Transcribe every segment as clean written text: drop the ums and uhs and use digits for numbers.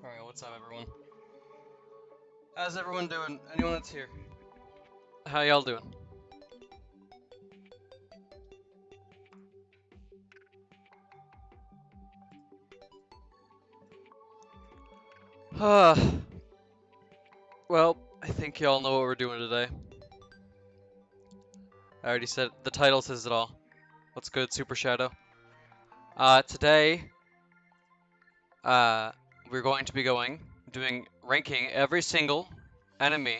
Alright, what's up everyone? How's everyone doing? Anyone that's here? How y'all doing? Well, I think y'all know what we're doing today. I already said, the title says it all. What's good, Super Shadow? Today, we're going to be doing ranking every single enemy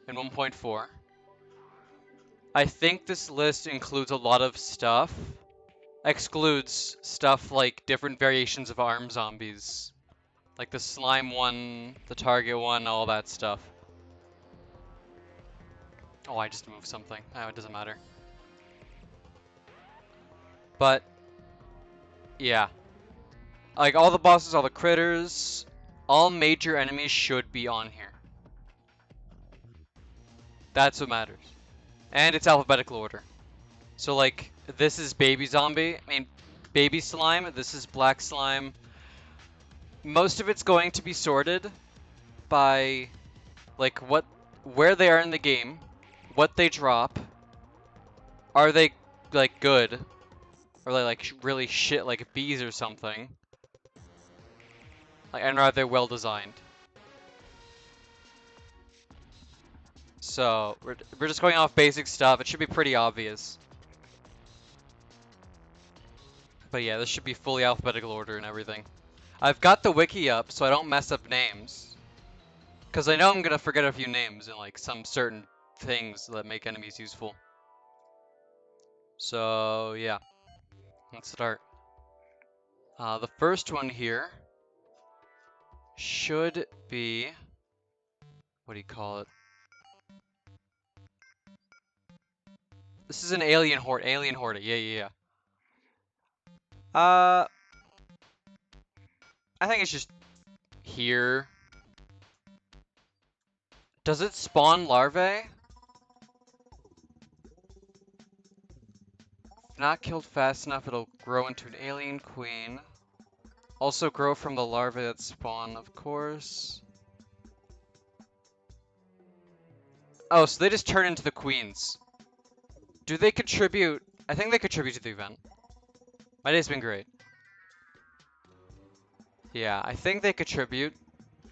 in 1.4. I think this list includes a lot of stuff. Excludes stuff like different variations of arm zombies. Like the slime one, the target one, all that stuff. Oh, I just moved something. Oh, it doesn't matter. But, yeah. Like, all the bosses, all the critters, all major enemies should be on here. That's what matters. And it's alphabetical order. So, like, this is baby zombie. I mean, baby slime. This is black slime. Most of it's going to be sorted by, like, where they are in the game, what they drop. Are they, like, good? Or like really shit like bees or something. Like, and are they well designed? So we're just going off basic stuff. It should be pretty obvious. But yeah, this should be fully alphabetical order and everything. I've got the wiki up so I don't mess up names. Cause I know I'm gonna forget a few names and like some certain things that make enemies useful. So yeah, let's start. The first one here should be, what do you call it? This is an alien horde. Alien horde. Yeah. I think it's just here. Does it spawn larvae? If not killed fast enough, it'll grow into an alien queen. Also grow from the larvae that spawn, of course. Oh, so they just turn into the queens. Do they contribute? I think they contribute to the event. My day's been great. Yeah, I think they contribute.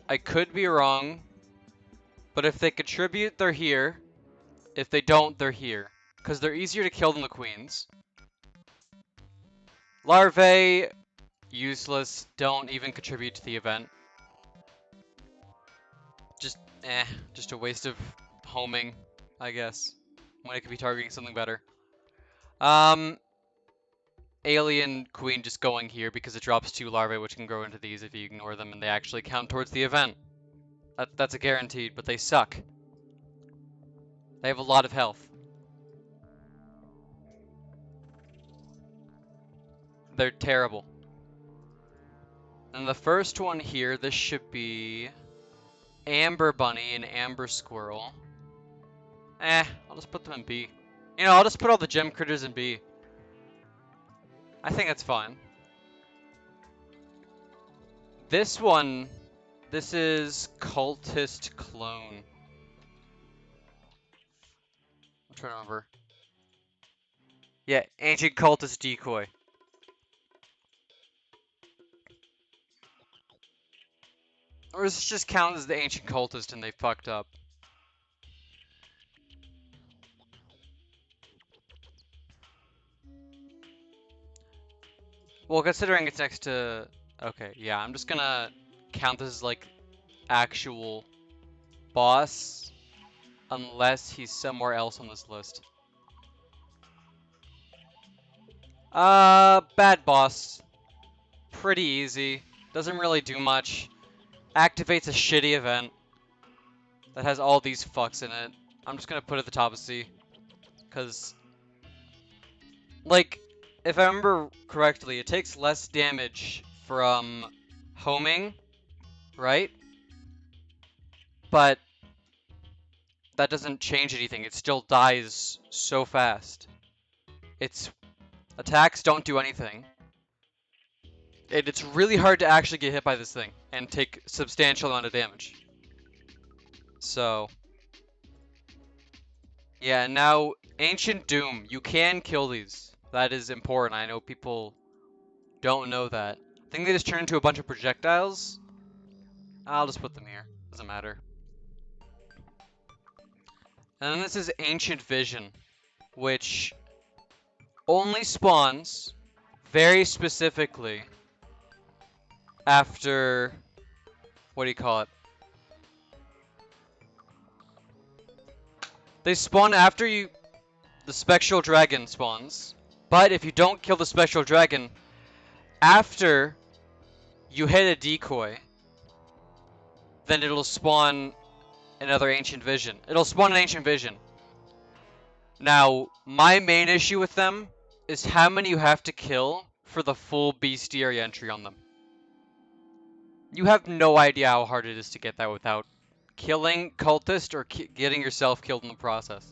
I could be wrong. But if they contribute, they're here. If they don't, they're here. Because they're easier to kill than the queens. Larvae, useless, don't even contribute to the event. Just a waste of homing, I guess. When it could be targeting something better. Alien queen just going here because it drops 2 larvae which can grow into these if you ignore them and they actually count towards the event. That's a guaranteed, but they suck. They have a lot of health. They're terrible. And the first one here, this should be Amber Bunny and Amber Squirrel. I'll just put them in B. You know, I'll just put all the gem critters in B. I think that's fine. This one, this is Cultist Clone. I'm trying to remember. Yeah, Ancient Cultist Decoy. Or does this just count as the Ancient Cultist and they fucked up? Well, considering it's next to... Okay, yeah, I'm just gonna count this as, like, actual boss, unless he's somewhere else on this list. Bad boss. Pretty easy. Doesn't really do much. Activates a shitty event that has all these fucks in it. I'm just gonna put it at the top of C. Because, like, if I remember correctly, it takes less damage from homing, right? But that doesn't change anything. It still dies so fast. Its attacks don't do anything. And it's really hard to actually get hit by this thing. and take substantial amount of damage. So, yeah, now Ancient Doom, you can kill these. That is important. I know people don't know that. I think they just turn into a bunch of projectiles. I'll just put them here. Doesn't matter. And then this is Ancient Vision, which only spawns very specifically after, what do you call it? They spawn after the Spectral Dragon spawns, but if you don't kill the Spectral Dragon, after you hit a decoy, then it'll spawn another Ancient Vision. It'll spawn an Ancient Vision. Now, my main issue with them is how many you have to kill for the full bestiary entry on them. You have no idea how hard it is to get that without killing cultist or getting yourself killed in the process.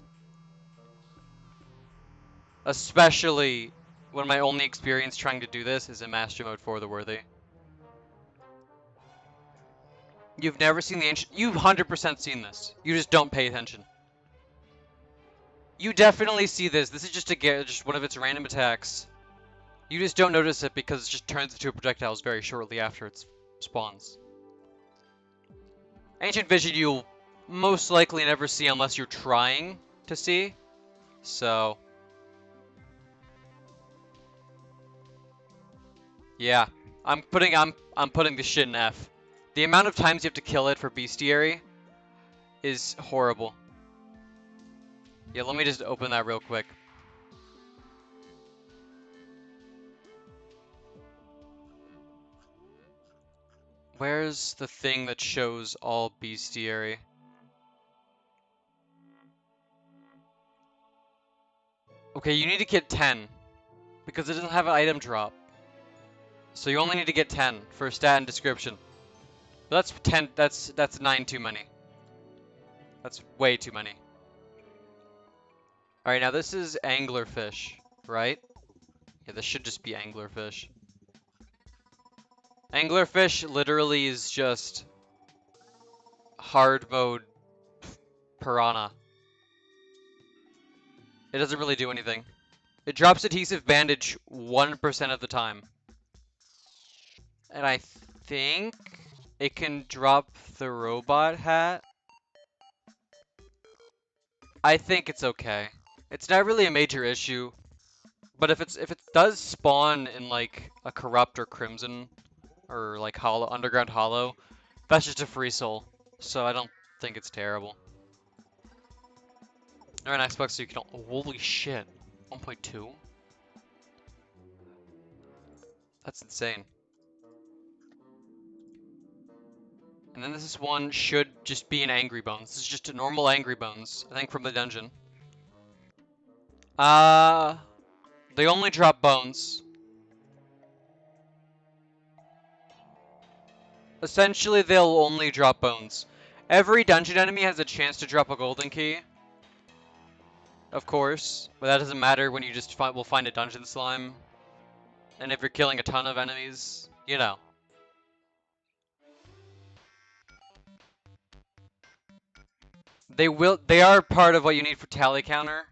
Especially when my only experience trying to do this is in Master Mode for the Worthy. You've never seen the Ancient... You've 100% seen this. You just don't pay attention. You definitely see this. This is just one of its random attacks. You just don't notice it because it just turns into projectiles very shortly after it spawns. Ancient Vision you'll most likely never see unless you're trying to see. So... yeah. I'm putting this shit in F. The amount of times you have to kill it for bestiary is horrible. Yeah, let me just open that real quick. Where's the thing that shows all bestiary? Okay, you need to get 10 because it doesn't have an item drop. So you only need to get 10 for stat and description. But that's 10. That's 9 too many. That's way too many. All right, now this is anglerfish, right? Yeah, this should just be anglerfish. Anglerfish literally is just hard mode piranha. It doesn't really do anything. It drops adhesive bandage 1% of the time. And I think it can drop the robot hat. I think it's okay. It's not really a major issue. But if it does spawn in like a corrupt or crimson or like hollow underground hollow, that's just a free soul. So I don't think it's terrible. Or an Xbox so you can holy shit. 1.2? That's insane. And then this one should just be an Angry Bones. This is just a normal Angry Bones, I think from the dungeon. They only drop bones. Essentially, they'll only drop bones. Every dungeon enemy has a chance to drop a golden key. Of course, but that doesn't matter when you just will find a dungeon slime. And if you're killing a ton of enemies, you know. They are part of what you need for tally counter.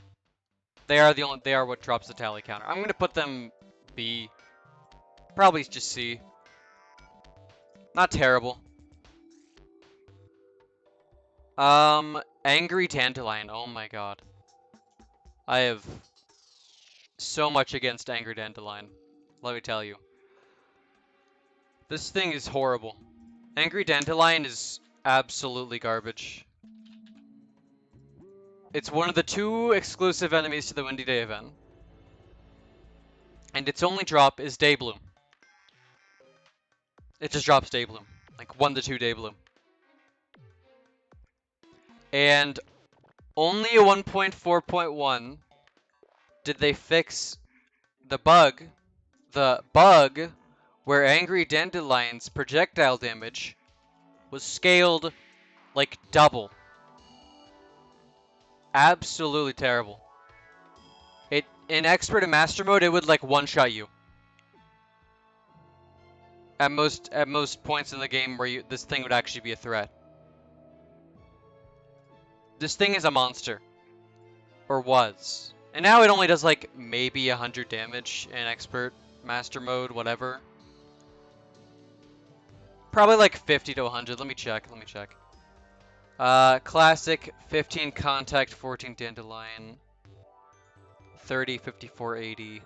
They are what drops the tally counter. I'm gonna put them B. Probably just C. Not terrible. Angry Dandelion. Oh my god. I have so much against Angry Dandelion. Let me tell you. This thing is horrible. Angry Dandelion is absolutely garbage. It's one of the 2 exclusive enemies to the Windy Day event. And its only drop is Daybloom. It just drops Daybloom. Like 1 to 2 Daybloom. And only a 1.4.1 did they fix the bug. The bug where Angry Dandelion's projectile damage was scaled like double. Absolutely terrible. In expert and master mode, it would like one-shot you. At most points in the game where this thing would actually be a threat. This thing is a monster. Or was. And now it only does like maybe 100 damage in expert, master mode, whatever. Probably like 50 to 100. Let me check. Classic, 15 contact, 14 dandelion, 30, 54, 80.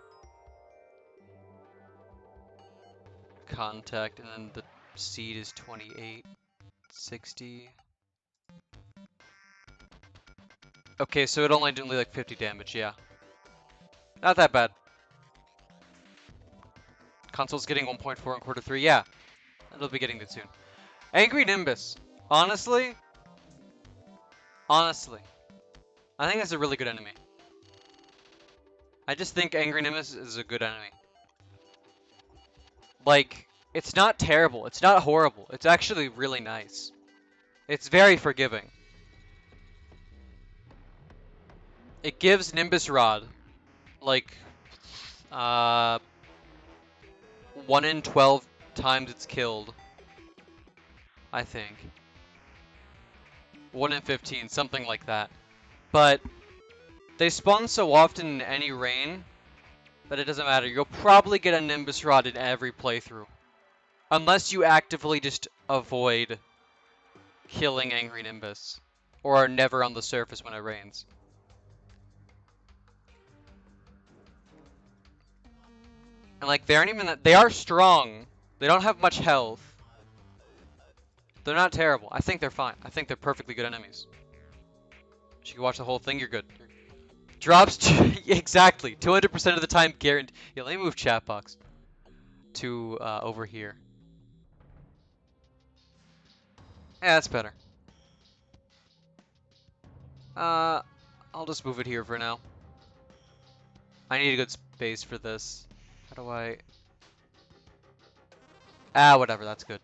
Contact, and then the seed is 28, 60. Okay, so it only did like 50 damage, yeah. Not that bad. Console's getting 1.4 in quarter 3, yeah. It'll be getting it soon. Angry Nimbus. Honestly, I think that's a really good enemy. I just think Angry Nimbus is a good enemy. Like, it's not terrible. It's not horrible. It's actually really nice. It's very forgiving. It gives Nimbus Rod, like, 1 in 12 times it's killed. I think. 1 in 15, something like that. But they spawn so often in any rain that it doesn't matter. You'll probably get a Nimbus Rod in every playthrough. Unless you actively just avoid killing Angry Nimbus. Or are never on the surface when it rains. And like, they aren't even that, they are strong. They don't have much health. They're not terrible. I think they're fine. I think they're perfectly good enemies. You can watch the whole thing, you're good. Drops exactly 200% of the time guaranteed. Yeah, let me move chat box to over here. Yeah, that's better. I'll just move it here for now. I need a good space for this. How do I? Whatever. That's good.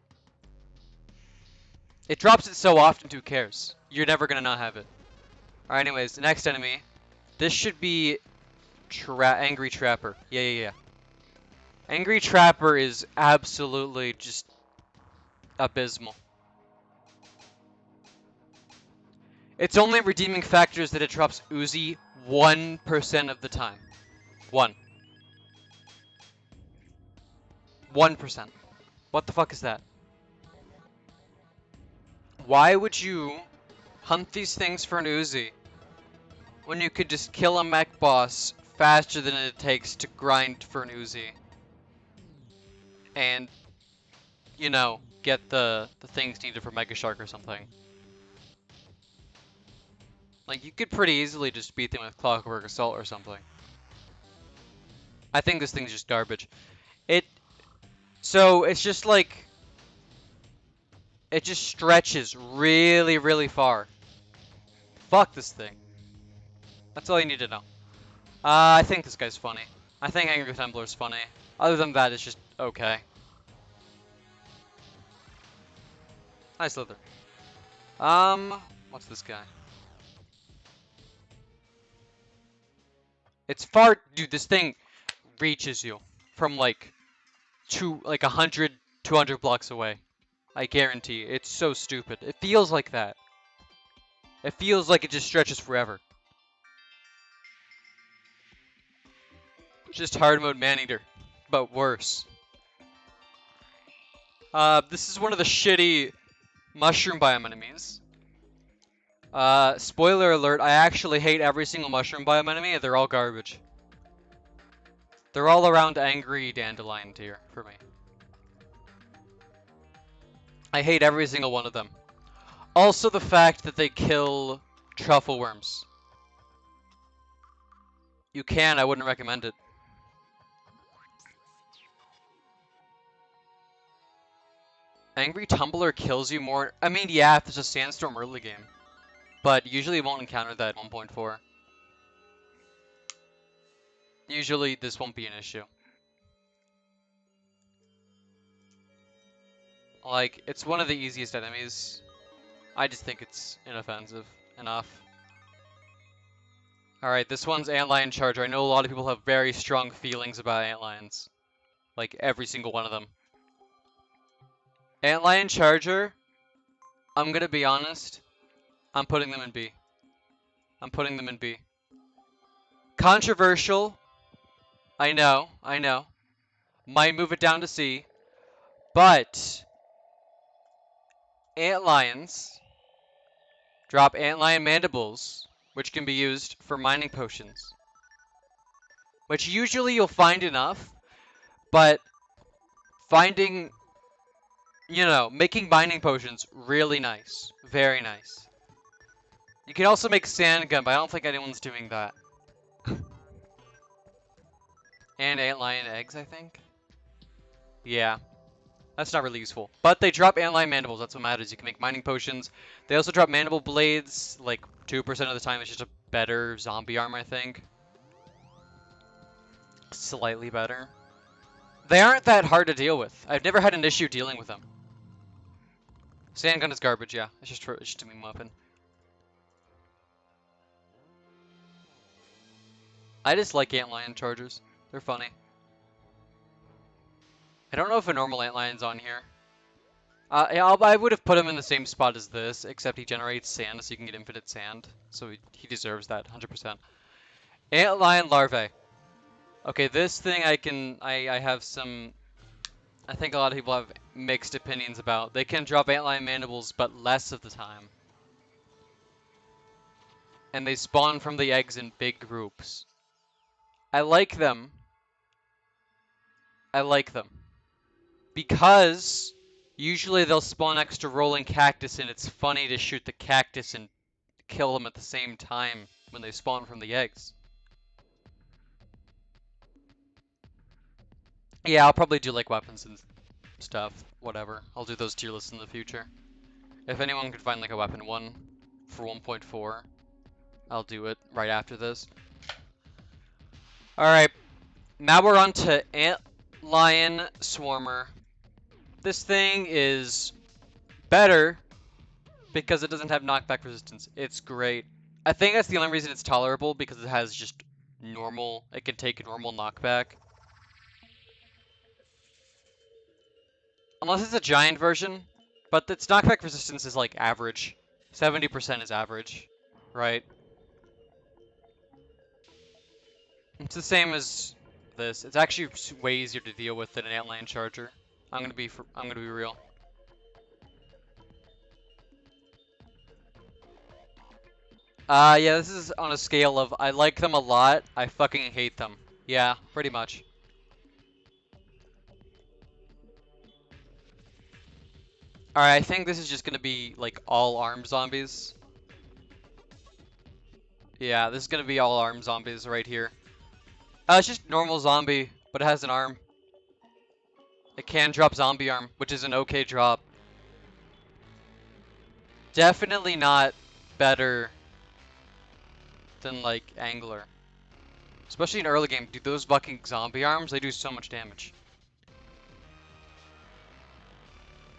It drops it so often, who cares? You're never gonna not have it. Alright, anyways, the next enemy. This should be Angry Trapper. Yeah. Angry Trapper is absolutely just abysmal. Its only redeeming factor is that it drops Uzi 1% of the time. 1%. What the fuck is that? Why would you hunt these things for an Uzi when you could just kill a mech boss faster than it takes to grind for an Uzi? And, you know, get the things needed for Mega Shark or something. Like, you could pretty easily just beat them with Clockwork Assault or something. I think this thing's just garbage. So, it's just like, it just stretches really, really far. Fuck this thing. That's all you need to know. I think this guy's funny. I think Angry Templar's funny. Other than that, it's just okay. Hi, Slither. What's this guy? It's far, dude. This thing reaches you from like 100, 200 blocks away. I guarantee. It's so stupid. It feels like that. It feels like it just stretches forever. Just hard mode Maneater, but worse. This is one of the shitty mushroom biome enemies. Spoiler alert, I actually hate every single mushroom biome enemy. They're all garbage. They're all around Angry Dandelion tier for me. I hate every single one of them. Also the fact that they kill truffle worms. You can, I wouldn't recommend it. Angry Tumbler kills you more. I mean, yeah, if there's a sandstorm early game. But usually you won't encounter that at 1.4. Usually this won't be an issue. Like, it's one of the easiest enemies. I just think it's inoffensive enough. Alright, this one's Antlion Charger. I know a lot of people have very strong feelings about Antlions. Like, every single one of them. Antlion Charger, I'm gonna be honest, I'm putting them in B. I'm putting them in B. Controversial, I know. Might move it down to C, but Antlions drop Antlion Mandibles, which can be used for mining potions. Which usually you'll find enough, but finding, making mining potions really nice. Very nice. You can also make sand gun, but I don't think anyone's doing that. And antlion eggs, I think. Yeah, that's not really useful. But they drop antlion mandibles, that's what matters. You can make mining potions. They also drop mandible blades, like 2% of the time. It's just a better zombie arm, I think. Slightly better. They aren't that hard to deal with. I've never had an issue dealing with them. Sand gun is garbage, yeah. It's just a meme weapon. I just like antlion chargers. They're funny. I don't know if a normal antlion's on here. Yeah, I would have put him in the same spot as this, except he generates sand, so you can get infinite sand. So he deserves that, 100%. Antlion larvae. Okay, this thing I have some, I think a lot of people have mixed opinions about. They can drop antlion mandibles, but less of the time. And they spawn from the eggs in big groups. I like them. Because usually they'll spawn next to rolling cactus, and it's funny to shoot the cactus and kill them at the same time when they spawn from the eggs. Yeah, I'll probably do like weapons and stuff, whatever. I'll do those tier lists in the future. If anyone could find like a weapon 1 for 1.4, I'll do it right after this. Alright, now we're on to Antlion Swarmer. This thing is better because it doesn't have knockback resistance. It's great. I think that's the only reason it's tolerable, because it has just normal, it can take a normal knockback. Unless it's a giant version, but its knockback resistance is like average. 70% is average, right? It's the same as this. It's actually way easier to deal with than an antlion charger. I'm gonna be real. Yeah, this is on a scale of I like them a lot, I fucking hate them. Yeah, pretty much. Alright, I think this is just gonna be like all arm zombies. Yeah, this is gonna be all arm zombies right here. It's just normal zombie, but it has an arm. It can drop zombie arm, which is an okay drop. Definitely not better than like angler. Especially in early game, dude, those fucking zombie arms, they do so much damage.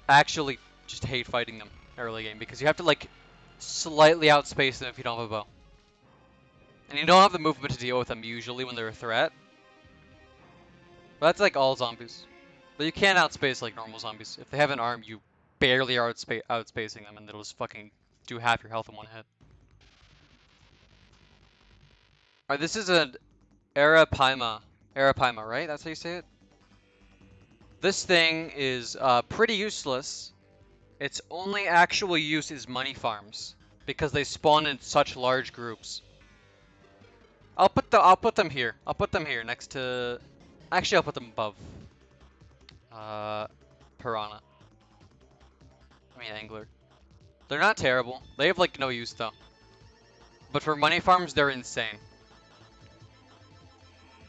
I actually just hate fighting them early game because you have to like slightly outspace them if you don't have a bow. And you don't have the movement to deal with them usually when they're a threat. But that's like all zombies. But you can't outspace like normal zombies. If they have an arm, you barely are outspacing them, and they'll just fucking do half your health in one hit. Alright, this is an Arapaima. Arapaima, right? That's how you say it? This thing is pretty useless. Its only actual use is money farms, because they spawn in such large groups. I'll put them here. I'll put them here next to. Actually, I'll put them above. Piranha. I mean, angler. They're not terrible. They have like no use though. But for money farms, they're insane.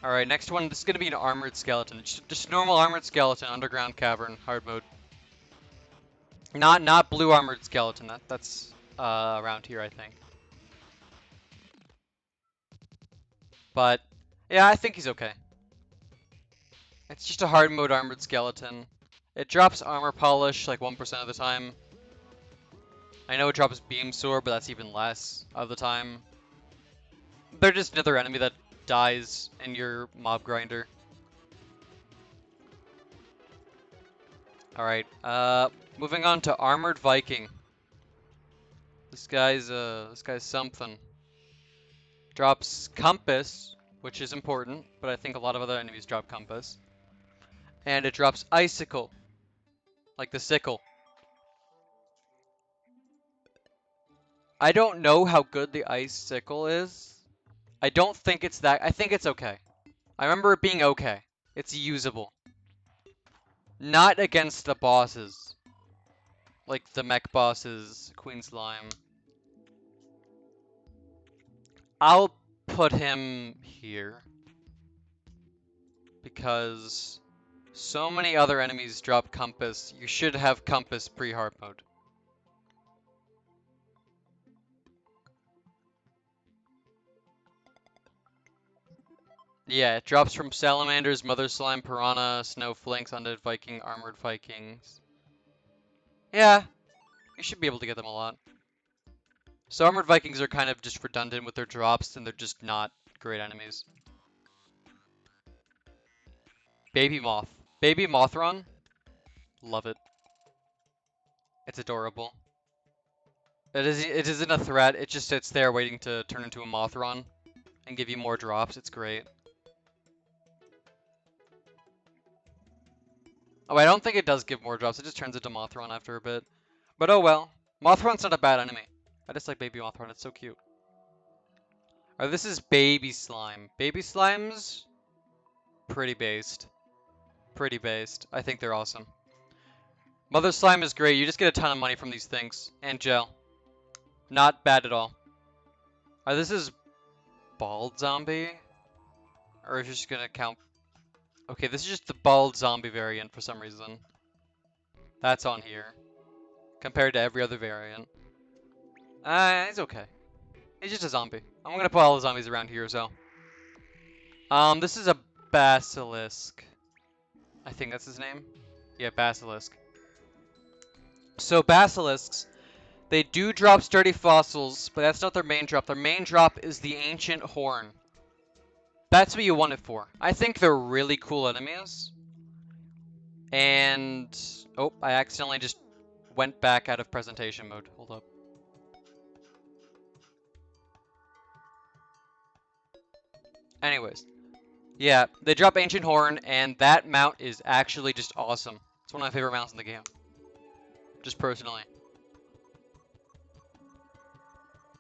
All right, next one. This is gonna be an armored skeleton. Just normal armored skeleton, underground cavern, hard mode. Not blue armored skeleton. That's around here, I think. But yeah, I think he's okay. It's just a hard mode armored skeleton. It drops armor polish like 1% of the time. I know it drops beam sword, but that's even less of the time. They're just another enemy that dies in your mob grinder. Alright, moving on to Armored Viking. This guy's something. Drops Compass, which is important, but I think a lot of other enemies drop Compass. And it drops Icicle, like the sickle. I don't know how good the Icicle is. I don't think it's that. I think it's okay. I remember it being okay. It's usable. Not against the bosses. Like the mech bosses, Queen Slime. I'll put him here. Because so many other enemies drop Compass. You should have Compass pre-hard mode. Yeah, it drops from Salamanders, Mother Slime, Piranha, Snowflakes, Undead Viking, Armored Vikings. Yeah, you should be able to get them a lot. So Armored Vikings are kind of just redundant with their drops, and they're just not great enemies. Baby Moth. Baby Mothron? Love it. It's adorable. It isn't a threat, it just sits there waiting to turn into a Mothron and give you more drops. It's great. Oh, I don't think it does give more drops, it just turns into Mothron after a bit. But oh well. Mothron's not a bad enemy. I just like Baby Mothron, it's so cute. Alright, this is Baby Slime. Baby Slime's pretty based. Pretty based. I think they're awesome. Mother Slime is great, you just get a ton of money from these things. And gel. Not bad at all. Alright, this is Bald Zombie? Or is it just gonna count? Okay, this is just the Bald Zombie variant for some reason. That's on here. Compared to every other variant. He's okay. He's just a zombie. I'm gonna put all the zombies around here, so. This is a Basilisk. I think that's his name. Yeah, Basilisk. So Basilisks, they do drop sturdy fossils, but that's not their main drop. Their main drop is the Ancient Horn. That's what you want it for. I think they're really cool enemies. And... oh, I accidentally just went back out of presentation mode. Hold up. Anyways. Yeah, they drop Ancient Horn, and that mount is actually just awesome. It's one of my favorite mounts in the game. Just personally.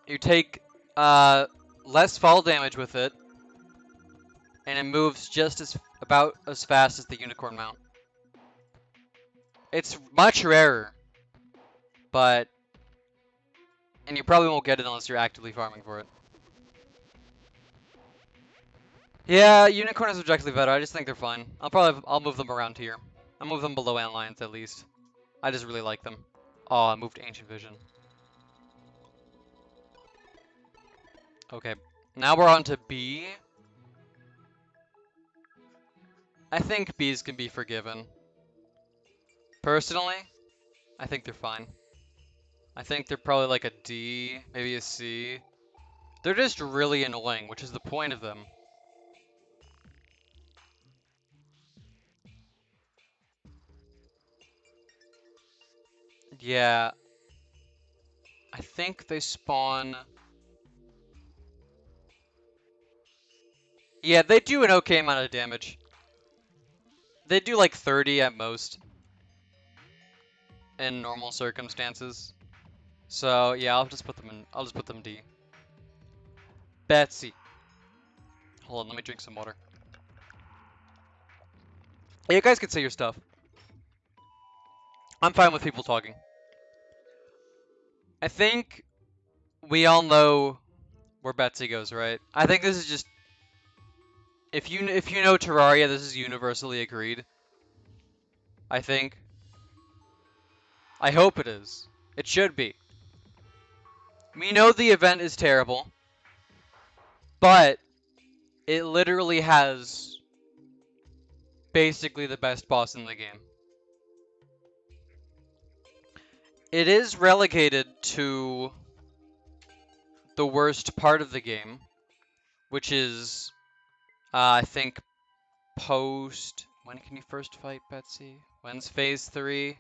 You take less fall damage with it, and it moves just about as fast as the Unicorn mount. It's much rarer, and you probably won't get it unless you're actively farming for it. Yeah, Unicorn is objectively better. I just think they're fun. I'll move them around here. I'll move them below Antlions at least. I just really like them. Oh, I moved Ancient Vision. Okay, now we're on to B. I think Bs can be forgiven. Personally, I think they're fine. I think they're probably like a D, maybe a C. They're just really annoying, which is the point of them. Yeah. I think they spawn... yeah, they do an okay amount of damage. They do like 30 at most. In normal circumstances. So yeah, I'll just put them D. Betsy. Hold on, let me drink some water. Hey, you guys can say your stuff. I'm fine with people talking. I think we all know where Betsy goes, right? I think this is just if you know Terraria, this is universally agreed. I think. I hope it is. It should be. We know the event is terrible, but it literally has basically the best boss in the game. It is relegated to the worst part of the game, which is, I think, post... when can you first fight Betsy? When's phase 3?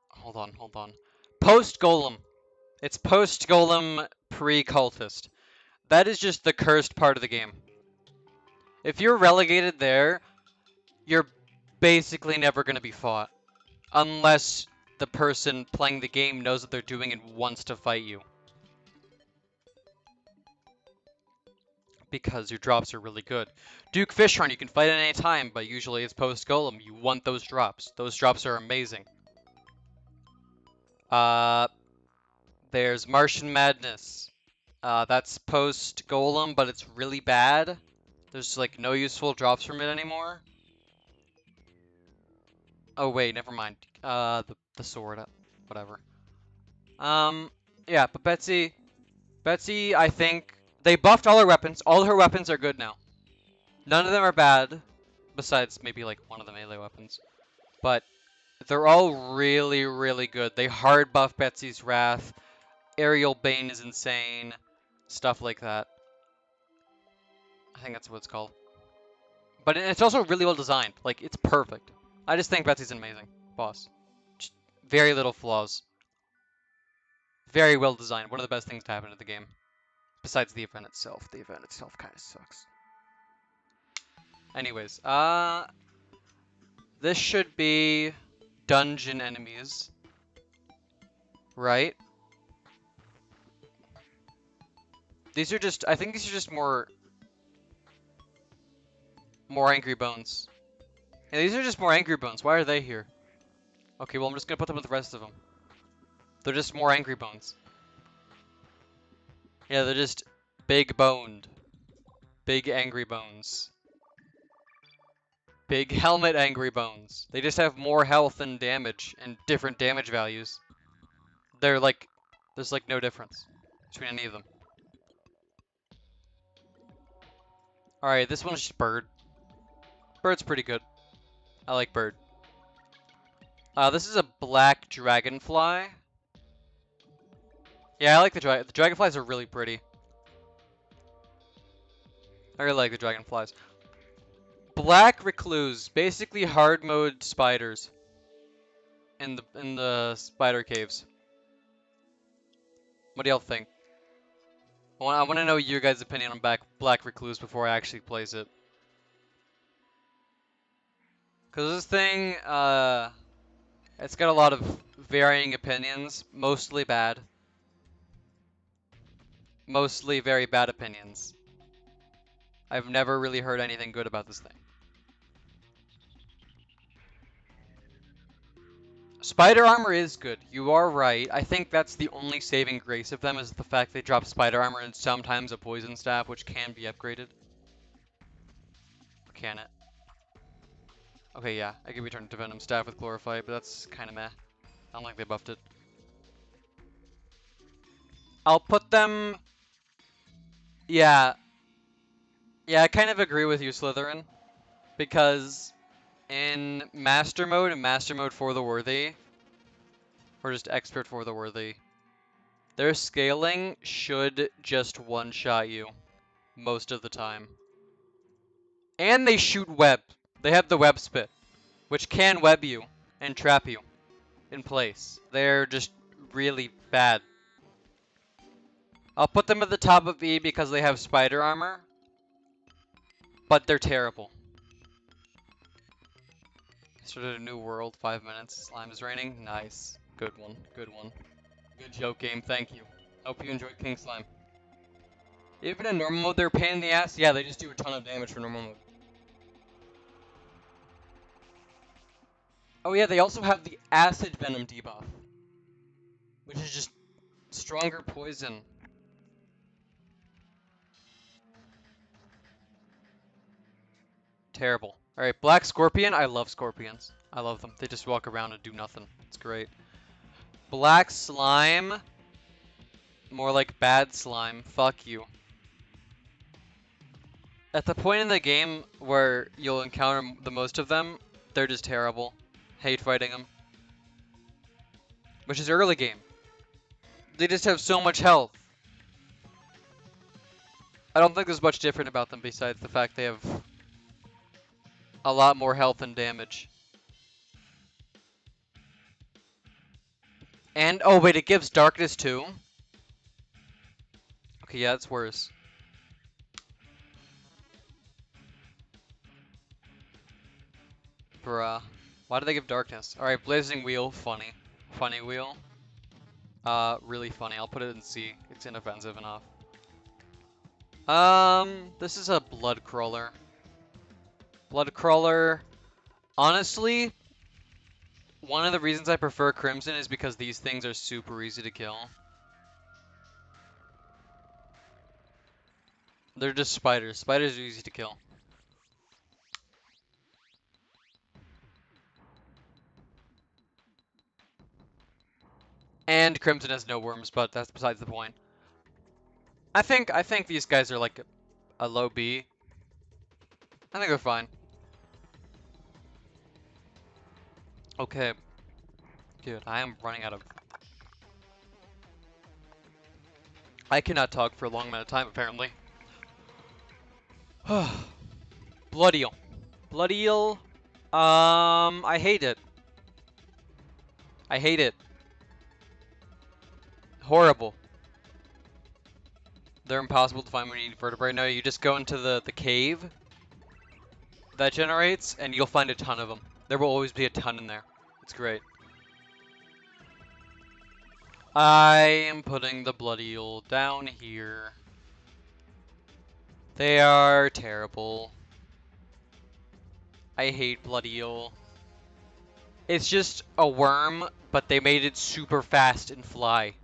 Hold on. Post-Golem. It's post-Golem, pre-Cultist. That is just the cursed part of the game. If you're relegated there, you're basically never going to be fought. Unless the person playing the game knows what they're doing and wants to fight you. Because your drops are really good. Duke Fishhorn, you can fight at any time, but usually it's post-Golem. You want those drops. Those drops are amazing. There's Martian Madness. That's post-Golem, but it's really bad. There's, like, no useful drops from it anymore. Oh, wait, never mind. The sword, whatever. Yeah, but Betsy, I think, they buffed all her weapons. All her weapons are good now. None of them are bad, besides maybe, like, one of the melee weapons. But they're all really, really good. They hard buff Betsy's Wrath. Aerial Bane is insane. Stuff like that. I think that's what it's called. But it's also really well designed. Like, it's perfect. I just think Betsy's an amazing boss. Just very little flaws. Very well designed. One of the best things to happen in the game. Besides the event itself. The event itself kind of sucks. Anyways, this should be dungeon enemies. Right? These are just, I think these are just more angry bones. Yeah, these are just more angry bones. Why are they here? Okay, well, I'm just gonna put them with the rest of them. They're just more angry bones. Yeah, they're just big boned. Big angry bones. Big helmet angry bones. They just have more health and damage and different damage values. They're like, there's like no difference between any of them. Alright, this one's just Bird. Bird's pretty good. I like Bird. This is a black dragonfly. Yeah, I like the dragonflies are really pretty. I really like the dragonflies. Black recluse, basically hard mode spiders in the spider caves. What do y'all think? I want to know your guys' opinion on black recluse before I actually place it. Cause this thing, it's got a lot of varying opinions, mostly bad. Mostly very bad opinions. I've never really heard anything good about this thing. Spider armor is good. You are right. I think that's the only saving grace of them is the fact they drop spider armor and sometimes a poison staff, which can be upgraded. Or can it? Okay, yeah. I can return to Venom staff with Glorify, but that's kind of meh. I don't think they buffed it. I'll put them... Yeah. Yeah, I kind of agree with you, Slytherin. Because in Master Mode and Master Mode for the Worthy, or just Expert for the Worthy, their scaling should just one-shot you most of the time. And they shoot web. They have the web spit, which can web you and trap you in place. They're just really bad. I'll put them at the top of E because they have spider armor, but they're terrible. Started a new world, 5 minutes. Slime is raining. Nice. Good one. Good one. Good joke, game. Thank you. Hope you enjoyed King Slime. Even in normal mode, they're a pain in the ass. Yeah, they just do a ton of damage for normal mode. Oh yeah, they also have the acid venom debuff, which is just stronger poison. Terrible. Alright, Black Scorpion. I love scorpions. I love them. They just walk around and do nothing. It's great. Black Slime. More like bad slime. Fuck you. At the point in the game where you'll encounter the most of them, they're just terrible. Hate fighting them. Which is early game. They just have so much health. I don't think there's much different about them besides the fact they have a lot more health and damage. And, oh wait, it gives darkness too? Okay, yeah, it's worse. Bruh. Why do they give darkness? Alright, blazing wheel, funny. Funny wheel. Really funny. I'll put it in C. It's inoffensive enough. This is a blood crawler. Blood crawler. Honestly, one of the reasons I prefer Crimson is because these things are super easy to kill. They're just spiders. Spiders are easy to kill. And Crimson has no worms, but that's besides the point. I think these guys are like a low B. I think they're fine. Okay. Dude, I am running out of... I cannot talk for a long amount of time, apparently. Blood eel. Blood eel. I hate it. I hate it. Horrible. They're impossible to find when you eat vertebrae. No, you just go into the cave that generates, and you'll find a ton of them. There will always be a ton in there. It's great. I am putting the blood eel down here. They are terrible. I hate blood eel. It's just a worm, but they made it super fast and fly.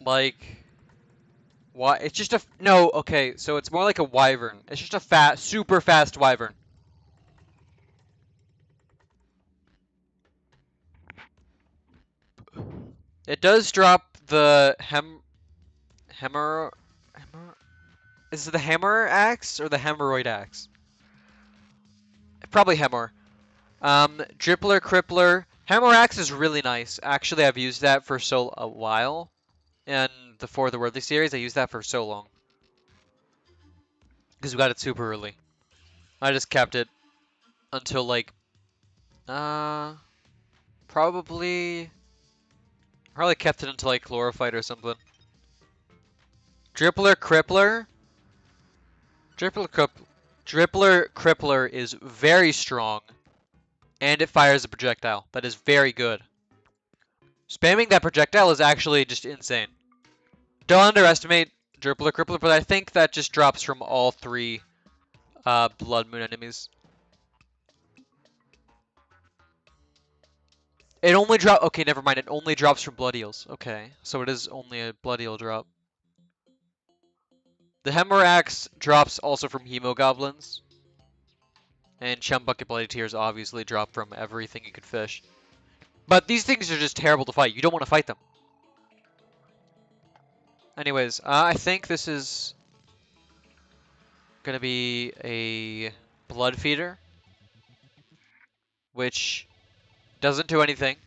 Like, why? It's just a no. Okay, so it's more like a wyvern. It's just a super fast wyvern. It does drop the hammer. Is it the hammer axe or the hemorrhoid axe? Probably hammer. Drippler, crippler. Hammer axe is really nice. Actually, I've used that for a while. And for the Worthy series, I used that for so long. Because we got it super early. I just kept it until like, probably kept it until like Chlorophyte or something. Drippler, crippler. Drippler, crippler is very strong. And it fires a projectile. That is very good. Spamming that projectile is actually just insane. Don't underestimate Drippler, crippler, but I think that just drops from all three Blood Moon enemies. It only okay, never mind. It only drops from Blood Eels. Okay, so it is only a Blood Eel drop. The Hammer Axe drops also from Hemogoblins. And Chum Bucket Bloody Tears obviously drop from everything you could fish. But these things are just terrible to fight. You don't want to fight them. Anyways, I think this is gonna be a Blood Feeder, which doesn't do anything.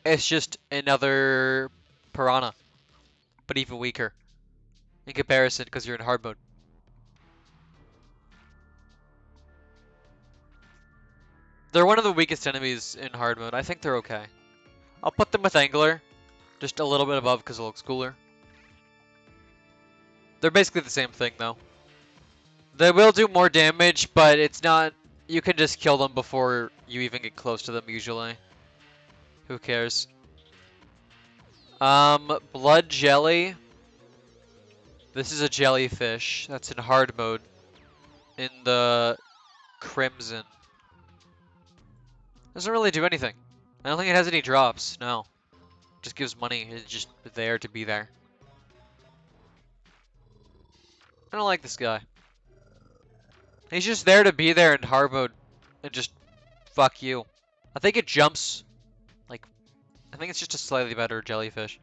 It's just another Piranha, but even weaker in comparison because you're in hard mode. They're one of the weakest enemies in hard mode. I think they're okay. I'll put them with Angler, just a little bit above because it looks cooler. They're basically the same thing though. They will do more damage, but it's not... You can just kill them before you even get close to them usually. Who cares? Blood Jelly. This is a jellyfish that's in hard mode. In the Crimson. Doesn't really do anything. I don't think it has any drops, no. Just gives money, it's just there to be there. I don't like this guy. He's just there to be there in hard mode and just fuck you. I think it jumps, like, I think it's just a slightly better jellyfish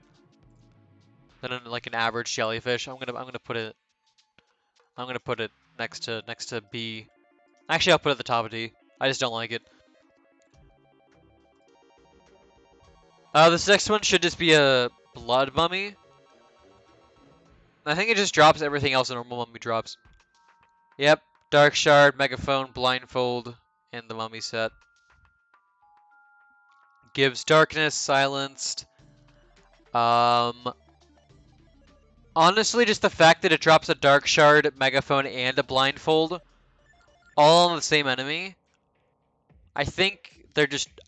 than like an average jellyfish. I'm gonna put it next to B. Actually, I'll put it at the top of D. I just don't like it. This next one should just be a blood mummy. I think it just drops everything else a normal mummy drops. Yep, Dark Shard, Megaphone, Blindfold, and the mummy set. Gives darkness, silenced. Honestly, just the fact that it drops a Dark Shard, Megaphone, and a Blindfold, all on the same enemy. I think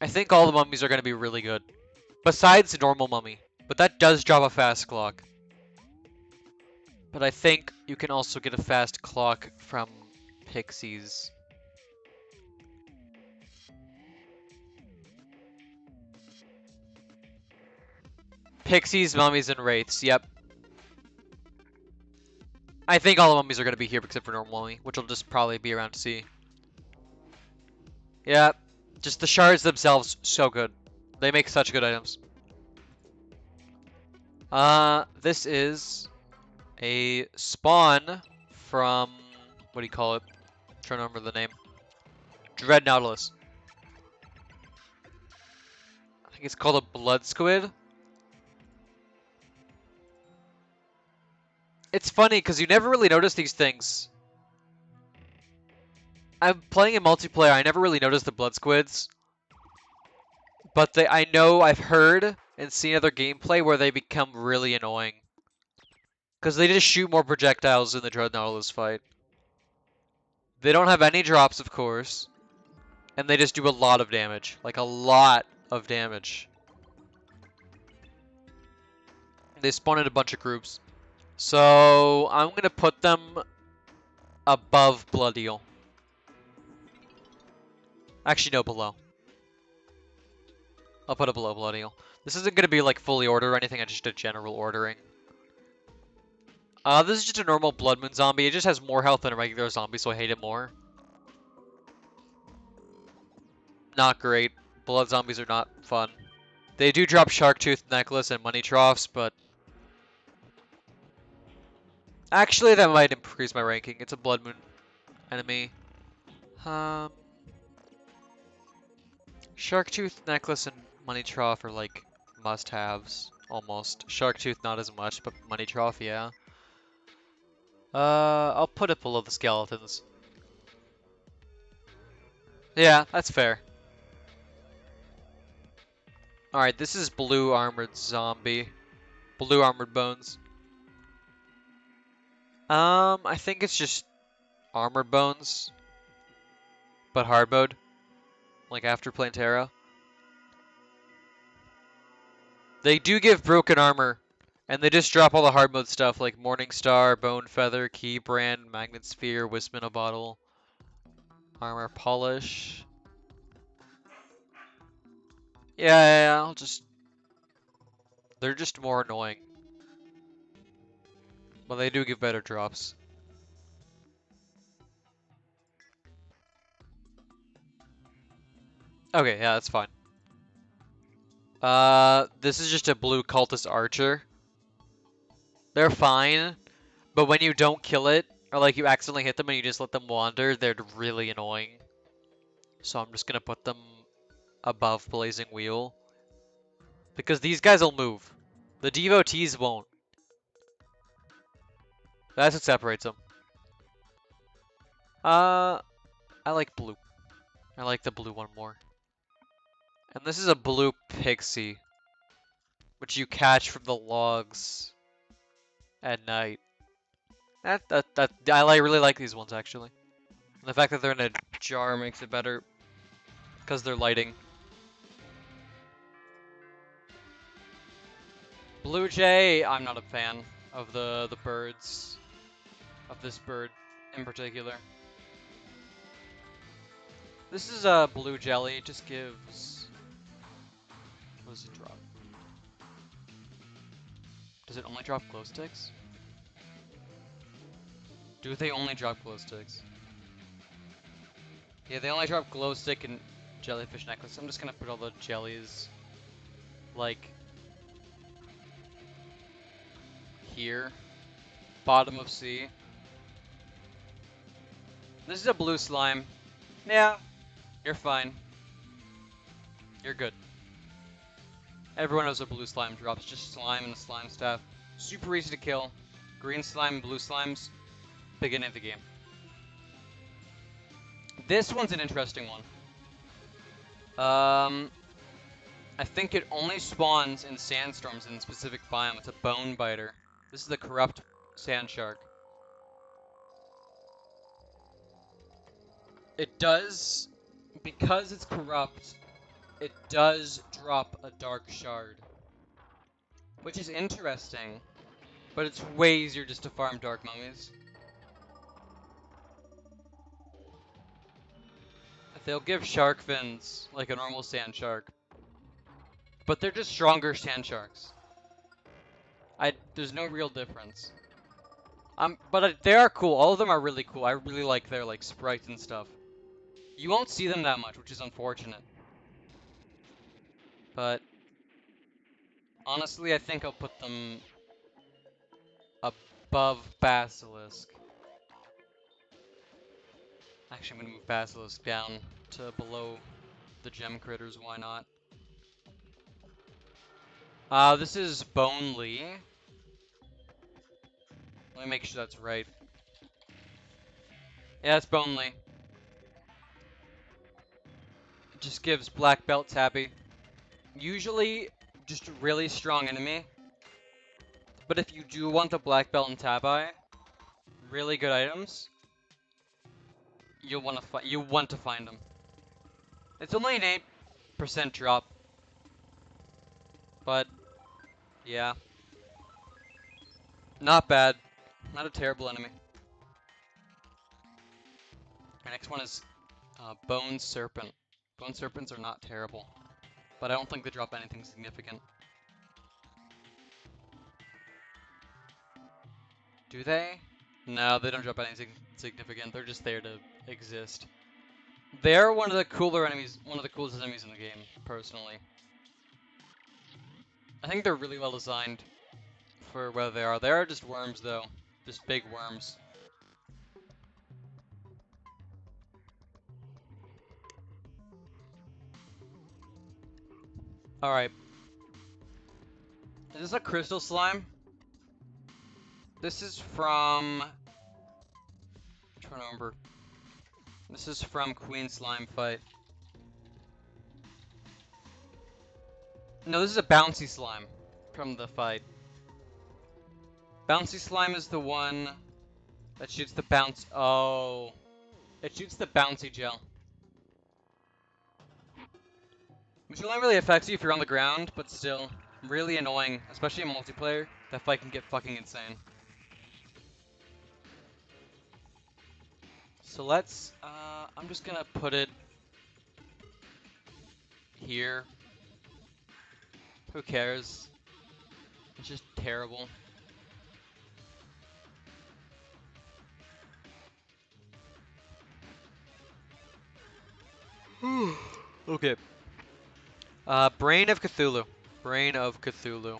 I think all the mummies are going to be really good. Besides the normal mummy. But that does drop a fast clock. But I think you can also get a fast clock from pixies. Pixies, mummies, and wraiths. Yep. I think all the mummies are going to be here except for normal mummy, which will just probably be around to see. Yep. Just the shards themselves, so good. They make such good items. This is a spawn from, what do you call it? I'm trying to remember the name. Dread Nautilus. I think it's called a blood squid. It's funny because you never really notice these things. I'm playing in multiplayer, I never really noticed the blood squids. But I know I've heard and seen other gameplay where they become really annoying. Because they just shoot more projectiles in the Dread Nautilus fight. They don't have any drops, of course. And they just do a lot of damage. Like, a lot of damage. They spawn in a bunch of groups. So, I'm going to put them above Blood Eel. Actually, no, below. I'll put it below Blood Eel. This isn't going to be, like, fully ordered or anything. I just did general ordering. This is just a normal Blood Moon zombie. It just has more health than a regular zombie, so I hate it more. Not great. Blood zombies are not fun. They do drop Shark Tooth Necklace and Money Troughs, but... Actually, that might increase my ranking. It's a Blood Moon enemy. Shark Tooth Necklace and Money Trough are like must-haves, almost. Shark Tooth not as much, but Money Trough, yeah. I'll put it below the skeletons. Yeah, that's fair. Alright, this is Blue Armored Zombie. Blue Armored Bones. I think it's just Armored Bones, but hard mode. Like after playing Terra. They do give broken armor, and they just drop all the hard mode stuff like Morning Star, Bone Feather, Key Brand, Magnet Sphere, Wisp in a Bottle, Armor Polish. Yeah, I'll just... They're just more annoying. But they do give better drops. Okay, yeah, that's fine. This is just a blue cultist archer. They're fine, but when you don't kill it, or like you accidentally hit them and you just let them wander, they're really annoying. So I'm just gonna put them above Blazing Wheel. Because these guys will move. The devotees won't. That's what separates them. I like blue. I like the blue one more. And this is a blue pixie, which you catch from the logs at night. I really like these ones actually. And the fact that they're in a jar makes it better because they're lighting. Blue jay, I'm not a fan of the birds, of this bird in particular. This is a blue jelly. It just gives. What does it drop? Does it only drop glow sticks? Do they only drop glow sticks? Yeah, they only drop glow stick and jellyfish necklace. I'm just gonna put all the jellies like here, bottom of sea. This is a blue slime. Yeah, you're fine. You're good. Everyone knows what blue slime drops. Just slime and a slime staff. Super easy to kill. Green slime, blue slimes, beginning of the game. This one's an interesting one. I think it only spawns in sandstorms in specific biome. It's a bone biter. This is the corrupt sand shark. It does, because it's corrupt, it does drop a dark shard. Which is interesting, but it's way easier just to farm dark mummies. They'll give shark fins like a normal sand shark. But they're just stronger sand sharks. There's no real difference. But they are cool. All of them are really cool. I really like their like sprites and stuff. You won't see them that much, which is unfortunate. But honestly, I think I'll put them above Basilisk. Actually, I'm gonna move Basilisk down to below the gem critters. Why not? This is Bonely. Let me make sure that's right. Yeah, it's Bonely. It just gives black belt tabby. Usually, just a really strong enemy. But if you do want the black belt and tabi, really good items, you want to find them. It's only an 8% drop, but yeah, not bad. Not a terrible enemy. Our next one is Bone Serpent. Bone Serpents are not terrible, but I don't think they drop anything significant. Do they? No, they don't drop anything significant. They're just there to exist. They're one of the cooler enemies, one of the coolest enemies in the game, personally. I think they're really well designed for where they are. They are just worms, though. Just big worms. Alright. Is this a crystal slime? This is from... I'm trying to remember. This is from Queen Slime Fight. No, this is a bouncy slime from the fight. Bouncy slime is the one that shoots the bounce. Oh. It shoots the bouncy gel. Which only really affects you if you're on the ground, but still, really annoying, especially in multiplayer. That fight can get fucking insane. So let's, I'm just gonna put it here. Who cares? It's just terrible. Okay. Brain of Cthulhu. Brain of Cthulhu.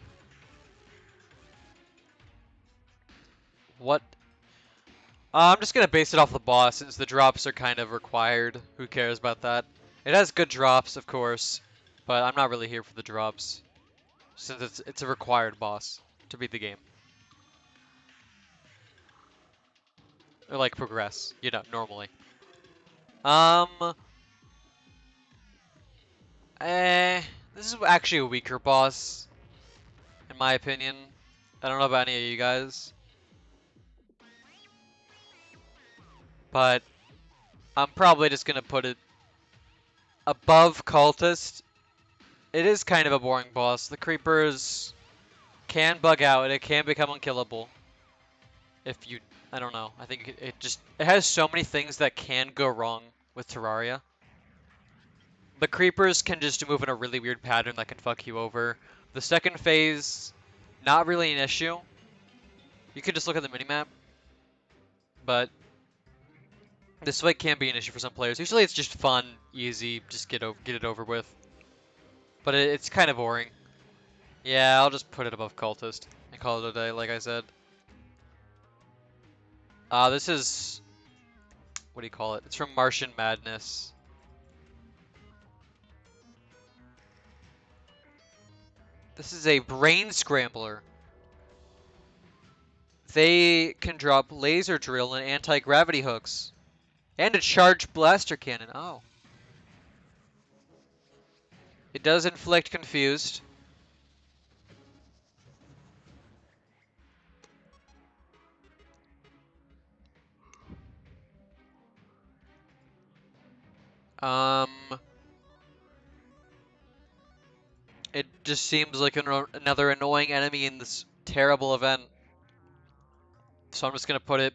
What? I'm just gonna base it off the boss, since the drops are kind of required. Who cares about that? It has good drops, of course, but I'm not really here for the drops, since it's a required boss to beat the game. Or like progress, you know, normally. This is actually a weaker boss, in my opinion. I don't know about any of you guys, but I'm probably just gonna put it above Cultist. It is kind of a boring boss. The creepers can bug out and it can become unkillable. If you, I don't know. I think it has so many things that can go wrong with Terraria. The creepers can just move in a really weird pattern that can fuck you over. The second phase, not really an issue. You can just look at the minimap. But this fight can be an issue for some players. Usually it's just fun, easy, just get it over with. But it's kind of boring. Yeah, I'll just put it above Cultist and call it a day, like I said. This is... what do you call it? It's from Martian Madness. This is a Brain Scrambler. They can drop laser drill and anti-gravity hooks. And a charged blaster cannon. Oh. It does inflict confused. Um, it just seems like another annoying enemy in this terrible event. So I'm just gonna put it,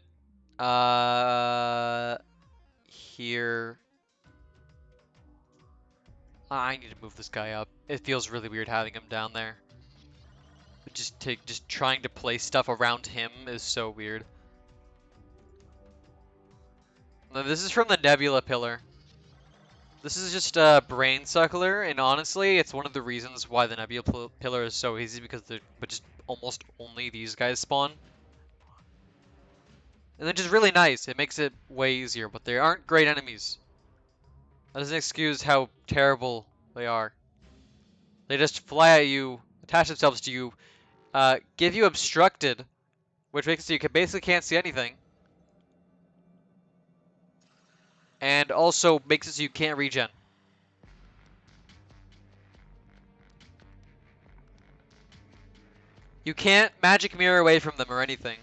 here. I need to move this guy up. It feels really weird having him down there. Just trying to place stuff around him is so weird. Now, this is from the Nebula Pillar. This is just a brain suckler, and honestly, it's one of the reasons why the Nebula Pillar is so easy because just almost only these guys spawn. And they're just really nice. It makes it way easier, but they aren't great enemies. That doesn't excuse how terrible they are. They just fly at you, attach themselves to you, give you obstructed, which makes it so you basically can't see anything. And also makes it so you can't regen. You can't magic mirror away from them or anything.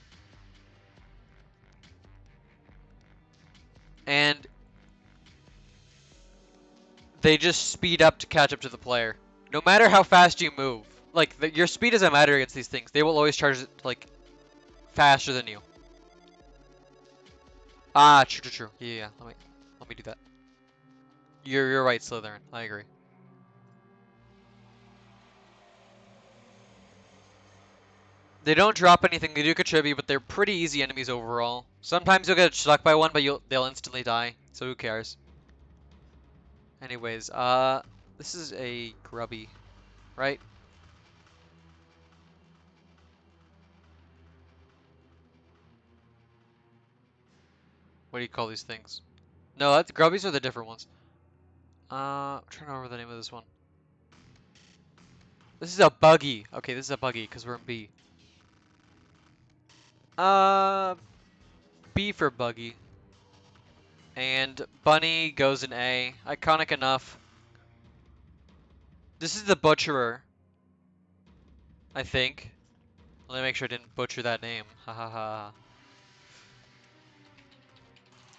And they just speed up to catch up to the player. No matter how fast you move. Like, your speed doesn't matter against these things. They will always charge, like, faster than you. Ah, true. Yeah. Let me do that. You're right, Slytherin. I agree. They don't drop anything. They do contribute, but they're pretty easy enemies overall. Sometimes you'll get struck by one, but they'll instantly die. So who cares? Anyways, this is a grubby, right? What do you call these things? No, grubbies are the different ones. I'm trying to remember the name of this one. This is a buggy. Okay, this is a buggy because we're in B. Uh, B for buggy. And bunny goes in A. Iconic enough. This is the butcherer. I think. Let me make sure I didn't butcher that name. Ha ha ha.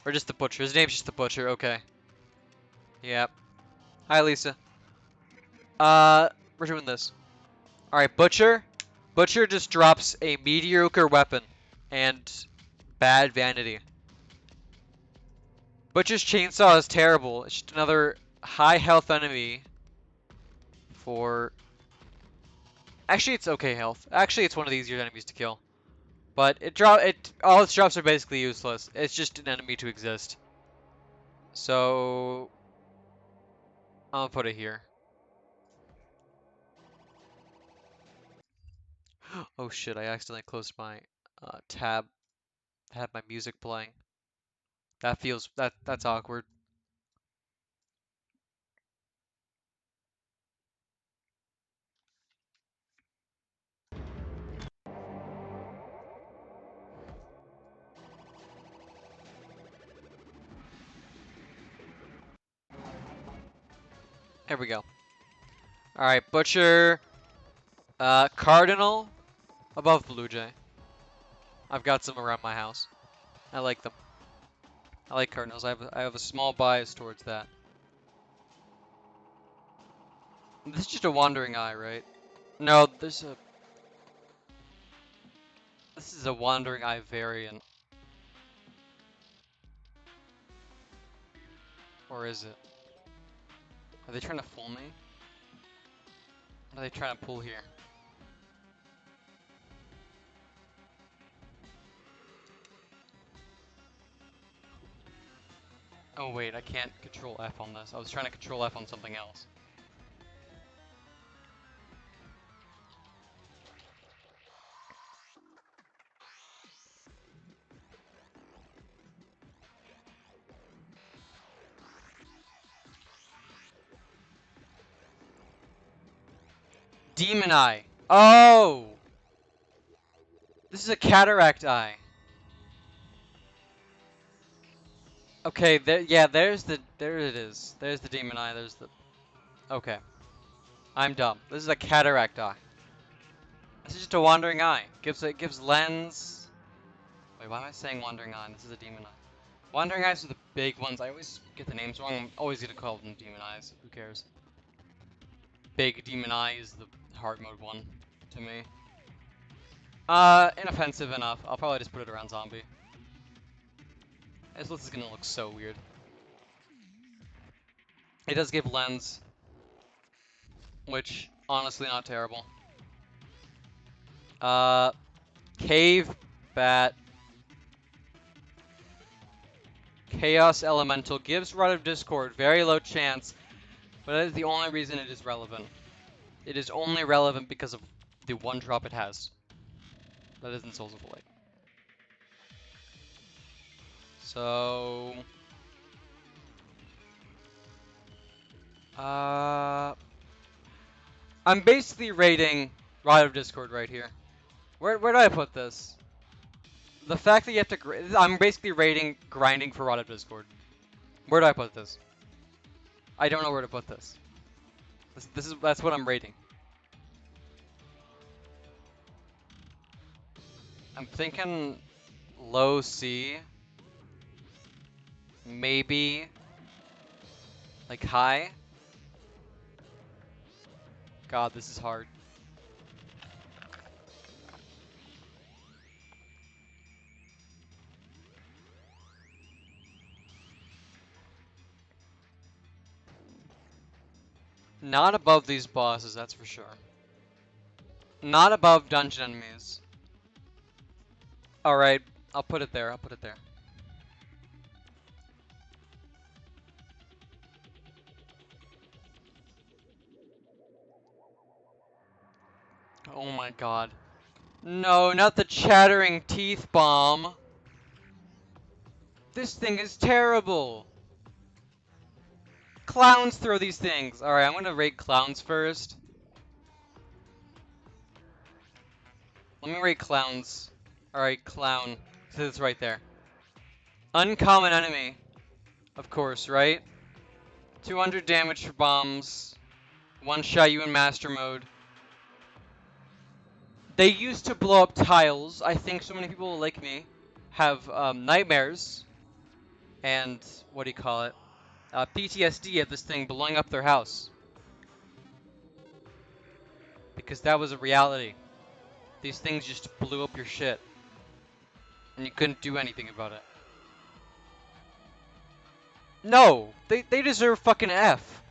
Or just the butcher. His name's just the butcher. Okay. Yep. Hi, Lisa. We're doing this. Alright, butcher. Butcher just drops a mediocre weapon and bad vanity. Butcher's chainsaw is terrible. It's just another high health enemy for... Actually, it's okay health. Actually, it's one of the easier enemies to kill. But all its drops are basically useless. It's just an enemy to exist. So I'll put it here. Oh shit, I accidentally closed my tab. I had my music playing. That's awkward. There we go. Alright, Butcher, Cardinal above Blue Jay. I've got some around my house. I like them. I like Cardinals. I have a small bias towards that. This is just a wandering eye, right? No, this is a wandering eye variant. Or is it? Are they trying to fool me? What are they trying to pull here? Oh wait, I can't control F on this. I was trying to control F on something else. Demon Eye. Oh! This is a cataract eye. Okay, there it is. There's the demon eye, okay. I'm dumb. This is a cataract eye. This is just a wandering eye. It gives lens. Wait, why am I saying wandering eye? This is a demon eye. Wandering eyes are the big ones. I always get the names wrong. I'm always gonna call them demon eyes. Who cares? Big demon eye is the hard mode one to me. Inoffensive enough. I'll probably just put it around zombie. This is gonna look so weird. It does give lens, which honestly not terrible. Cave bat. Chaos Elemental gives Rod of Discord, very low chance, but that is the only reason it is relevant. It is only relevant because of the one drop it has. That is in Souls of the Light. So... I'm basically rating Rod of Discord right here. Where do I put this? The fact that you have to... I'm basically rating grinding for Rod of Discord. Where do I put this? I don't know where to put this. That's what I'm rating. I'm thinking low C. Maybe like high. God, this is hard. Not above these bosses, that's for sure. Not above dungeon enemies. Alright, I'll put it there, Oh my god. No, not the chattering teeth bomb. This thing is terrible. Clowns throw these things. Alright, I'm gonna rate clowns first. Let me rate clowns. Alright, clown. So it's right there. Uncommon enemy. Of course, right? 200 damage for bombs. One shot you in master mode. They used to blow up tiles. I think so many people like me have nightmares and what do you call it? PTSD of this thing blowing up their house. Because that was a reality. These things just blew up your shit. And you couldn't do anything about it. No! They deserve fucking F.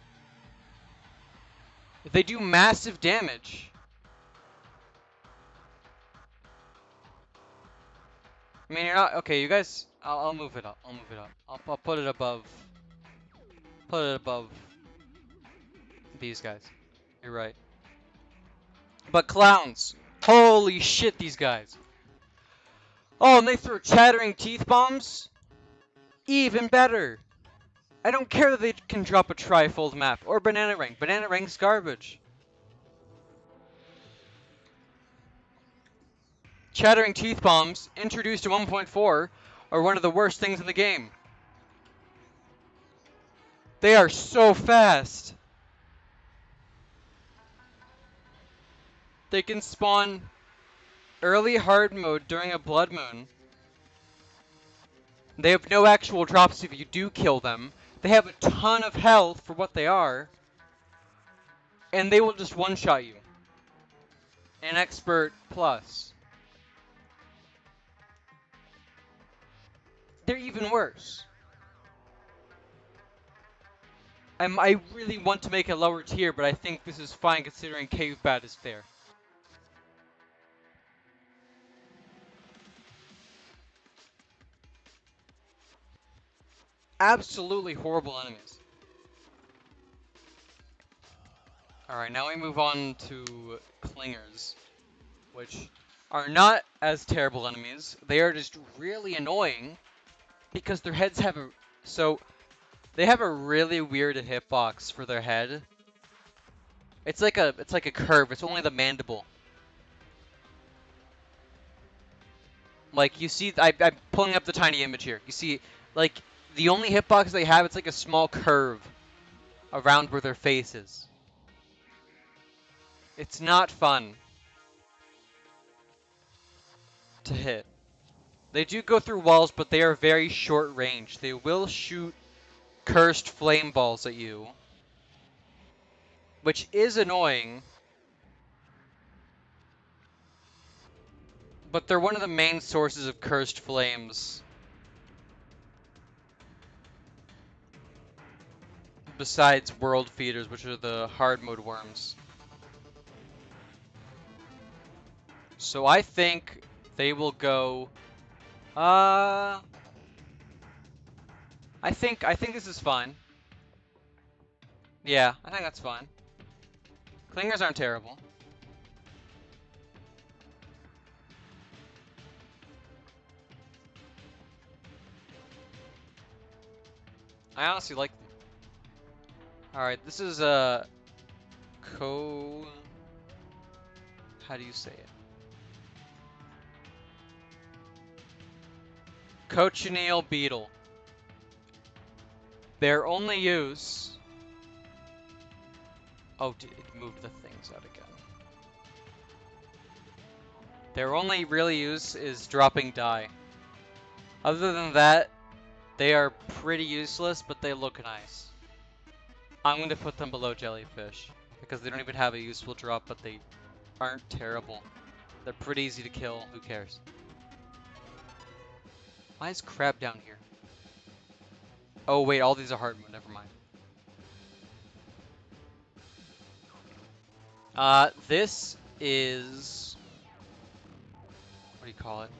They do massive damage. I mean, you're not... Okay, you guys... I'll move it up. I'll put it above... Put it above... these guys. You're right. But clowns! Holy shit, these guys. Oh, and they throw chattering teeth bombs? Even better! I don't care that they can drop a trifold map or banana ring. Banana ring's garbage. Chattering teeth bombs, introduced in 1.4, are one of the worst things in the game. They are so fast. They can spawn early hard mode during a blood moon. They have no actual drops if you do kill them. They have a ton of health for what they are. And they will just one-shot you. An expert plus. They're even worse. I really want to make a lower tier, but I think this is fine considering Cave Bat is fair. Absolutely horrible enemies. Alright, now we move on to Clingers, which are not as terrible enemies. They are just really annoying because their heads have a... So, they have a really weird hitbox for their head. It's like a curve. It's only the mandible. Like, you see, I'm pulling up the tiny image here. You see, like, the only hitbox they have, it's like a small curve around where their face is. It's not fun to hit. They do go through walls, but they are very short range. They will shoot cursed flame balls at you, which is annoying, but they're one of the main sources of cursed flames. Besides world feeders, which are the hard mode worms. So I think they will go. I think this is fine. Yeah, I think that's fine. Clingers aren't terrible. I honestly like them. Alright, this is how do you say it? Cochineal beetle. Their only use. Oh, it moved the things out again. Their only really use is dropping dye. Other than that, they are pretty useless, but they look nice. I'm going to put them below jellyfish, because they don't even have a useful drop, but they aren't terrible. They're pretty easy to kill, who cares? Why is crab down here? Oh wait, all these are hard mode, never mind. This is... what do you call it?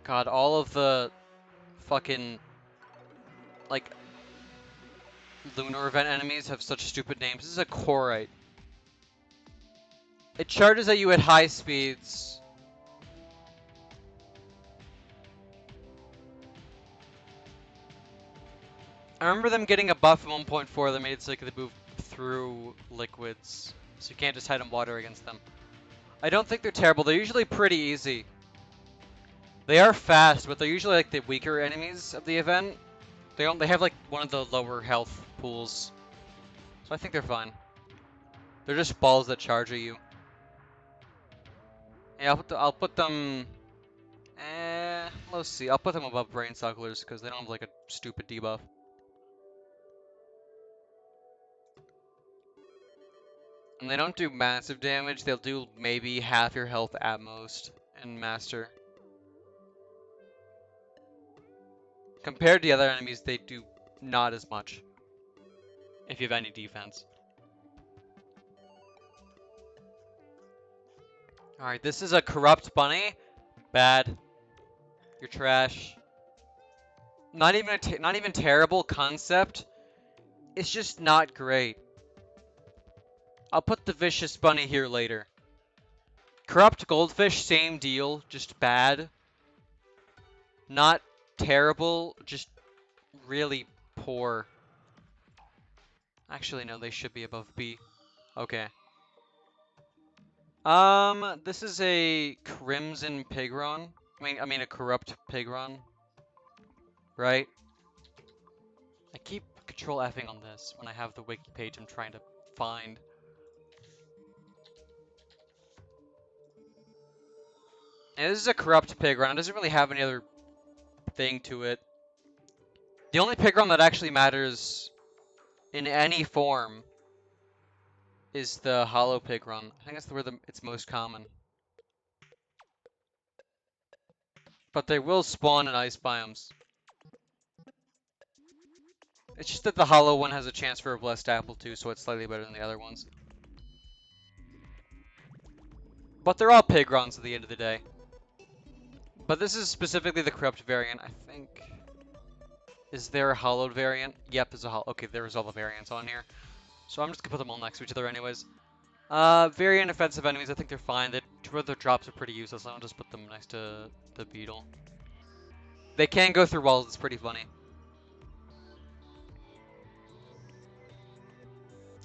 God, all of the fucking, like, lunar event enemies have such stupid names. This is a Corite. It charges at you at high speeds. I remember them getting a buff in 1.4 that made it so they could move through liquids. So you can't just hide in water against them. I don't think they're terrible. They're usually pretty easy. They are fast, but they're usually like the weaker enemies of the event. They have like one of the lower health pools. So I think they're fine. They're just balls that charge at you. Yeah, I'll put them. Let's see. I'll put them above brain sucklers because they don't have like a stupid debuff. And they don't do massive damage. They'll do maybe half your health at most in Master. Compared to the other enemies, they do not as much. If you have any defense. Alright, this is a corrupt bunny. Bad. You're trash. Not even terrible concept. It's just not great. I'll put the vicious bunny here later. Corrupt goldfish, same deal, just bad. Not terrible, just really poor. Actually, no, they should be above B. Okay. This is a crimson pigron. I mean a corrupt pigron. Right? I keep control Fing on this when I have the wiki page I'm trying to find. And this is a corrupt pigron. It doesn't really have any other thing to it. The only pigron that actually matters in any form is the hollow pigron. I think that's where it's most common. But they will spawn in ice biomes. It's just that the hollow one has a chance for a blessed apple too, so it's slightly better than the other ones. But they're all pigrons at the end of the day. But this is specifically the corrupt variant, I think. Is there a hollowed variant? Yep, there's a hollow. Okay, there's all the variants on here. So I'm just gonna put them all next to each other anyways. Variant offensive enemies, I think they're fine. Two of their drops are pretty useless, so I'll just put them next to the beetle. They can go through walls, it's pretty funny.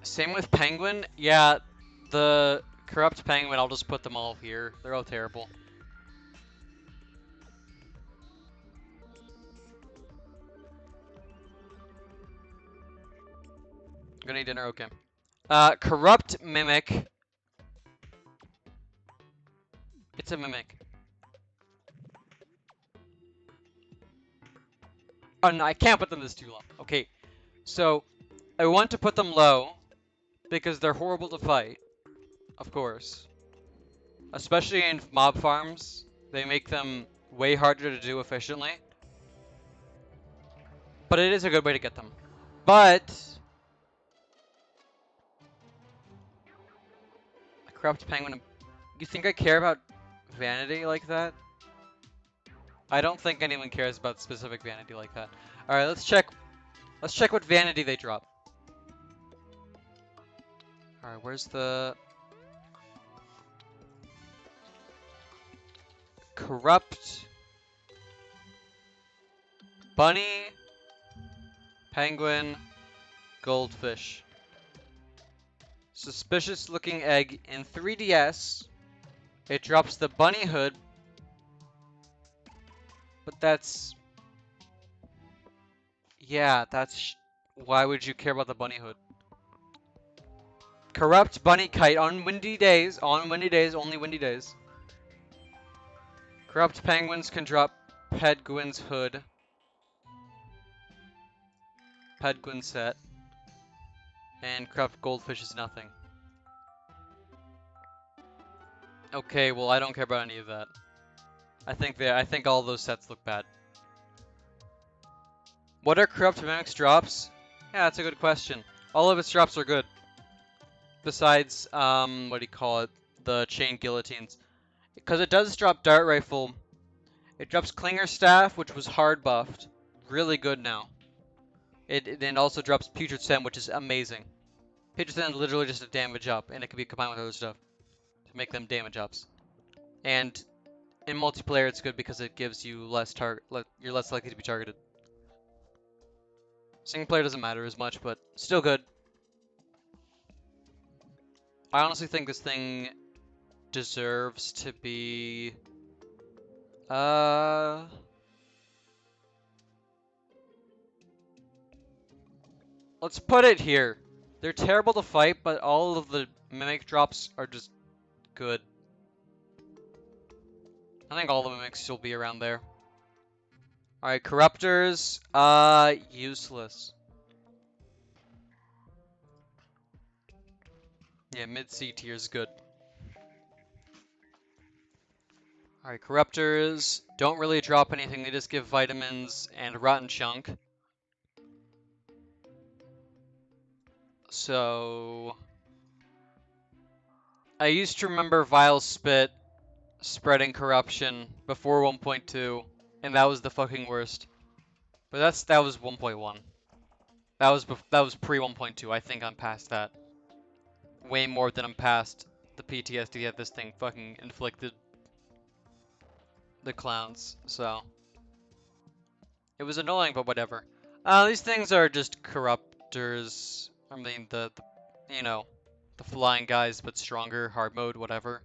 Same with penguin. Yeah, the corrupt penguin, I'll just put them all here. They're all terrible. Gonna eat dinner, okay. Corrupt Mimic. It's a Mimic. Oh no, I can't put them this too low. Okay, so I want to put them low because they're horrible to fight, of course. Especially in mob farms, they make them way harder to do efficiently. But it is a good way to get them. But a corrupt penguin. You think I care about vanity like that? I don't think anyone cares about specific vanity like that. All right, let's check. Let's check what vanity they drop. All right, where's the corrupt bunny, penguin, goldfish? Suspicious looking egg in 3DS. It drops the bunny hood, but that's... Yeah, that's... Why would you care about the bunny hood? Corrupt bunny kite on windy days. On windy days, only windy days. Corrupt penguins can drop Pedguin's hood. Pedguin set. And corrupt goldfish is nothing. Okay, well I don't care about any of that. I think all those sets look bad. What are corrupt mimics drops? Yeah, that's a good question. All of its drops are good. Besides, what do you call it? The chain guillotines. Because it does drop dart rifle. It drops clinger staff, which was hard buffed. Really good now. It then also drops putrid stem, which is amazing. Putrid stem is literally just a damage up, and it can be combined with other stuff to make them damage ups. And in multiplayer, it's good because it gives you less you're less likely to be targeted. Single player doesn't matter as much, but still good. I honestly think this thing deserves to be... Let's put it here. They're terrible to fight, but all of the mimic drops are just good. I think all the mimics will be around there. Alright, corruptors, useless. Yeah, mid-C tier is good. Alright, corruptors don't really drop anything, they just give vitamins and rotten chunk. So... I used to remember Vile Spit spreading corruption before 1.2, and that was the fucking worst. But that was 1.1. That was pre 1.2. I think I'm past that. Way more than I'm past the PTSD that this thing fucking inflicted the clowns. So it was annoying, but whatever. These things are just corruptors. I mean the you know, the flying guys, but stronger, hard mode, whatever.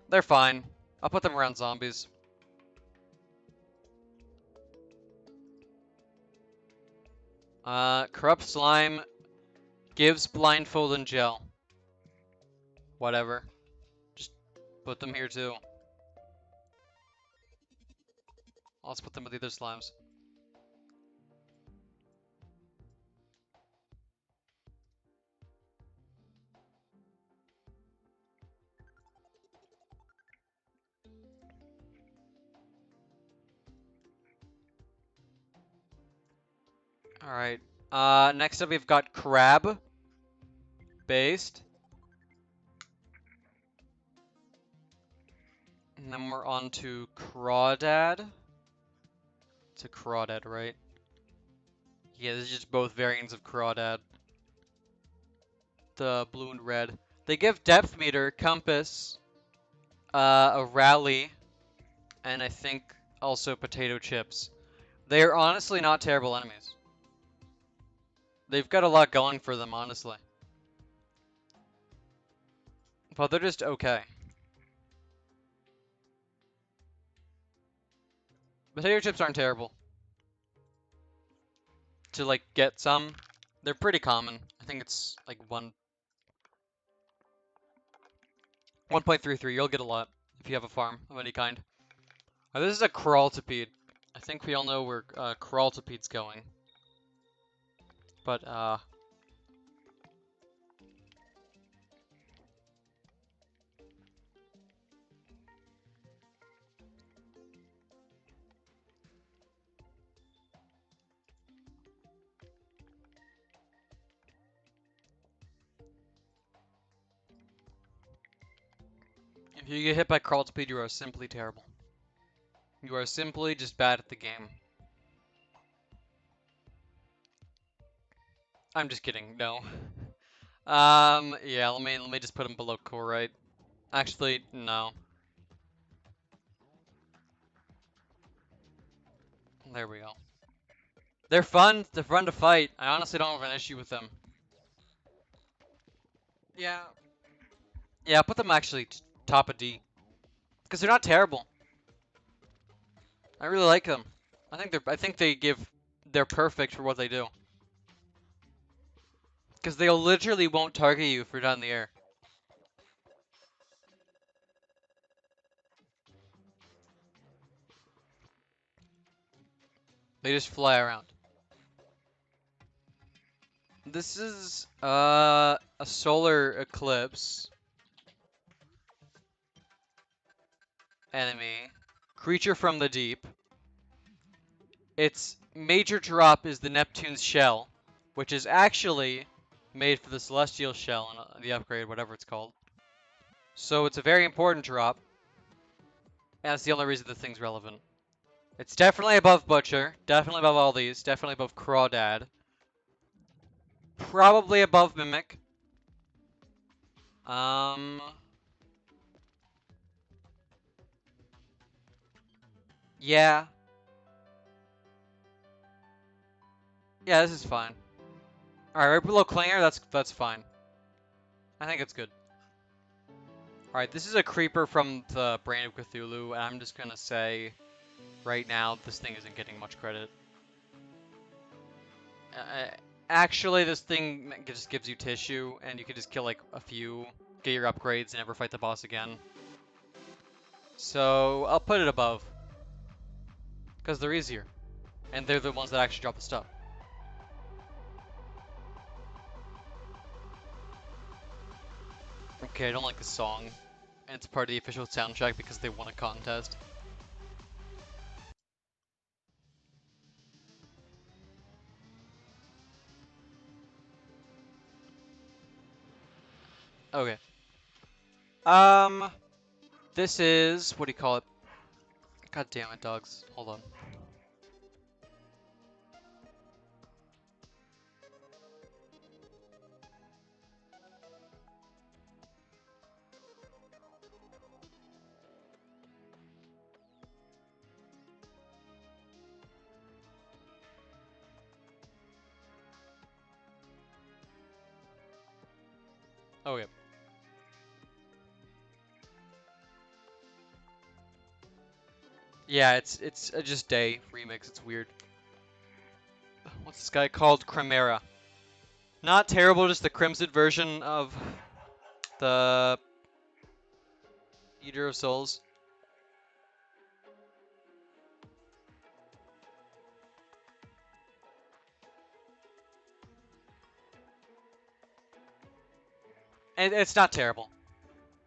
They're fine. I'll put them around zombies. Corrupt slime gives blindfold and gel. Whatever. Just put them here too. Let's put them with the other slimes. Alright. Next up we've got crab. Based. And then we're on to crawdad. It's a crawdad, right? Yeah, this is just both variants of crawdad. The blue and red. They give depth meter, compass, a rally, and I think also potato chips. They are honestly not terrible enemies. They've got a lot going for them, honestly. But they're just okay. Potato chips aren't terrible. To, like, get some. They're pretty common. I think it's like 1.33. You'll get a lot if you have a farm of any kind. This is a crawltipede. I think we all know where crawltipede's going. But if you get hit by crawltipede, you are simply terrible. You are simply just bad at the game. I'm just kidding. No. Yeah. Let me just put them below core, right? Actually, no. There we go. They're fun. They're fun to fight. I honestly don't have an issue with them. Yeah. Yeah. Put them actually top of D, because they're not terrible. I really like them. I think they're perfect for what they do. Because they literally won't target you if you're not in the air. They just fly around. This is a solar eclipse enemy. Creature from the deep. Its major drop is the Neptune's shell, which is actually made for the celestial shell and the upgrade, whatever it's called. So it's a very important drop. And that's the only reason the thing's relevant. It's definitely above Butcher, definitely above all these, definitely above Crawdad. Probably above Mimic. Yeah. Yeah, this is fine. Alright, right below Clinger, that's fine. I think it's good. Alright, this is a creeper from the Brain of Cthulhu, and I'm just gonna say right now this thing isn't getting much credit. Actually, this thing just gives you tissue, and you can just kill like a few, get your upgrades, and never fight the boss again. So I'll put it above, because they're easier, and they're the ones that actually drop the stuff. Okay, I don't like this song, and it's part of the official soundtrack because they won a contest. Okay. This is, what do you call it? God damn it, dogs. Hold on. Okay. Yeah, it's a just day remix. It's weird. What's this guy called? Chimera. Not terrible, just the Crimson version of the Eater of Souls. And it's not terrible.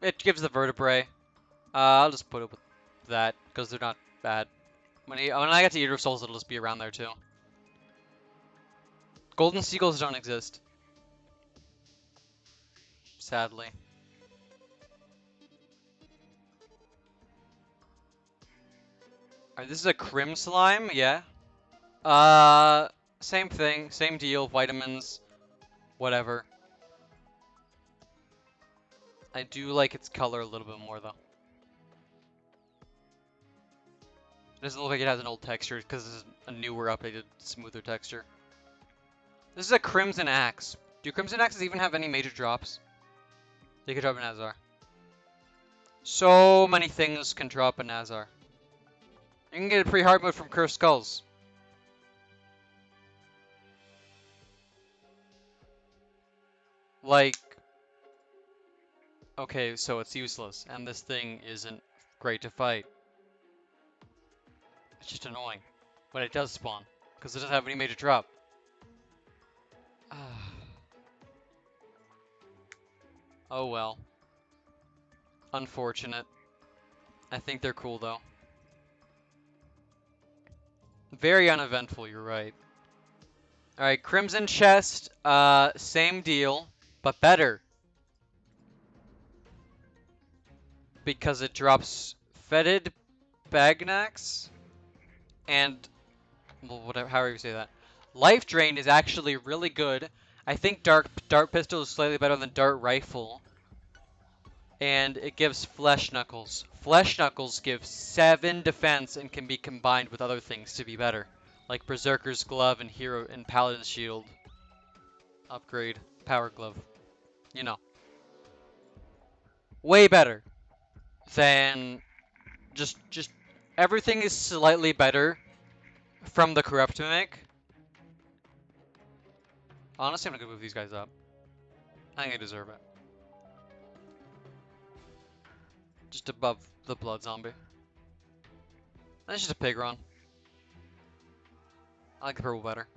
It gives the vertebrae. I'll just put it with that because they're not bad. When I get to Eater of Souls, it'll just be around there too. Golden Seagulls don't exist. Sadly. Alright, this is a Crim Slime, yeah. Same thing, same deal, vitamins, whatever. I do like its color a little bit more though. It doesn't look like it has an old texture because this is a newer, updated, smoother texture. This is a Crimson Axe. Do Crimson Axes even have any major drops? They could drop an Azar. So many things can drop an Azar. You can get a pre-hard mode from Cursed Skulls. Like, okay, so it's useless, and this thing isn't great to fight. It's just annoying. But it does spawn, because it doesn't have any major drop. Oh well. Unfortunate. I think they're cool, though. Very uneventful, you're right. Alright, Crimson Chest, same deal, but better. Because it drops Fetid Bagnax and, well, whatever, however you say that. Life Drain is actually really good. I think Dart Pistol is slightly better than Dart Rifle. And it gives Flesh Knuckles. Flesh Knuckles gives 7 defense and can be combined with other things to be better. Like Berserker's Glove and Hero and Paladin's Shield. Upgrade. Power Glove. You know. Way better than just everything is slightly better from the Corrupt Mimic. Honestly, I'm gonna move these guys up. I think I deserve it. Just above the Blood Zombie. That's just a Pigron. I like the purple better.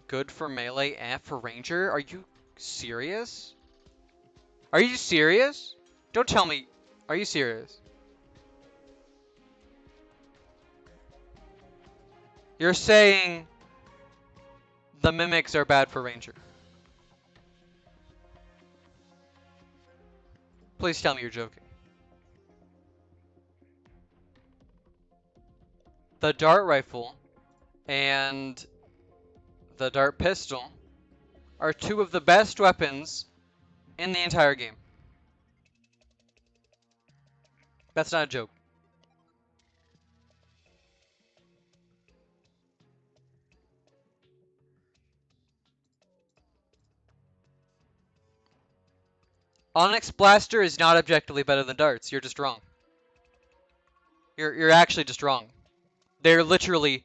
Good for melee and for ranger? Are you serious? Are you serious? Don't tell me. Are you serious? You're saying the mimics are bad for ranger. Please tell me you're joking. The dart rifle and the dart pistol are 2 of the best weapons in the entire game. That's not a joke. Onyx Blaster is not objectively better than darts. You're just wrong. You're actually just wrong. They're literally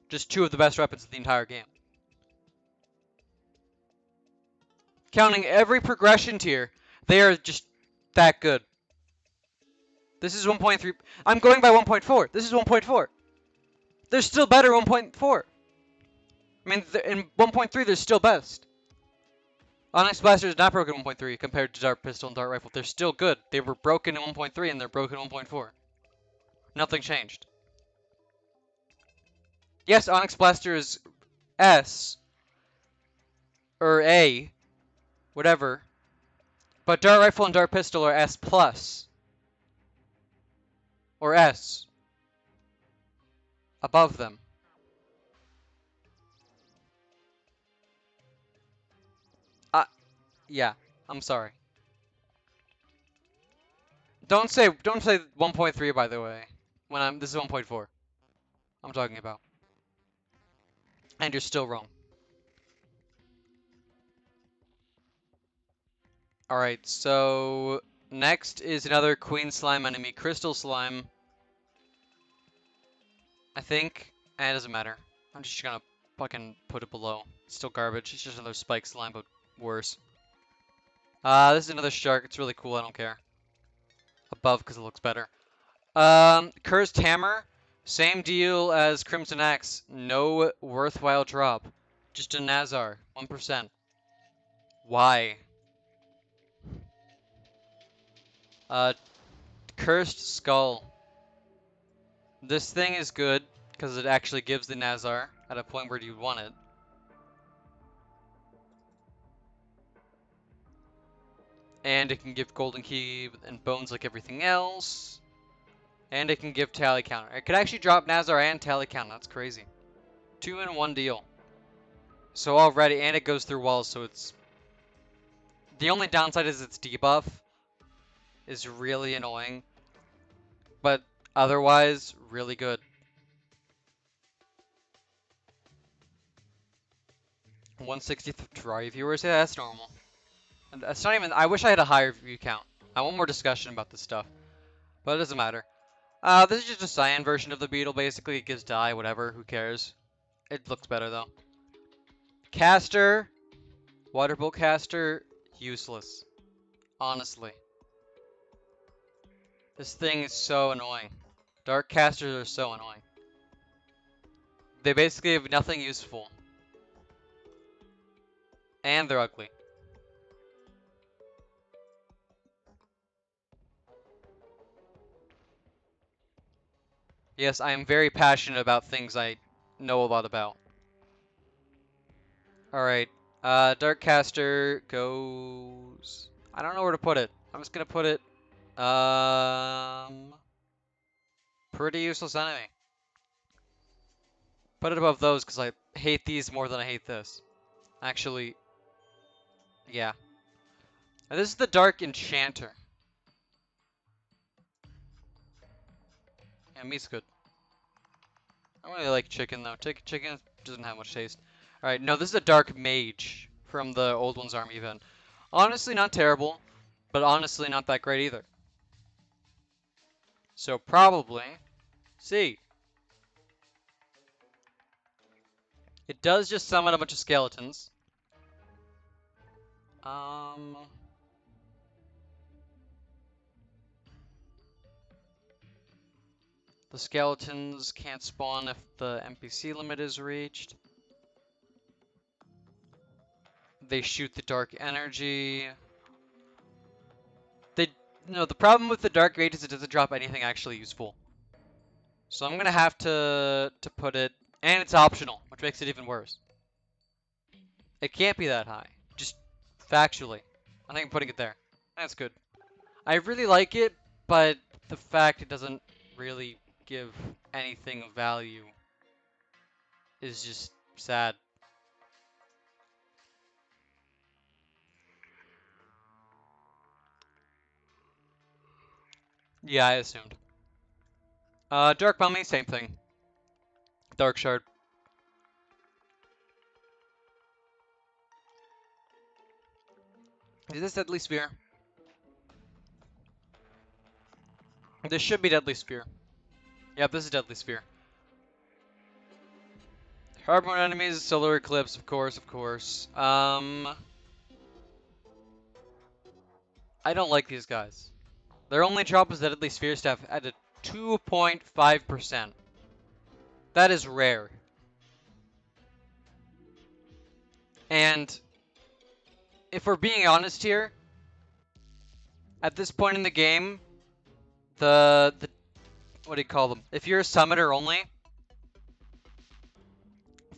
just 2 of the best weapons in the entire game. Counting every progression tier, they are just that good. This is 1.3. I'm going by 1.4. This is 1.4. There's still better 1.4. I mean, in 1.3, there's still best. Onyx Blaster is not broken in 1.3 compared to Dart Pistol and Dart Rifle. They're still good. They were broken in 1.3 and they're broken in 1.4. Nothing changed. Yes, Onyx Blaster is S. Or A. Whatever. But Dart Rifle and Dart Pistol are S+. Or S. Above them. Yeah. I'm sorry. Don't say 1.3 by the way. This is 1.4. I'm talking about. And you're still wrong. Alright, so next is another Queen Slime enemy, Crystal Slime. I think. It doesn't matter. I'm just gonna fucking put it below. It's still garbage. It's just another Spike Slime, but worse. This is another shark. It's really cool. I don't care. Above because it looks better. Cursed Hammer. Same deal as Crimson Axe. No worthwhile drop. Just a Nazar. 1%. Why? Cursed Skull. This thing is good because it actually gives the Nazar at a point where you'd want it. And it can give Golden Key and Bones like everything else. And it can give Tally Counter. It could actually drop Nazar and Tally Counter. That's crazy. 2 in 1 deal. So already, and it goes through walls, so it's... The only downside is its debuff is really annoying. But otherwise, really good. 160 Terraria viewers? Yeah, that's normal. And that's not even... I wish I had a higher view count. I want more discussion about this stuff. But it doesn't matter. This is just a cyan version of the beetle, basically. It gives dye, whatever, who cares. It looks better, though. Caster, water bolt caster, useless. Honestly. This thing is so annoying. Dark casters are so annoying. They basically have nothing useful. And they're ugly. Yes, I am very passionate about things I know a lot about. Alright, Dark Caster goes... I don't know where to put it. I'm just gonna put it... Pretty useless enemy. Put it above those because I hate these more than I hate this. Actually, yeah. And this is the Dark Enchanter. Yeah, meat's good. I don't really like chicken though. Chicken doesn't have much taste. Alright, no, this is a Dark Mage from the Old Ones Army event. Honestly, not terrible, but honestly not that great either. So probably C. It does just summon a bunch of skeletons. The skeletons can't spawn if the NPC limit is reached. They shoot the dark energy. No, the problem with the dark mage is it doesn't drop anything actually useful. So I'm gonna have to put it, and it's optional, which makes it even worse. It can't be that high, just factually. I think I'm putting it there. That's good. I really like it, but the fact it doesn't really give anything of value is just sad. Yeah, I assumed. Dark Mummy, same thing. Dark Shard. Is this Deadly Spear? This should be Deadly Spear. Yep, this is Deadly Spear. Hardmode enemies, Solar Eclipse, of course, of course. I don't like these guys. Their only drop is Deadly Sphere Staff at a 2.5%. That is rare. And if we're being honest here, at this point in the game, the what do you call them? If you're a summoner only,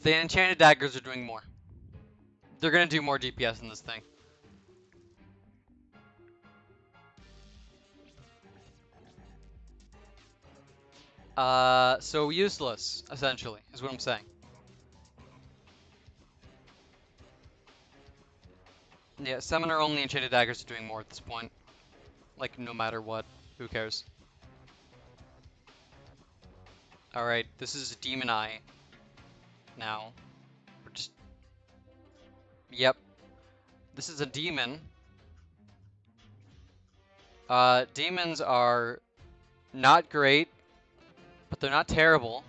the enchanted daggers are doing more. They're gonna do more DPS in this thing. So useless, essentially, is what I'm saying. Yeah, summoner only enchanted daggers are doing more at this point. Like, no matter what. Who cares? Alright, this is Demon Eye. Now. We're just... Yep. This is a demon. Demons are not great, but they're not terrible.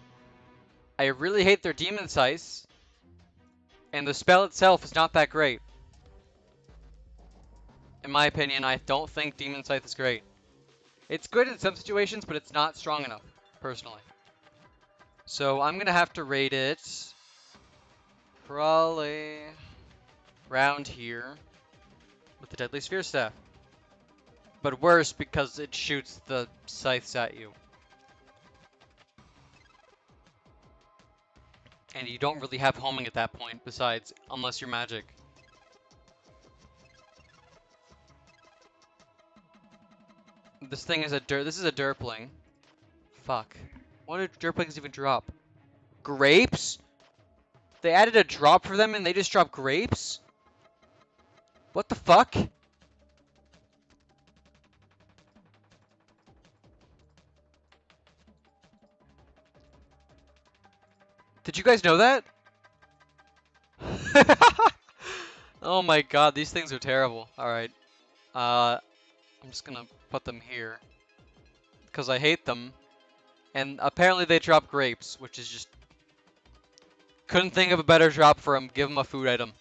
I really hate their demon size. And the spell itself is not that great. In my opinion, I don't think Demon Scythe is great. It's good in some situations, but it's not strong enough, personally. So I'm gonna have to rate it probably around here with the Deadly Sphere Staff. But worse because it shoots the scythes at you. And you don't really have homing at that point, besides, unless you're magic. This thing is this is a derpling. Fuck. What do derplings even drop? Grapes? They added a drop for them and they just drop grapes? What the fuck? Did you guys know that? Oh my god, these things are terrible. Alright. I'm just gonna put them here. Because I hate them. And apparently they drop grapes, which is just Couldn't think of a better drop for him. Give him a food item.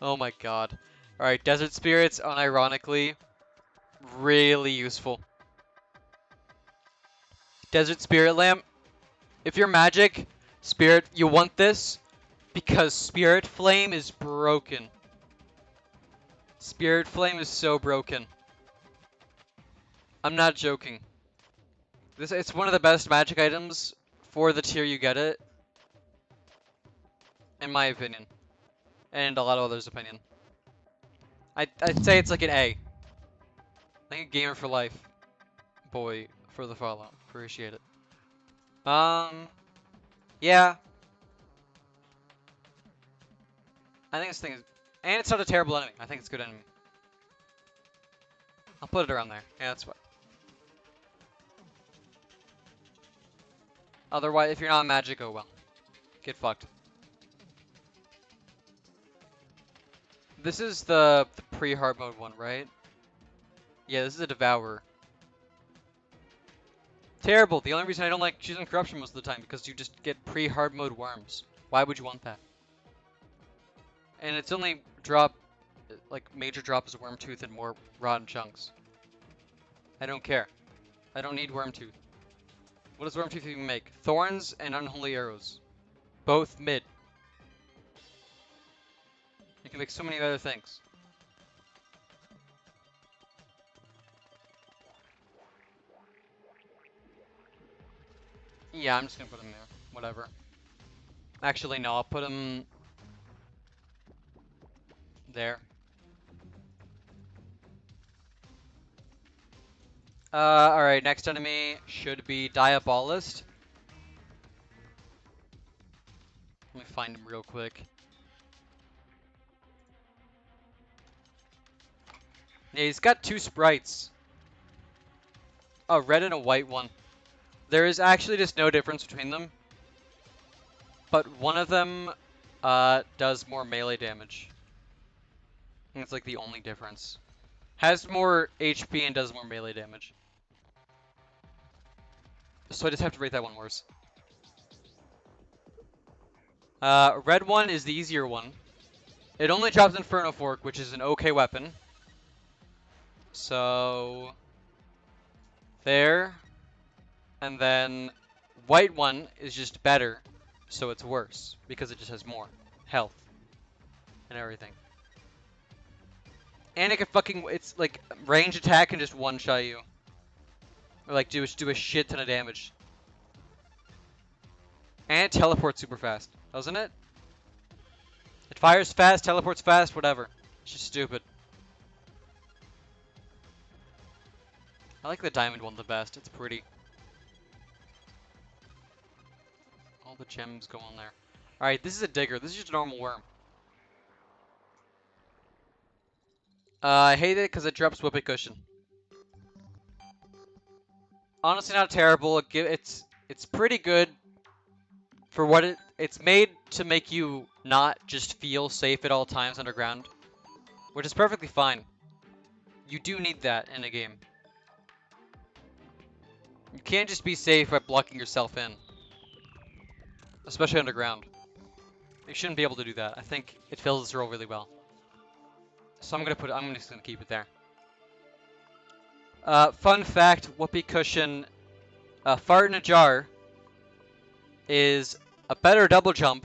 Oh my god. Alright, Desert Spirits, unironically, really useful. Desert Spirit Lamp. If you're magic, Spirit, you want this because Spirit Flame is broken. Spirit Flame is so broken. I'm not joking. It's one of the best magic items for the tier you get it, in my opinion, and a lot of others' opinion. I'd say it's like an A. Like a gamer for life. Boy, for the follow. Appreciate it. Yeah. I think this thing is, and it's not a terrible enemy. I think it's a good enemy. I'll put it around there. Yeah, that's fine. Otherwise, if you're not magic, oh well. Get fucked. This is the pre-hard mode one, right? Yeah, this is a Devourer. Terrible. The only reason I don't like choosing Corruption most of the time because you just get pre-hard mode worms. Why would you want that? And it's only drop, like major drop is Worm Tooth and more rotten chunks. I don't care. I don't need Worm Tooth. What does Worm Tooth even make? Thorns and Unholy Arrows. Both mid. You can make so many other things. Yeah, I'm just gonna put him there. Whatever. Actually, no, I'll put him there. Alright, next enemy should be Diabolist. Let me find him real quick. Yeah, he's got two sprites. A red and a white one. There is actually just no difference between them. But one of them does more melee damage. I think it's like the only difference. Has more HP and does more melee damage. So I just have to rate that one worse. Red one is the easier one. It only drops Inferno Fork, which is an okay weapon. So there. And then white one is just better, so it's worse because it just has more health and everything. And it can fucking, it's like range attack and just one-shot you. Or like do a shit ton of damage. And it teleports super fast, doesn't it? It fires fast, teleports fast, whatever. It's just stupid. I like the diamond one the best, it's pretty. All the gems go on there. Alright, this is a digger, this is just a normal worm. I hate it because it drops Whoopee Cushion. Honestly, not terrible. It's pretty good for what it's made to make you not just feel safe at all times underground, which is perfectly fine. You do need that in a game. You can't just be safe by blocking yourself in, especially underground. You shouldn't be able to do that. I think it fills this role really well. So I'm just gonna keep it there. Fun fact: Whoopee Cushion, Fart in a Jar, is a better double jump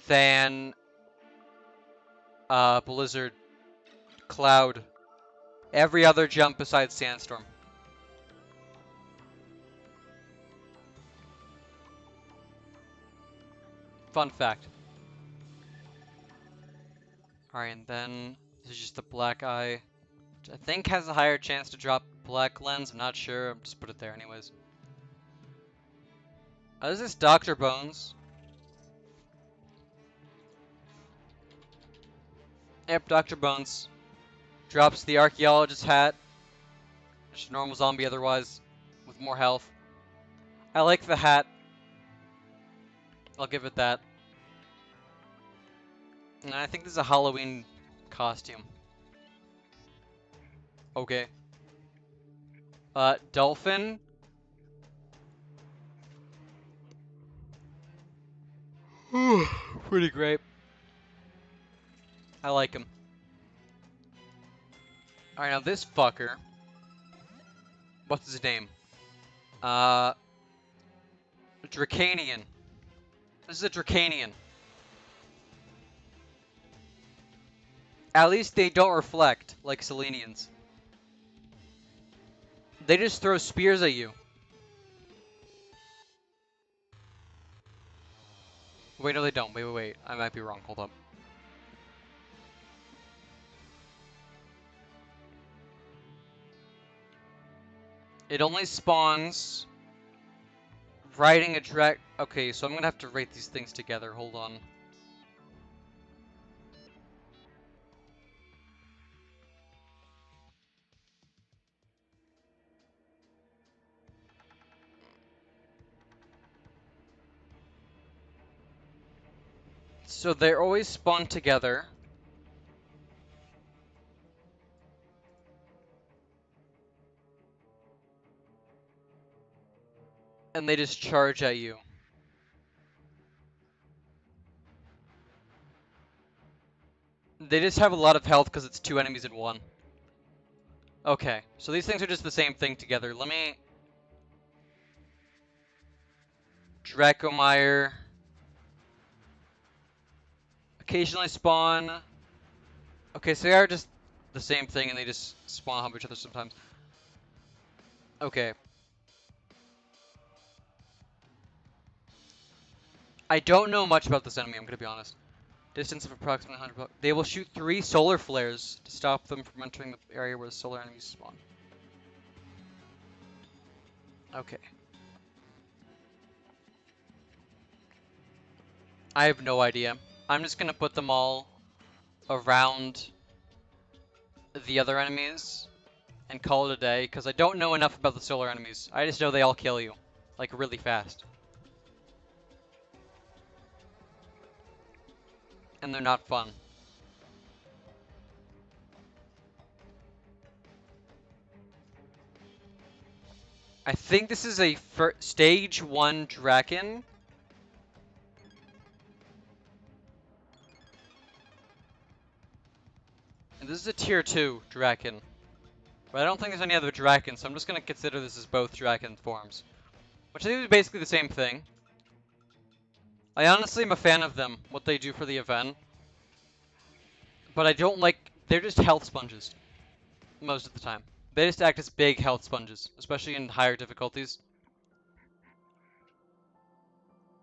than Blizzard, Cloud, every other jump besides Sandstorm. Fun fact. Alright, and then this is just the Black Eye, which I think has a higher chance to drop Black Lens. I'm not sure. I'll just put it there anyways. Is this Dr. Bones? Yep, Dr. Bones. Drops the Archaeologist hat. Just a normal zombie otherwise, with more health. I like the hat. I'll give it that. And I think this is a Halloween costume. Okay. Dolphin. Pretty great. I like him. Alright, now this fucker. What's his name? Dracanian. This is a Dracanian. At least they don't reflect like Selenians. They just throw spears at you. Wait, no they don't. Wait. I might be wrong. Hold up. It only spawns riding a drag. Okay, so I'm gonna have to rate these things together. Hold on. So they're always spawned together. And they just charge at you. They just have a lot of health because it's 2 enemies in 1. Okay, so these things are just the same thing together. Let me... Dracomire. Occasionally spawn. Okay, so they are just the same thing and they just spawn on each other sometimes. Okay. I don't know much about this enemy, I'm gonna be honest. Distance of approximately 100 blocks. They will shoot 3 solar flares to stop them from entering the area where the solar enemies spawn. Okay. I have no idea. I'm just gonna put them all around the other enemies and call it a day, because I don't know enough about the solar enemies. I just know they all kill you, like, really fast. And they're not fun. I think this is a stage 1 Draken. And this is a tier 2 Draken. But I don't think there's any other Draken, so I'm just gonna consider this as both Draken forms. Which I think is basically the same thing. I honestly am a fan of them, what they do for the event. But I don't like, they're just health sponges. Most of the time. They just act as big health sponges, especially in higher difficulties.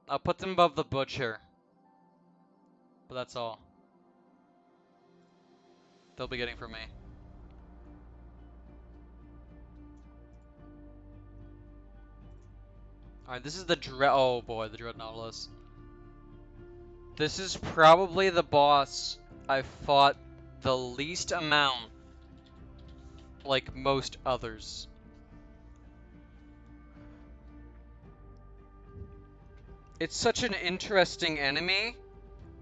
I'll put them above the Butcher. But that's all they'll be getting from me. Alright, this is the oh boy, the Dread Nautilus. This is probably the boss I've fought the least amount, like most others. It's such an interesting enemy,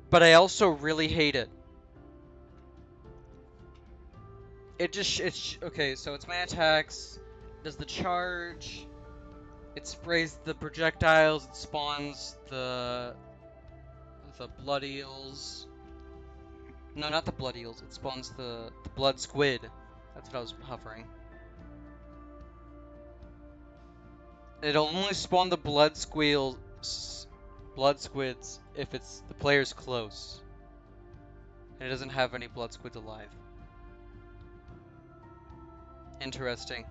but I also really hate it. It's okay, so its main attacks, does the charge, it sprays the projectiles, it spawns the blood eels. No, not the blood eels, it spawns the blood squid. That's what I was hovering. It'll only spawn the blood squids if it's the player's close. And it doesn't have any blood squids alive. Interesting.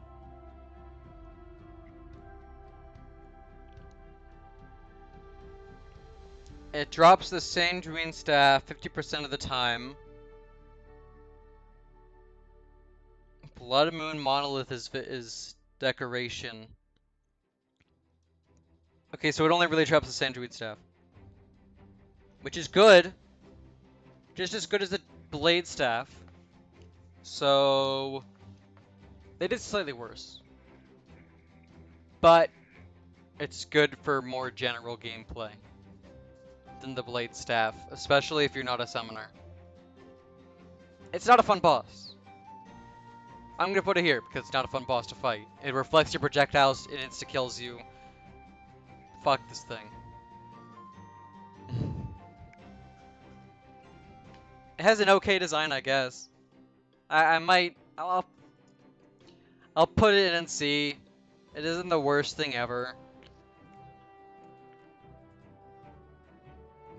It drops the Sandrine staff 50% of the time. Blood Moon Monolith is decoration. Okay, so it only really drops the Sandrine staff. Which is good. Just as good as the Blade Staff. So they did slightly worse. But it's good for more general gameplay than the Blade Staff, especially if you're not a summoner. It's not a fun boss. I'm gonna put it here because it's not a fun boss to fight. It reflects your projectiles, it insta-kills you. Fuck this thing. It has an okay design, I guess. I might... I'll put it in C. It isn't the worst thing ever.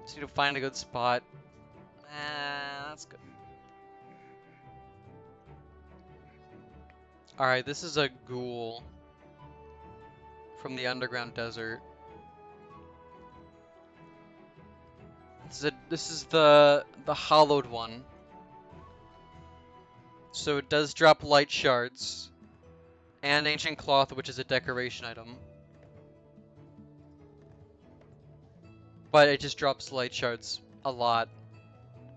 Just need to find a good spot. That's good. Alright, this is a ghoul from the underground desert. This is the hollowed one. So it does drop light shards and ancient cloth, which is a decoration item. But it just drops light shards a lot,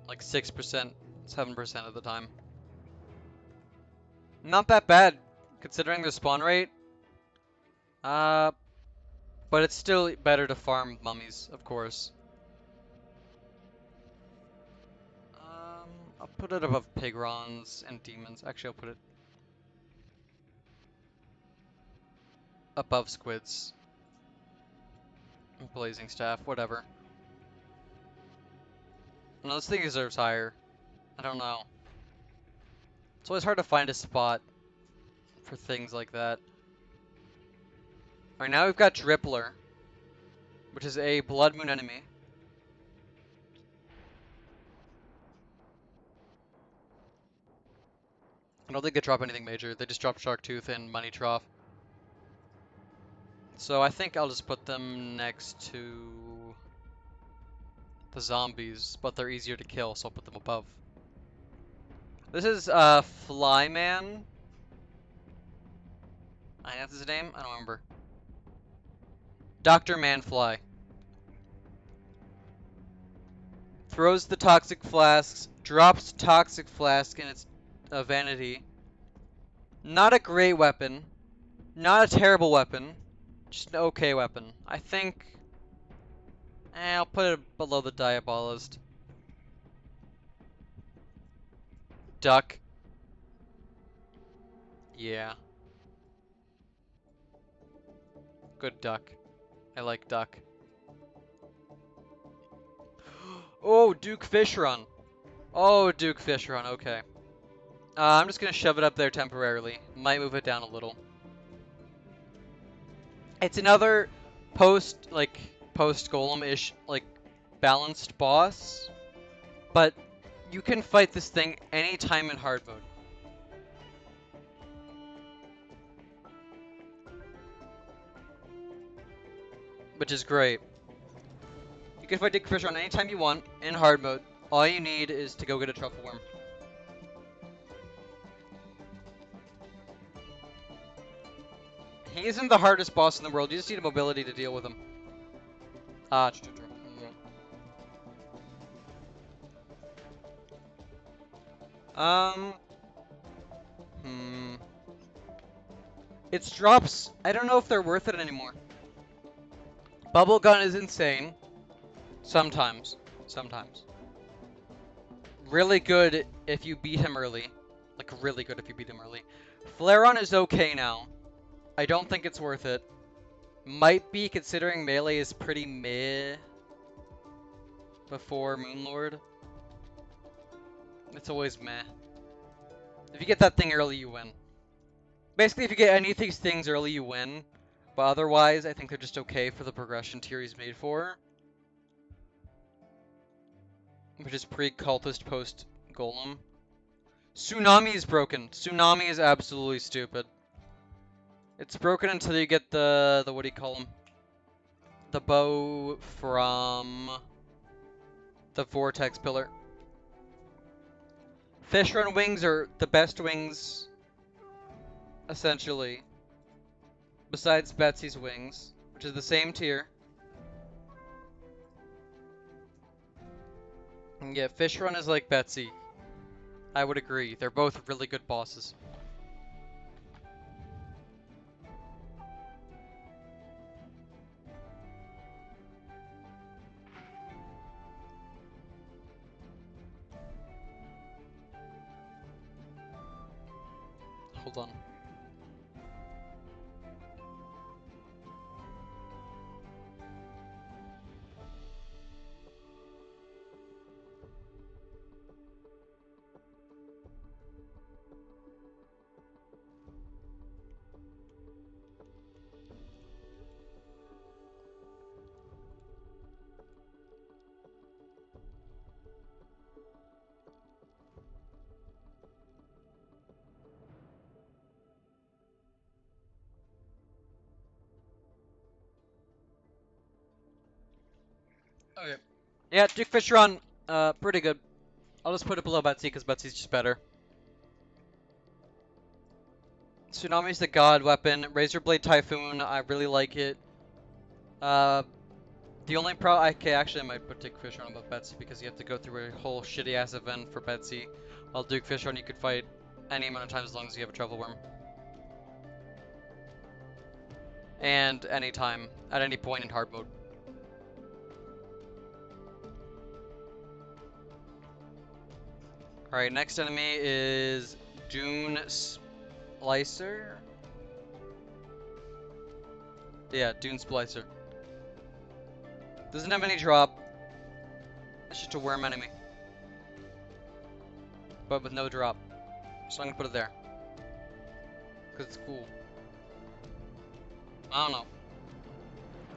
like 6%, 7% of the time. Not that bad, considering the spawn rate. But it's still better to farm mummies, of course. I'll put it above pigrons and demons. Actually, I'll put it above squids. Blazing staff, whatever. No, this thing deserves higher. I don't know. It's always hard to find a spot for things like that. Alright, now we've got Drippler, which is a Blood Moon enemy. I don't think they drop anything major. They just drop Shark Tooth and Money Trough. So I think I'll just put them next to the zombies, but they're easier to kill, so I'll put them above. This is Flyman. I think that's his name? I don't remember. Dr. Manfly. Throws the toxic flasks, drops toxic flask in its vanity. Not a great weapon. Not a terrible weapon. Just an okay weapon. I think... I'll put it below the Diabolist. Duck. Yeah. Good duck. I like duck. Oh, Duke Fishron. Oh, Duke Fishron, okay. I'm just gonna shove it up there temporarily. Might move it down a little. It's another post-golem-ish, like, balanced boss. But you can fight this thing anytime in hard mode. Which is great. You can fight Dick Fisher on anytime you want in hard mode. All you need is to go get a truffle worm. He isn't the hardest boss in the world. You just need a mobility to deal with him. True. Its drops, I don't know if they're worth it anymore. Bubble Gun is insane. Sometimes. Really good if you beat him early. Like, really good if you beat him early. Flare-On is okay now. I don't think it's worth it. Might be, considering melee is pretty meh before Moonlord. It's always meh. If you get that thing early, you win. Basically, if you get any of these things early, you win. But otherwise, I think they're just okay for the progression tier he's made for. Which is pre-cultist, post-golem. Tsunami is broken. Tsunami is absolutely stupid. It's broken until you get the what do you call them? The bow from the Vortex Pillar. Fishrun wings are the best wings, essentially. Besides Betsy's wings, which is the same tier. And yeah, Fishrun is like Betsy. I would agree. They're both really good bosses. Hold on. Okay. Yeah, Duke Fish Run, pretty good. I'll just put it below Betsy because Betsy's just better. Tsunami's the god weapon. Razor Blade Typhoon, I really like it. The only okay, actually I might put Duke Fish Run above Betsy because you have to go through a whole shitty ass event for Betsy. While Duke Fish Run you could fight any amount of times as long as you have a travel worm. And anytime, at any point in hard mode. Alright, next enemy is Dune Splicer? Yeah, Dune Splicer. Doesn't have any drop. It's just a worm enemy. But with no drop. So I'm gonna put it there. Because it's cool. I don't know.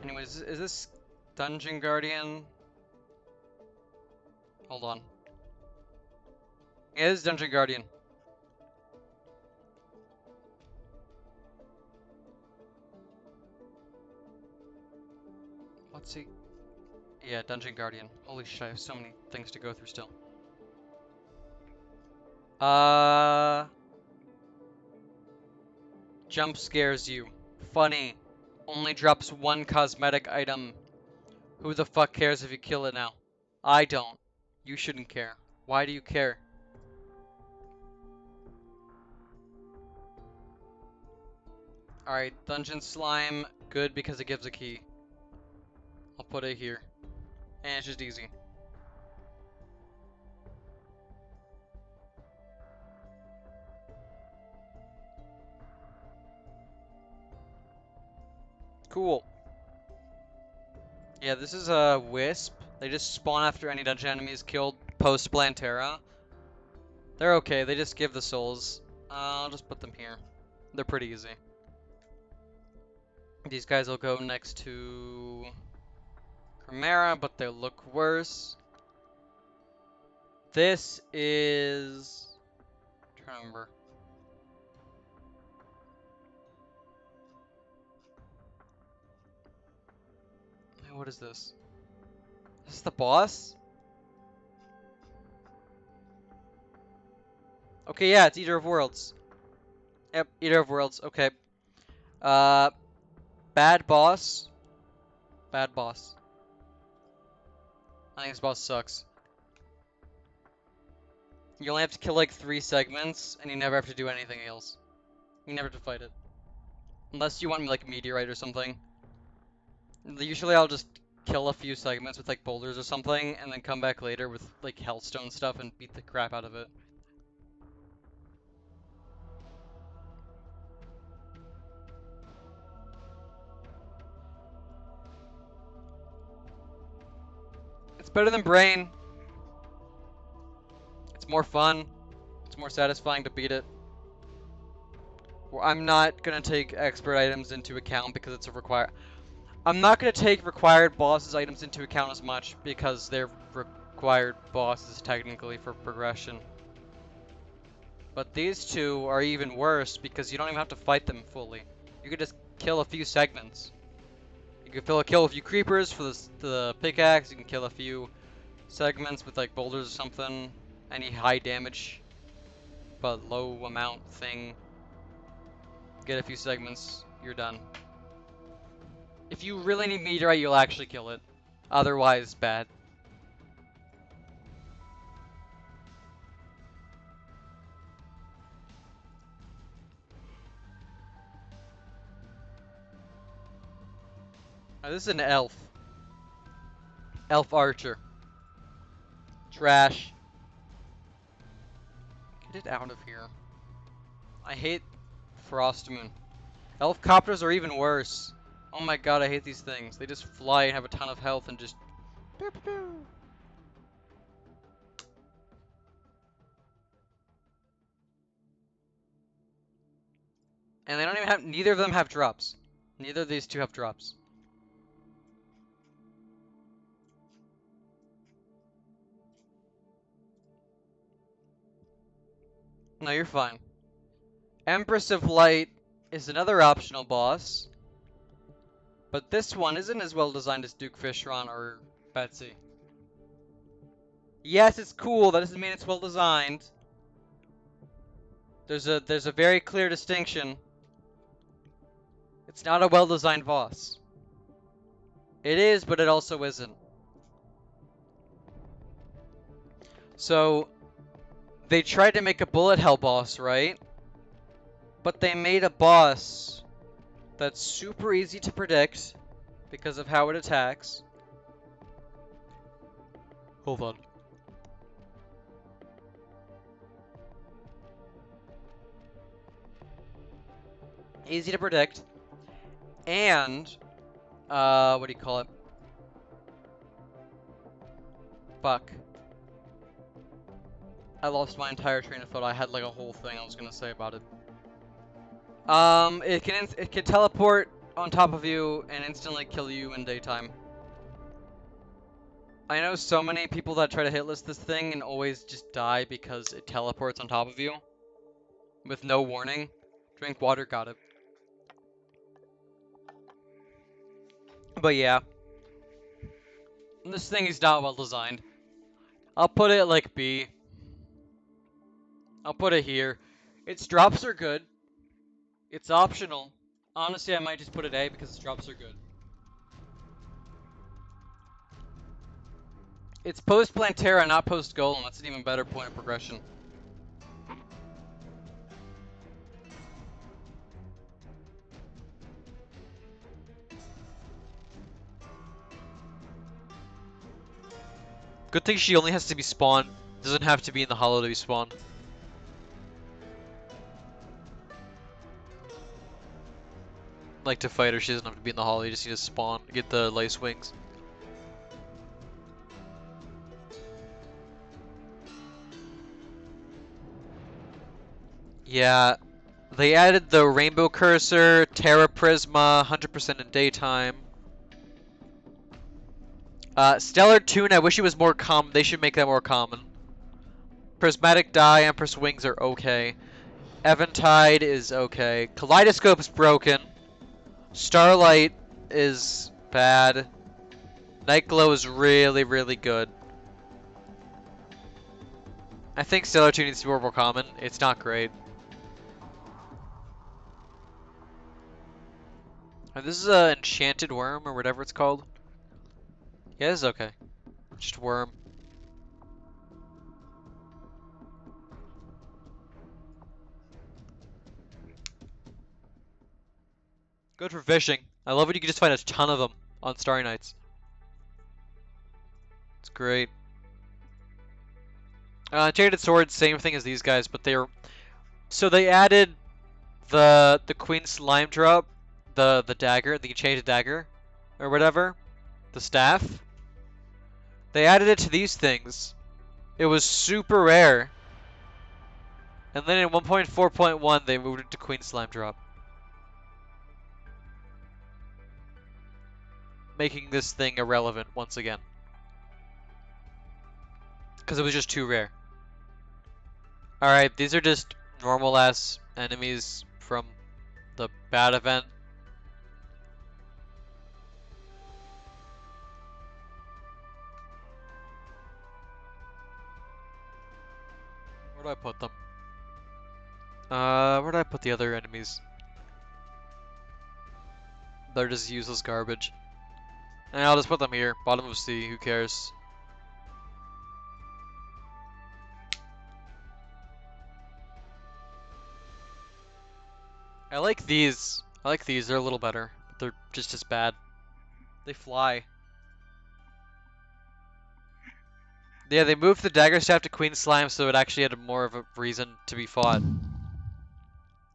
Anyways, is this Dungeon Guardian? Hold on. Yeah, this is Dungeon Guardian. What's he? Yeah, Dungeon Guardian. Holy shit, I have so many things to go through still. Jump scares you. Funny. Only drops one cosmetic item. Who the fuck cares if you kill it now? I don't. You shouldn't care. Why do you care? Alright, Dungeon Slime. Good because it gives a key. I'll put it here. And it's just easy. Cool. Yeah, this is a Wisp. They just spawn after any dungeon enemy is killed post Plantera. They're okay, they just give the souls. I'll just put them here. They're pretty easy. These guys will go next to Chimera, but they look worse. This is... I'm trying to remember. What is this? Is this the boss? Okay, yeah, it's Eater of Worlds. Yep, Eater of Worlds, okay. Bad boss. Bad boss. I think this boss sucks. You only have to kill like 3 segments, and you never have to do anything else. You never have to fight it. Unless you want like Meteorite or something. Usually I'll just kill a few segments with like boulders or something, and then come back later with like Hellstone stuff and beat the crap out of it. It's better than Brain. It's more fun. It's more satisfying to beat it. Well, I'm not gonna take expert items into account because it's a require. I'm not gonna take required bosses items into account as much because they're required bosses technically for progression. But these two are even worse because you don't even have to fight them fully. You could just kill a few segments. You can kill a few creepers for the pickaxe. You can kill a few segments with like boulders or something. Any high damage but low amount thing. Get a few segments. You're done. If you really need meteorite, you'll actually kill it. Otherwise, bad. This is an elf. Elf archer. Trash. Get it out of here. I hate Frost Moon. Elf copters are even worse. Oh my god, I hate these things. They just fly and have a ton of health and just... Pew, pew, pew. And they don't even have... Neither of them have drops. Neither of these two have drops. No, you're fine. Empress of Light is another optional boss. But this one isn't as well designed as Duke Fishron or Betsy. Yes, it's cool. That doesn't mean it's well designed. There's a very clear distinction. It's not a well designed boss. It is, but it also isn't. So they tried to make a bullet hell boss, right? But they made a boss that's super easy to predict because of how it attacks. Hold on. Easy to predict. And, what do you call it? Fuck. I lost my entire train of thought. I had like a whole thing I was gonna say about it. It can teleport on top of you and instantly kill you in daytime. I know so many people that try to hit list this thing and always just die because it teleports on top of you with no warning. Drink water, got it. But yeah, this thing is not well designed. I'll put it like B. I'll put it here. Its drops are good. It's optional. Honestly, I might just put it A because its drops are good. It's post Plantera, not post Golem. That's an even better point of progression. Good thing she only has to be spawned. Doesn't have to be in the hollow to be spawned. Like to fight her, she doesn't have to be in the hollow. You just need to spawn, get the lace wings. Yeah, they added the Rainbow Cursor, Terra Prisma, 100% in daytime. Stellar Tune, I wish it was more common. They should make that more common. Prismatic Die, Empress Wings are okay. Eventide is okay. Kaleidoscope is broken. Starlight is bad. Night Glow is really, really good. I think Stellar Tune needs to be more common. It's not great. And this is an Enchanted Worm or whatever it's called. Yeah, this is okay. Just worm. Good for fishing. I love it. You can just find a ton of them on Starry Nights. It's great. Enchanted Swords, same thing as these guys, but they're... So they added the Queen Slime Drop, the dagger, the Enchanted Dagger, or whatever, the staff. They added it to these things. It was super rare. And then in 1.4.1 they moved it to Queen Slime Drop. Making this thing irrelevant once again. Because it was just too rare. Alright, these are just normal ass enemies from the bad event. Where do I put them? Where do I put the other enemies? They're just useless garbage. And I'll just put them here. Bottom of C, who cares? I like these. I like these. They're a little better. But they're just as bad. They fly. Yeah, they moved the dagger staff to Queen Slime so it actually had more of a reason to be fought.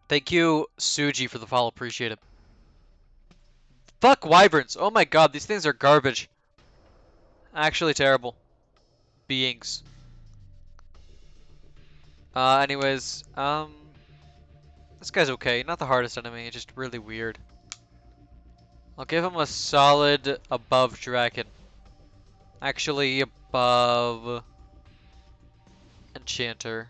Thank you, Suji, for the follow. Appreciate it. Fuck wyverns. Oh my god, these things are garbage. Actually terrible. Beings. Anyways, this guy's okay. Not the hardest enemy, just really weird. I'll give him a solid above dragon. Actually, above enchanter.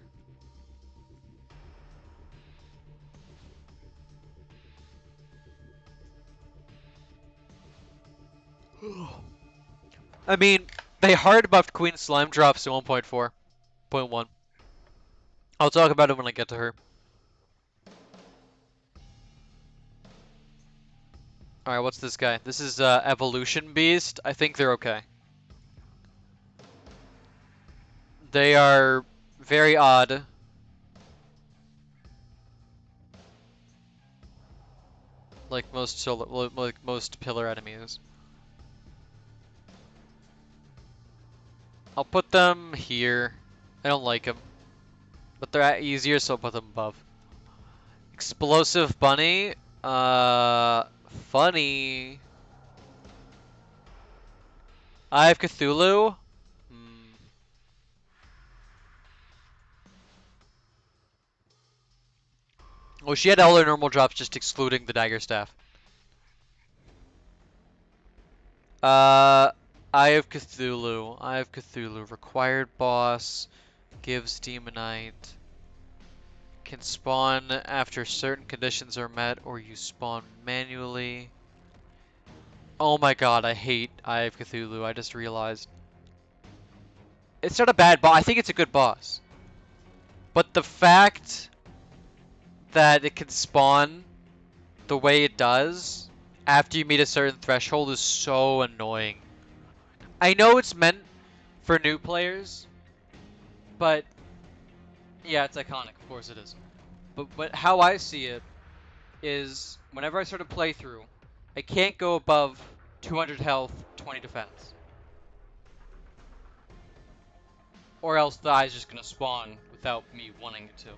I mean, they hard buffed Queen Slime drops to 1.4.1. I'll talk about it when I get to her. Alright, what's this guy? This is Evolution Beast. I think they're okay. They are very odd. Like most pillar enemies. I'll put them here. I don't like them. But they're easier, so I'll put them above. Explosive Bunny. Funny. Eye of Cthulhu. Well, she had all her normal drops, just excluding the dagger staff. Eye of Cthulhu. Eye of Cthulhu. Required boss. Gives Demonite. Can spawn after certain conditions are met, or you spawn manually. Oh my god, I hate Eye of Cthulhu. I just realized. It's not a bad boss. I think it's a good boss. But the fact that it can spawn the way it does after you meet a certain threshold is so annoying. I know it's meant for new players, but yeah, it's iconic. Of course it is. But how I see it is whenever I start a playthrough, I can't go above 200 health, 20 defense. Or else the eye's just gonna spawn without me wanting it to.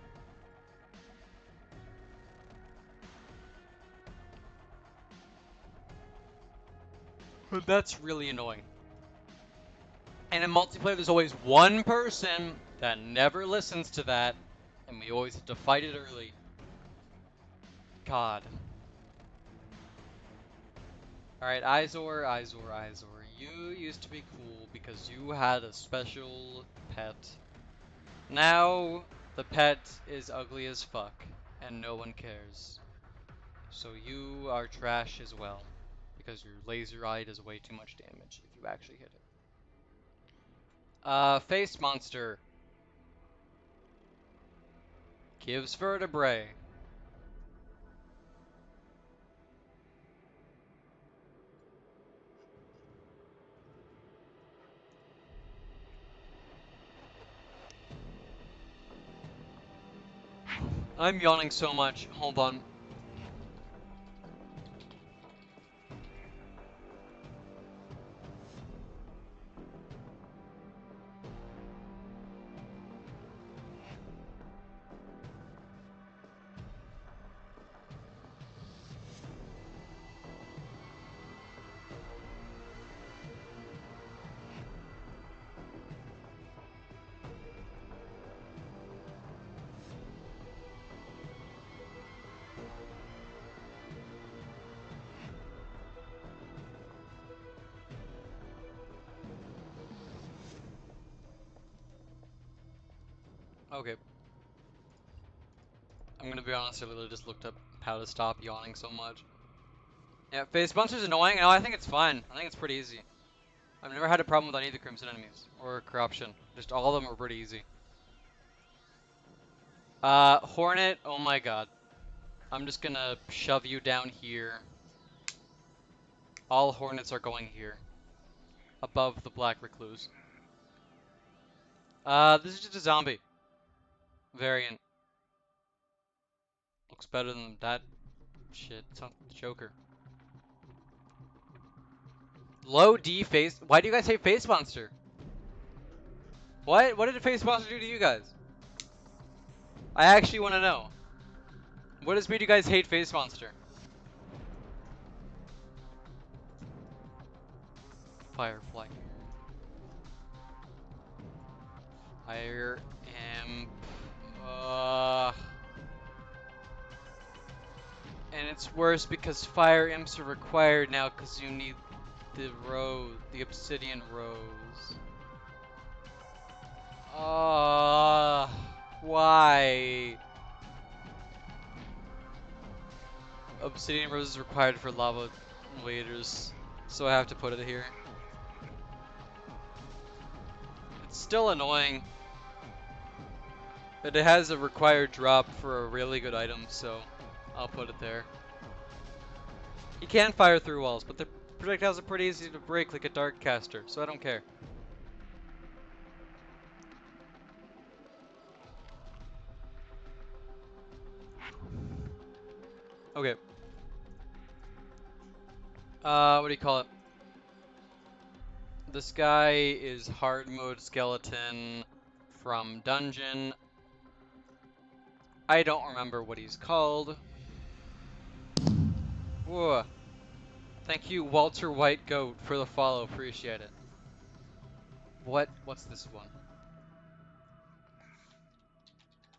But that's really annoying. And in multiplayer, there's always one person that never listens to that, and we always have to fight it early. God. Alright, Izor, Izor, Izor. You used to be cool because you had a special pet. Now, the pet is ugly as fuck, and no one cares. So you are trash as well, because your laser eye does way too much damage if you actually hit it. Face monster. Gives vertebrae. I'm yawning so much. Hold on. Okay. I'm gonna be honest, I literally just looked up how to stop yawning so much. Yeah, face monster's annoying. No, I think it's fine. I think it's pretty easy. I've never had a problem with any of the Crimson enemies. Or Corruption. Just all of them are pretty easy. Hornet, oh my god. I'm just gonna shove you down here. All Hornets are going here. Above the Black Recluse. This is just a zombie variant. Looks better than that shit. It's not the Joker. Low D face. Why do you guys hate Face Monster? What? What did a Face Monster do to you guys? I actually want to know. What has made you guys hate Face Monster? Firefly. Fire Imp. And it's worse because Fire Imps are required now because you need the rose, the obsidian rose. Why? Obsidian rose is required for lava waders, so I have to put it here. It's still annoying, but it has a required drop for a really good item, so I'll put it there. You can fire through walls, but the projectiles are pretty easy to break like a dark caster, so I don't care. Okay. What do you call it? This guy is hard mode skeleton from dungeon. I don't remember what he's called. Whoa. Thank you, Walter White Goat, for the follow. Appreciate it. What's this one?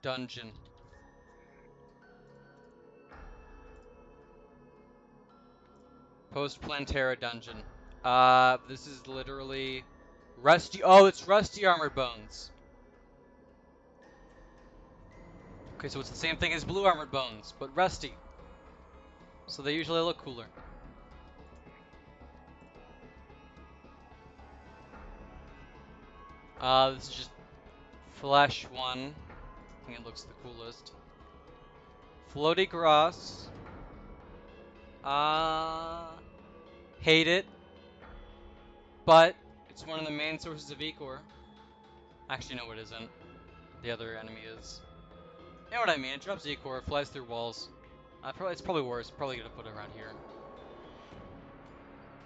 Dungeon. Post Plantera dungeon. This is literally rusty. Oh, it's rusty armored bones. Okay, so it's the same thing as blue armored bones, but rusty. So they usually look cooler. This is just flesh one. I think it looks the coolest. Floaty grass. Hate it, but it's one of the main sources of Ecor. Actually, no, it isn't. The other enemy is. You know what I mean? It drops Ecor, flies through walls. It's probably worse. Probably gonna put it around here.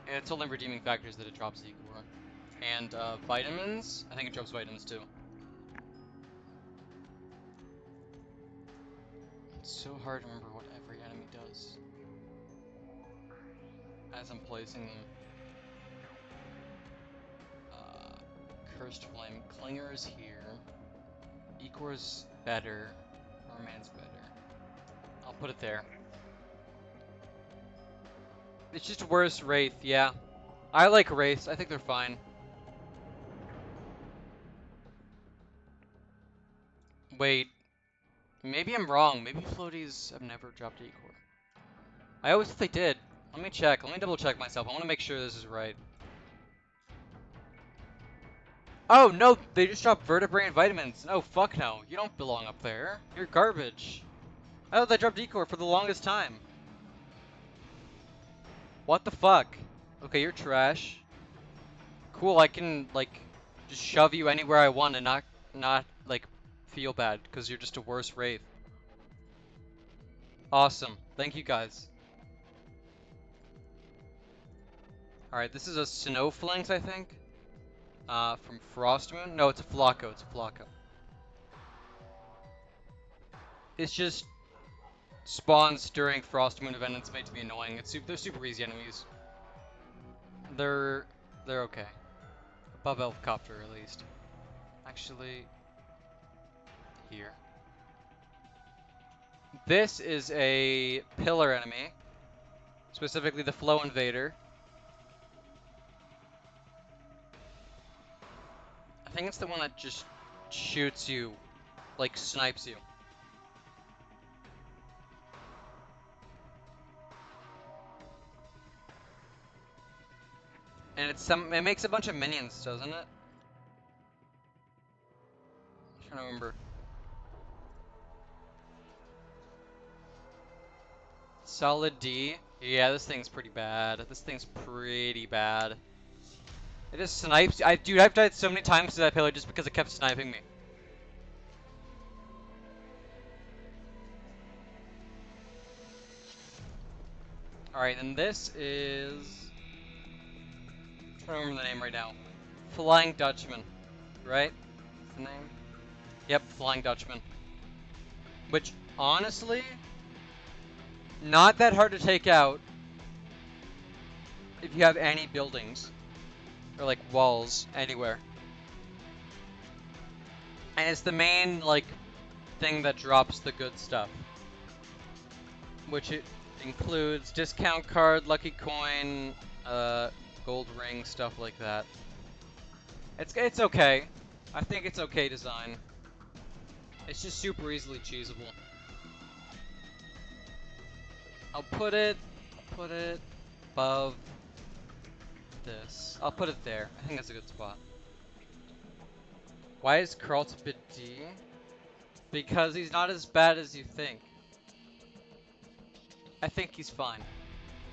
And it's only redeeming factors that it drops Ecor. And vitamins. I think it drops vitamins too. It's so hard to remember what every enemy does as I'm placing them. Cursed Flame. Clinger is here. Ecor's better. Merman's better. I'll put it there. It's just worse Wraith, yeah. I like Wraiths. I think they're fine. Wait. Maybe I'm wrong. Maybe floaties have never dropped Ecor. I always thought they did. Let me check. Let me double check myself. I want to make sure this is right. Oh, no, they just dropped vertebrae and vitamins. No, fuck no. You don't belong up there. You're garbage. I thought they dropped Ecor for the longest time. What the fuck? Okay, you're trash. Cool, I can, like, just shove you anywhere I want and not like, feel bad, because you're just a worse Wraith. Awesome. Thank you, guys. Alright, this is a Snowflynx, I think. From Frostmoon? No, it's a Flocko. It's a Flocko. It's just spawns during Frostmoon event. It's made to be annoying. They're super easy enemies. They're okay. Above Elfcopter, at least. Actually, here. This is a pillar enemy. Specifically the Flow Invader. I think it's the one that just shoots you, like snipes you. And it makes a bunch of minions, doesn't it? I'm trying to remember. Solid D. Yeah, this thing's pretty bad. This thing's pretty bad. It just snipes. Dude, I've died so many times to that pillar just because it kept sniping me. Alright, and this is... I'm trying to remember the name right now. Flying Dutchman, right? That's the name? Yep, Flying Dutchman. Which, honestly, Not that hard to take out if you have any buildings or like walls anywhere. And it's the main like thing that drops the good stuff, which it includes discount card, lucky coin, gold ring, stuff like that. It's okay. I think it's okay design. It's just super easily cheesable. I'll put it above this. I'll put it there. I think that's a good spot. Why is Carlton bit D? Because he's not as bad as you think. I think he's fine.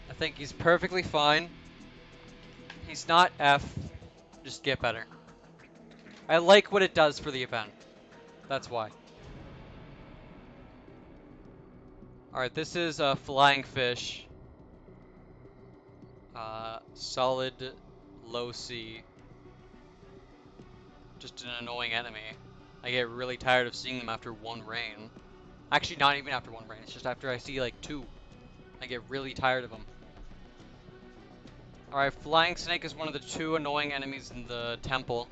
I think he's perfectly fine. He's not F. Just get better. I like what it does for the event. That's why. Alright, this is a flying fish. Solid low C. Just an annoying enemy. I get really tired of seeing them after one rain. Actually, not even after one rain. It's just after I see like two. I get really tired of them. Alright, flying snake is one of the two annoying enemies in the temple.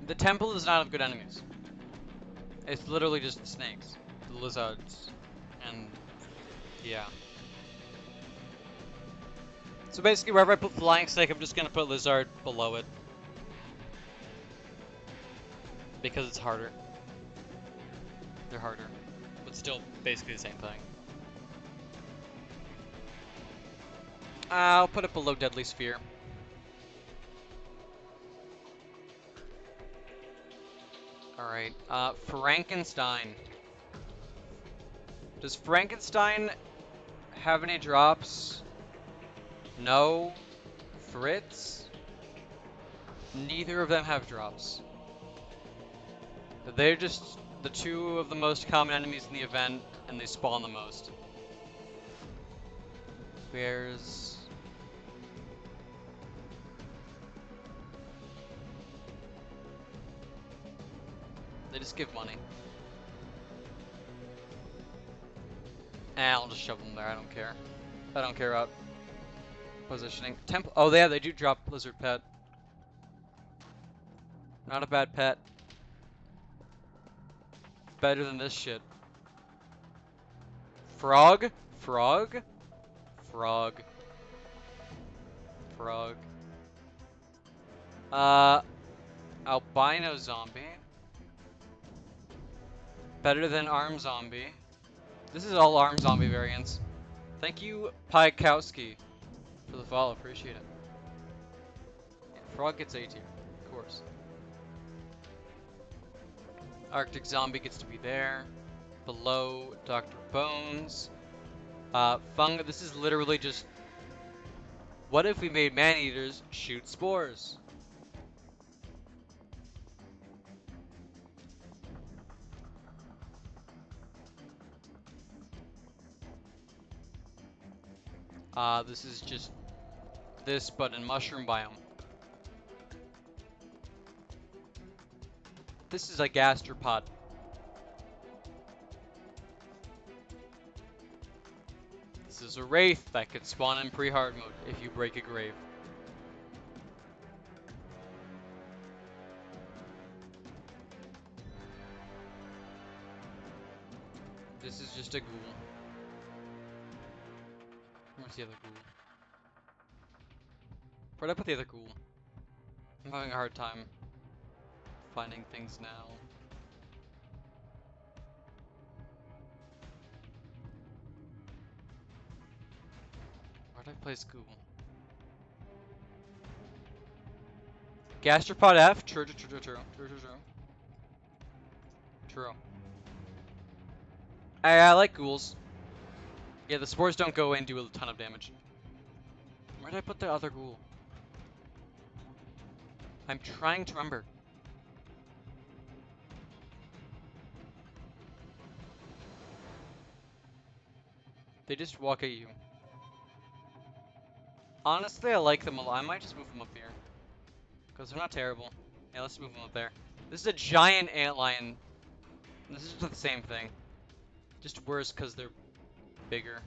The temple does not have good enemies. It's literally just the snakes, the lizards, and yeah. So basically, wherever I put flying snake, I'm just gonna put lizard below it. Because it's harder. They're harder. But still basically the same thing. I'll put it below Deadly Sphere. Alright, Frankenstein. Does Frankenstein have any drops? No. Fritz? Neither of them have drops. They're just the two of the most common enemies in the event, and they spawn the most. Bears. They just give money. I'll just shove them there, I don't care. I don't care about positioning. Oh yeah, they do drop lizard pet. Not a bad pet. Better than this shit. Frog? Frog? Frog. Frog. Albino zombie. Better than arm zombie. This is all arm zombie variants. Thank you, Pikowski, for the follow. Appreciate it. Yeah, frog gets A tier, of course. Arctic zombie gets to be there. Below Dr. Bones. This is literally just, what if we made man-eaters shoot spores? This is just this, but in mushroom biome. This is a gastropod. This is a wraith that could spawn in pre-hard mode if you break a grave. This is just a ghoul. Where's the other ghoul? Where'd I put the other ghoul? I'm having a hard time finding things now. Where'd I place ghoul? Gastropod F? True. True. I like ghouls. Yeah, the spores don't go in and do a ton of damage. Where did I put the other ghoul? I'm trying to remember. They just walk at you. Honestly, I like them a lot. I might just move them up here. Because they're not terrible. Yeah, let's move them up there. This is a giant antlion. This is the same thing. Just worse because they're bigger.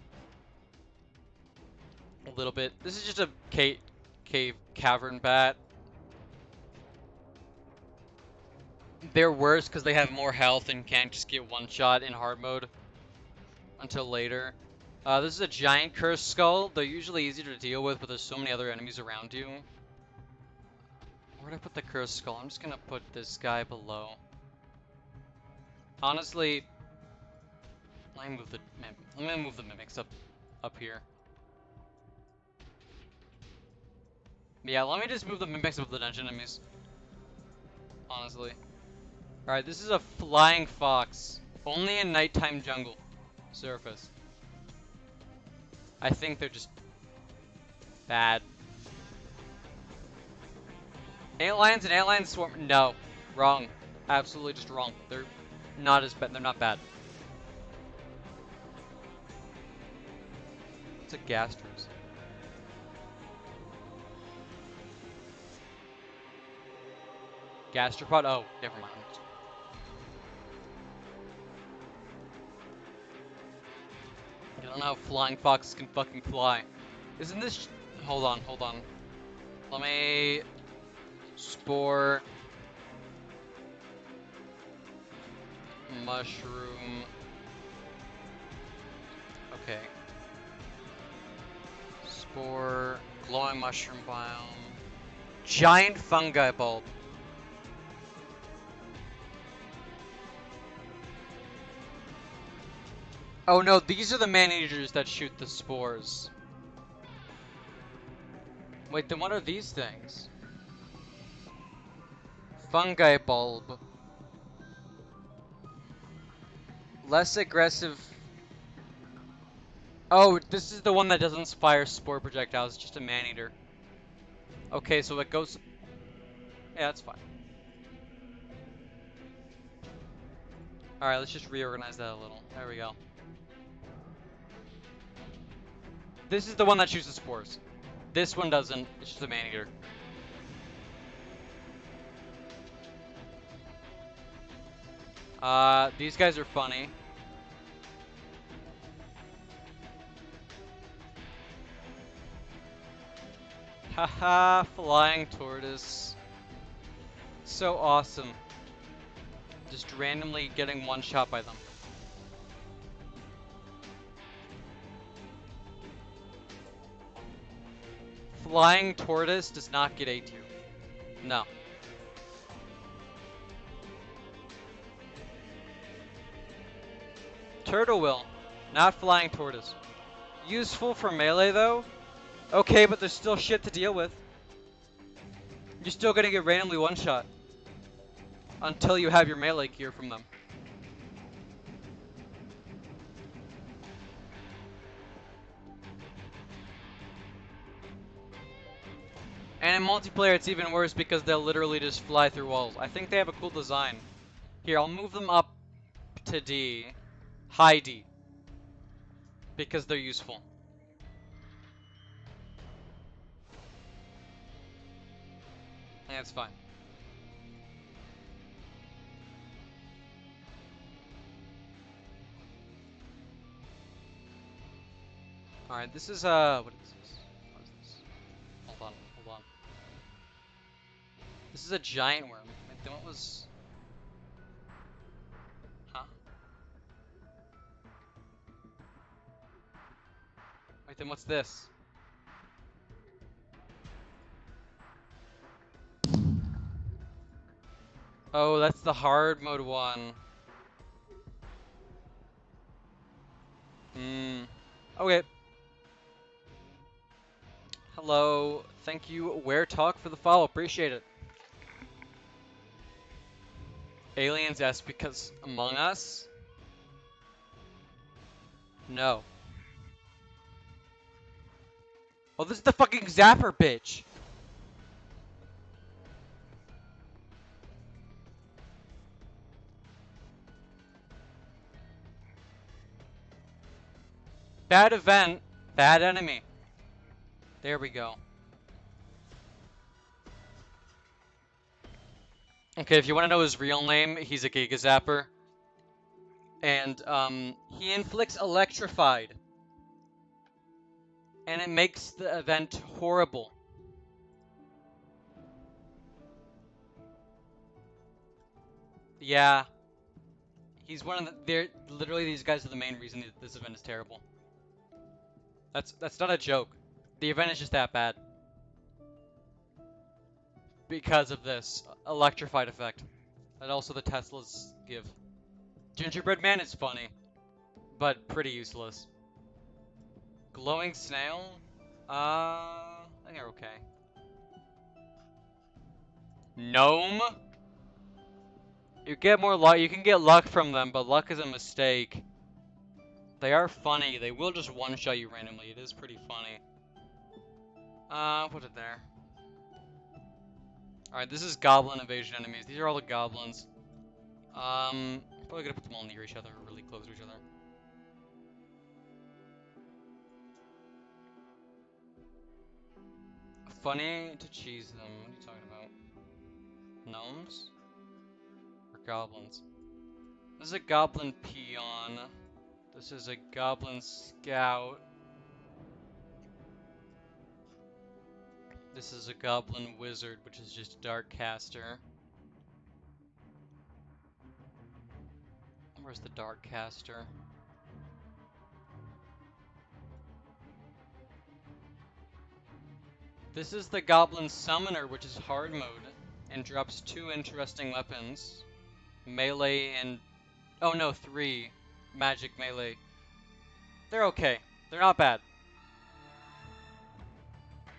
A little bit. This is just a cave cavern bat. They're worse because they have more health and can't just get one shot in hard mode until later. This is a giant cursed skull. They're usually easy to deal with, but there's so many other enemies around you. Where'd I put the cursed skull? I'm just gonna put this guy below. Honestly, let me move the mimics up here. Yeah, let me just move the mimics up the dungeon enemies. Honestly. Alright, this is a flying fox. Only in nighttime jungle. Surface. I think they're just bad. Antlions and antlion swarm. No. Wrong. Absolutely just wrong. They're not as bad. They're not bad. It's a gastrus. Gastropod? Oh, never mind. I don't know how flying foxes can fucking fly. Isn't this... Hold on, hold on. Let me... Spore... Mushroom... Okay. Spore... Glowing mushroom biome... Giant fungi bulb. Oh no, these are the man-eaters that shoot the spores. Wait, then what are these things? Fungi bulb. Less aggressive. Oh, this is the one that doesn't fire spore projectiles, it's just a man-eater. Okay, so it goes... Yeah, that's fine. Alright, let's just reorganize that a little. There we go. This is the one that shoots the spores. This one doesn't, it's just a man-eater. These guys are funny. Haha, flying tortoise. So awesome. Just randomly getting one shot by them. Flying tortoise does not get A tier. No. Turtle will, not flying tortoise. Useful for melee though? Okay, but there's still shit to deal with. You're still gonna get randomly one shot. Until you have your melee gear from them. And in multiplayer it's even worse because they'll literally just fly through walls. I think they have a cool design. Here, I'll move them up to D. High D. Because they're useful. Yeah, it's fine. Alright, this is, what is this? What is this? Hold on, hold on. This is a giant worm. Wait, then what was... Huh? Wait, then what's this? Oh, that's the hard mode one. Okay. Hello. Thank you, Where Talk, for the follow. Appreciate it. Aliens S because Among Us? No. Oh, this is the fucking Zapper bitch. Bad event, bad enemy. There we go. Okay, if you want to know his real name, he's a Giga Zapper. And he inflicts electrified, and it makes the event horrible. Yeah, he's one of the. They're literally, these guys are the main reason that this event is terrible. That's not a joke. The event is just that bad because of this electrified effect that also the Teslas give. Gingerbread Man is funny, but pretty useless. Glowing snail? I think they're okay. Gnome? You get more luck. You can get luck from them, but luck is a mistake. They are funny. They will just one-shot you randomly. It is pretty funny. Put it there. Alright, this is goblin invasion enemies. These are all the goblins. Probably gonna put them all near each other, really close to each other. Funny to cheese them. What are you talking about? Gnomes? Or goblins? This is a goblin peon. This is a goblin scout. This is a goblin wizard, which is just a dark caster. Where's the dark caster? This is the goblin summoner, which is hard mode, and drops 2 interesting weapons. Melee and... oh no, 3. Magic melee. They're okay. They're not bad.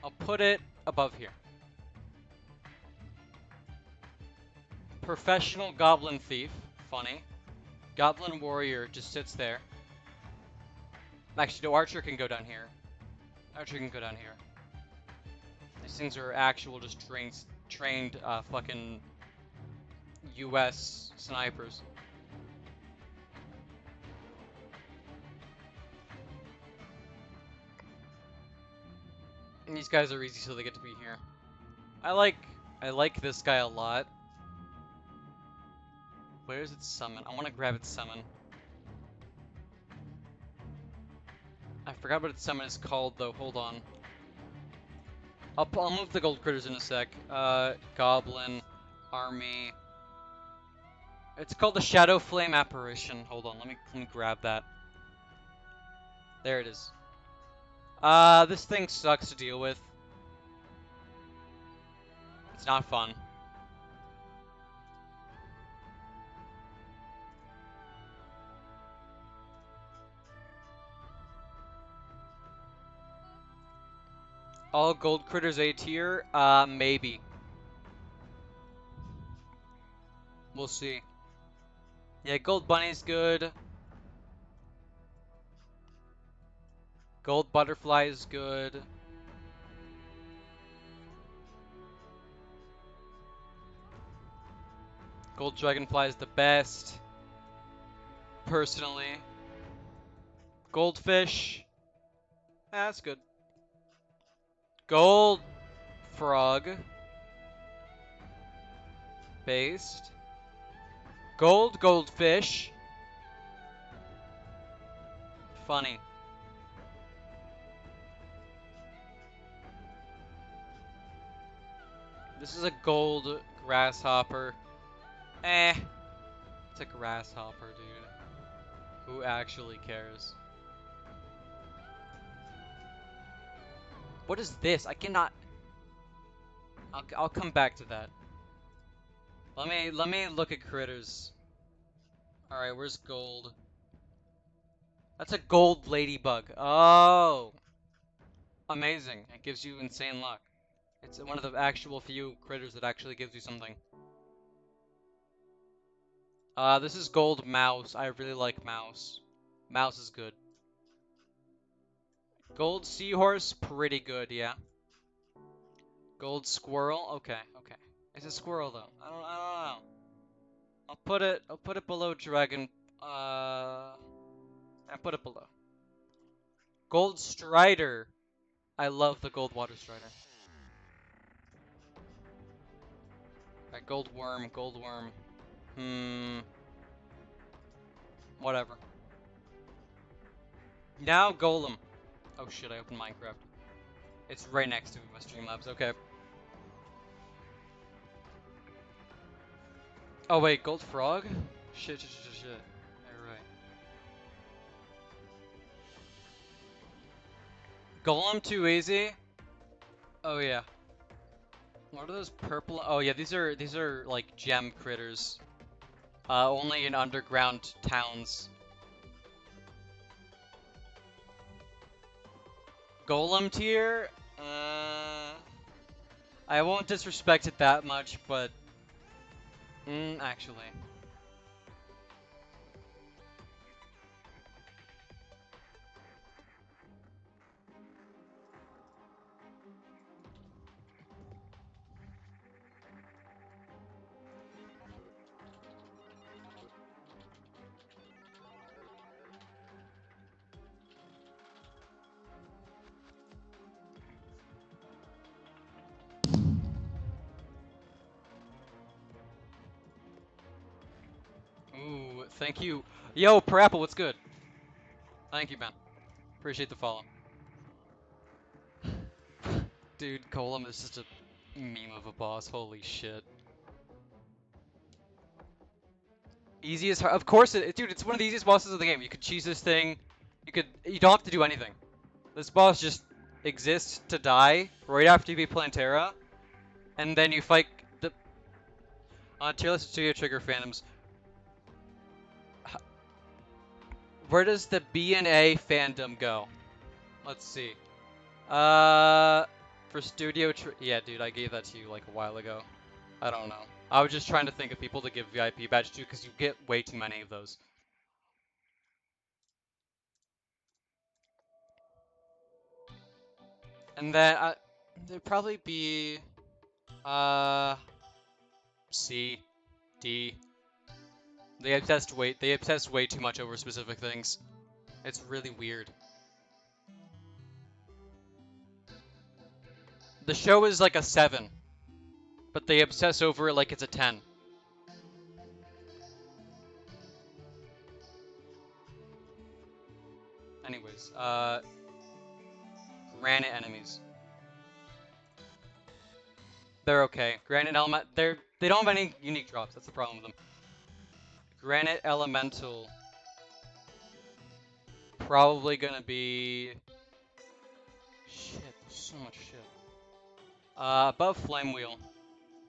I'll put it above here. Professional goblin thief. Funny. Goblin warrior just sits there. Actually, no, archer can go down here. Archer can go down here. These things are actual, just trained, fucking U.S. snipers. And these guys are easy, so they get to be here. I like this guy a lot. Where is its summon? I want to grab its summon. I forgot what its summon is called, though. Hold on. I'll move the gold critters in a sec. Goblin, army. It's called the Shadow Flame Apparition. Hold on, let me grab that. There it is. This thing sucks to deal with. It's not fun. All gold critters A tier? Maybe. We'll see. Yeah, gold bunny's good. Gold butterfly is good. Gold dragonfly is the best. Personally. Goldfish. That's good. Gold frog. Based. Goldfish. Funny. This is a gold grasshopper. Eh. It's a grasshopper, dude. Who actually cares? What is this? I cannot... I'll come back to that. Let me look at critters. Alright, where's gold? That's a gold ladybug. Oh! Amazing. It gives you insane luck. It's one of the actual few critters that actually gives you something. This is gold mouse. I really like mouse. Mouse is good. Gold seahorse, pretty good, yeah. Gold squirrel, okay. It's a squirrel though. I don't know. I'll put it below dragon. I put it below. Gold strider. I love the gold water strider. Alright, gold worm. Whatever. Now Golem. Oh shit, I opened Minecraft. It's right next to my Streamlabs, okay. Oh wait, Gold Frog? Shit. Alright. Golem too easy? Oh yeah. What are those purple? Oh yeah, these are like gem critters. Only in underground towns. Golem tier? I won't disrespect it that much, but actually. Ooh, thank you. Yo, Parapple, what's good? Thank you, man. Appreciate the follow. Dude, Golem is just a meme of a boss. Holy shit. Easiest, of course, dude. It's one of the easiest bosses of the game. You could cheese this thing. You don't have to do anything. This boss just exists to die right after you beat Plantera, and then you fight the tier list studio trigger phantoms. Where does the B and A fandom go? Let's see. For studio, yeah, dude, I gave that to you like a while ago. I don't know. I was just trying to think of people to give VIP badge to because you get way too many of those. And then there'd probably be C, D. They obsess way too much over specific things. It's really weird. The show is like a 7, but they obsess over it like it's a 10. Anyways, granite enemies. They're okay. Granite element, they don't have any unique drops. That's the problem with them. Granite elemental. Probably gonna be. Shit, there's so much shit. Above Flame Wheel.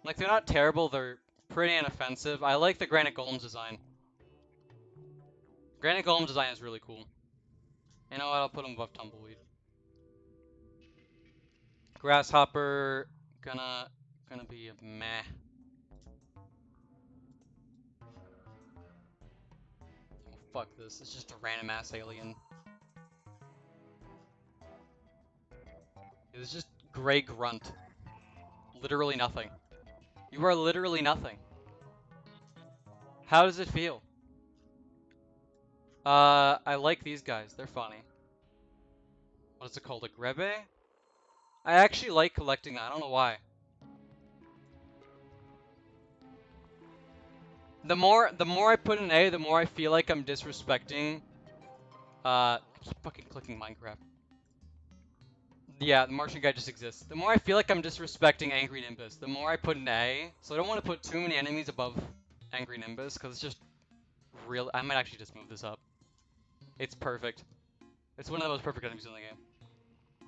Like, they're not terrible, they're pretty inoffensive. I like the Granite Golem's design. Granite Golem's design is really cool. You know what, I'll put him above Tumbleweed. Grasshopper, gonna be a meh. Oh, fuck this, it's just a random ass alien. It's just Gray Grunt. Literally nothing. You are literally nothing. How does it feel? I like these guys, they're funny. What is it called, a Grebe? I actually like collecting that, I don't know why. The more I put an A, the more I feel like I'm disrespecting. I keep fucking clicking Minecraft. Yeah, the Martian guy just exists. The more I feel like I'm disrespecting Angry Nimbus, the more I put an A. So I don't want to put too many enemies above Angry Nimbus, because it's just real. I might actually just move this up. It's perfect. It's one of the most perfect enemies in the game,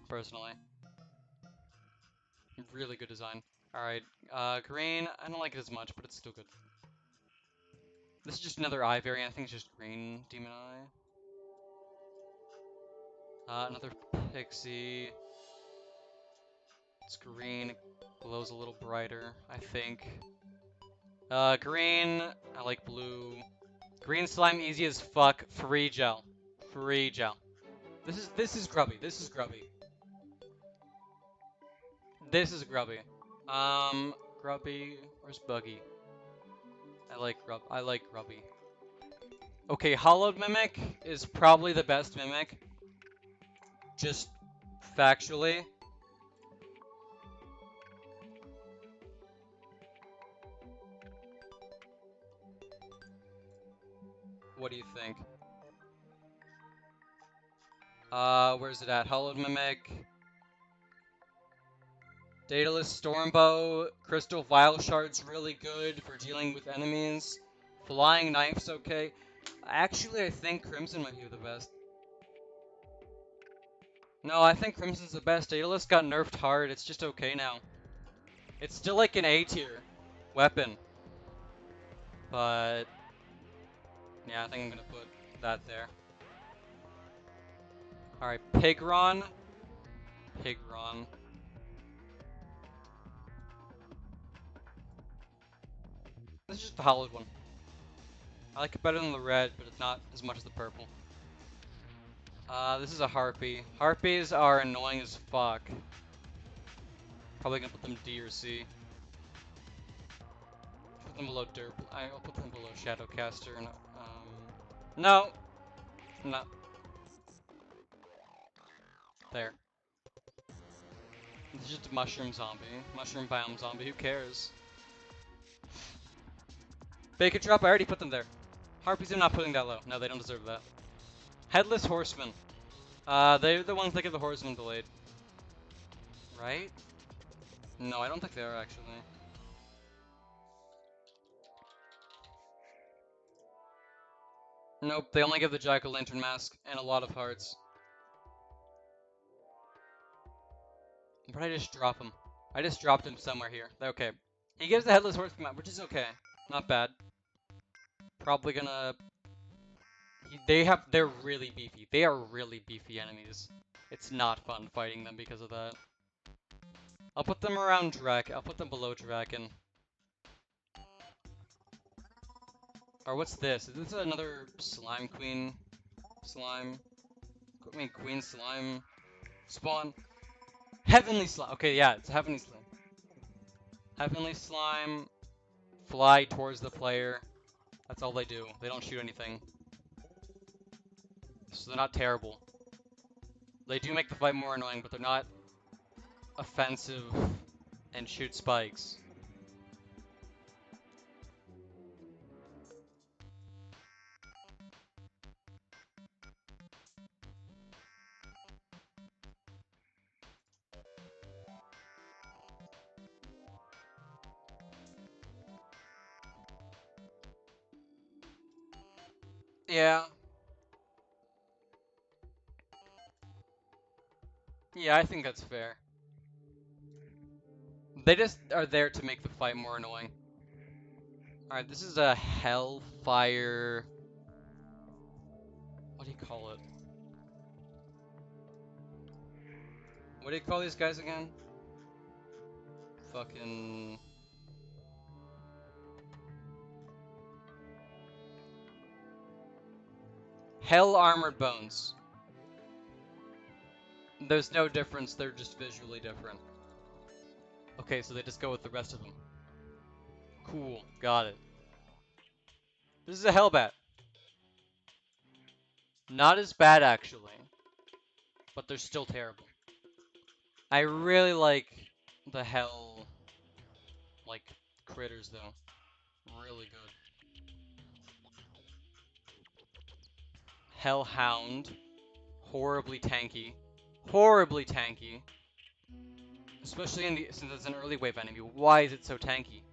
personally. Really good design. Alright, green, I don't like it as much, but it's still good. This is just another eye variant. I think it's just green demon eye. Another pixie. It's green. It glows a little brighter, I think. Green. I like blue. Green slime easy as fuck. Free gel. Free gel. This is grubby. This is grubby. This is grubby. Grubby. Where's Buggy? I like grubby. Okay, hollowed mimic is probably the best mimic. Just factually. What do you think? Where's it at? Hollowed Mimic. Daedalus Stormbow. Crystal Vial Shard's really good for dealing with enemies. Flying Knife's okay. Actually, I think Crimson might be the best. No, I think Crimson's the best. Daedalus got nerfed hard. It's just okay now. It's still like an A tier weapon. But yeah, I think I'm gonna put that there. Alright, Pigron. Pigron. This is just the hollowed one. I like it better than the red, but it's not as much as the purple. This is a Harpy. Harpies are annoying as fuck. Probably gonna put them D or C. Put them below Derp. I'll put them below Shadowcaster. No. No. There. This is just a Mushroom Zombie. Mushroom Biome Zombie. Who cares? Bacon Drop. I already put them there. Harpies are not putting that low. No, they don't deserve that. Headless Horseman. They're the ones that get the Horseman delayed. Right? No, I don't think they are actually. Nope, they only give the Jack-o'-lantern mask and a lot of hearts. But I just drop him. I just dropped him somewhere here. Okay. He gives the Headless Horseman, which is okay. Not bad. Probably gonna... They're really beefy. They are really beefy enemies. It's not fun fighting them because of that. I'll put them around Drek. I'll put them below Draken. Or what's this? Is this another Slime Queen? Slime? I mean, Queen Slime? Spawn? Heavenly Slime! Okay, yeah, it's Heavenly Slime. Heavenly Slime, fly towards the player. That's all they do. They don't shoot anything. So they're not terrible. They do make the fight more annoying, but they're not offensive and shoot spikes. Yeah. Yeah, I think that's fair. They just are there to make the fight more annoying. Alright, this is a Hellfire... What do you call it? What do you call these guys again? Fucking... Hell Armored Bones. There's no difference, they're just visually different. Okay, so they just go with the rest of them. Cool, got it. This is a Hellbat. Not as bad, actually. But they're still terrible. I really like the Hell, like, critters, though. Really good. Hellhound. Horribly tanky. Horribly tanky. Especially since it's an early wave enemy. Why is it so tanky?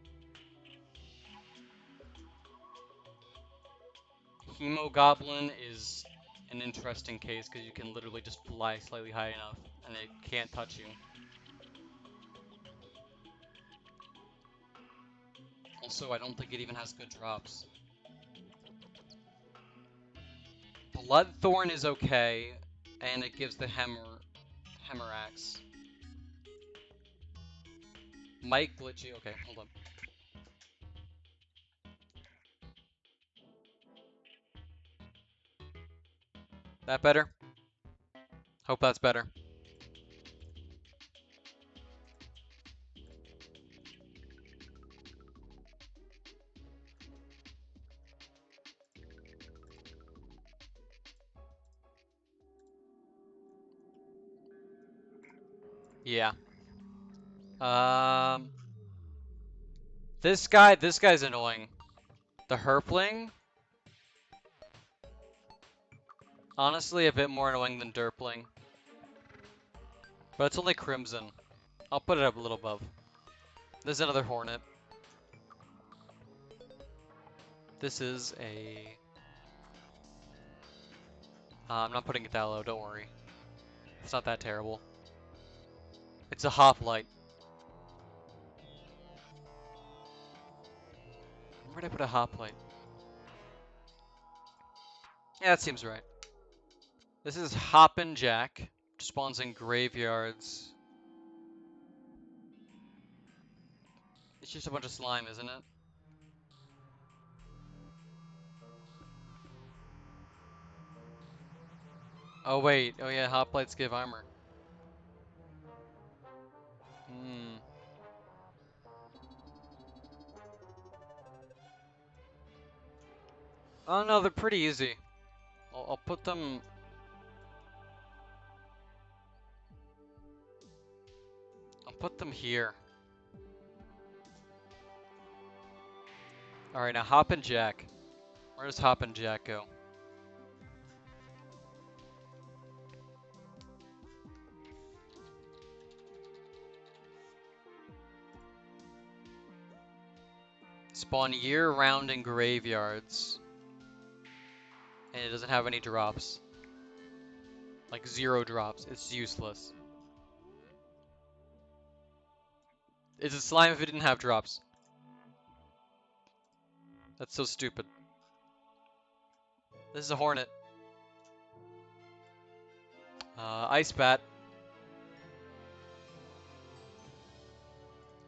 Hemogoblin is an interesting case because you can literally just fly slightly high enough and it can't touch you. Also, I don't think it even has good drops. Bloodthorn is okay, and it gives the Hemerax. Mike Glitchy, okay, hold on. That better? Hope that's better. Yeah. This guy's annoying. The Herpling? Honestly, a bit more annoying than Derpling. But it's only Crimson. I'll put it up a little above. There's another Hornet. This is a... I'm not putting it that low, don't worry. It's not that terrible. It's a Hoplite. Where'd I put a Hoplite? Yeah, that seems right. This is Hoppin' Jack. Spawns in graveyards. It's just a bunch of slime, isn't it? Oh wait, oh yeah, Hoplites give armor. Hmm. Oh no, they're pretty easy. I'll put them... I'll put them here. Alright, now Hoppin' Jack. Where does Hoppin' Jack go? Spawn year-round in graveyards. And it doesn't have any drops. Like 0 drops. It's useless. It's a slime if it didn't have drops. That's so stupid. This is a Hornet. Ice Bat.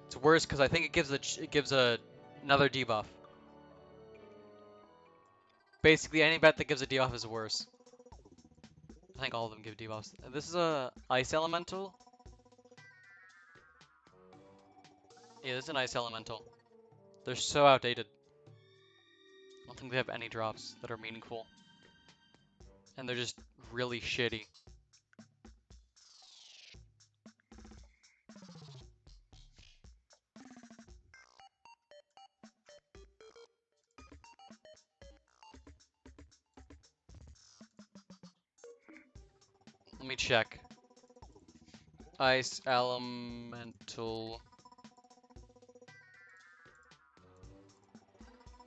It's worse because I think it gives another debuff. Basically, any bat that gives a debuff is worse. I think all of them give debuffs. This is a Ice Elemental. Yeah, this is an Ice Elemental. They're so outdated. I don't think they have any drops that are meaningful. And they're just really shitty. Let me check. Ice Elemental.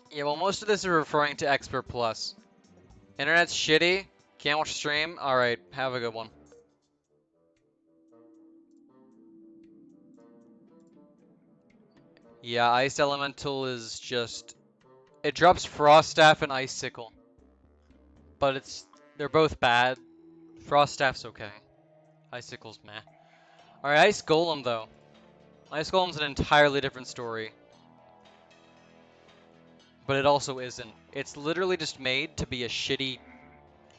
Yeah, well, most of this is referring to Expert Plus. Internet's shitty. Can't watch stream? Alright, have a good one. Yeah, Ice Elemental is just... It drops Frost Staff and Icicle. But they're both bad. Frost Staff's okay. Icicle's meh. Alright, Ice Golem though. Ice Golem's an entirely different story. But it also isn't. It's literally just made to be a shitty,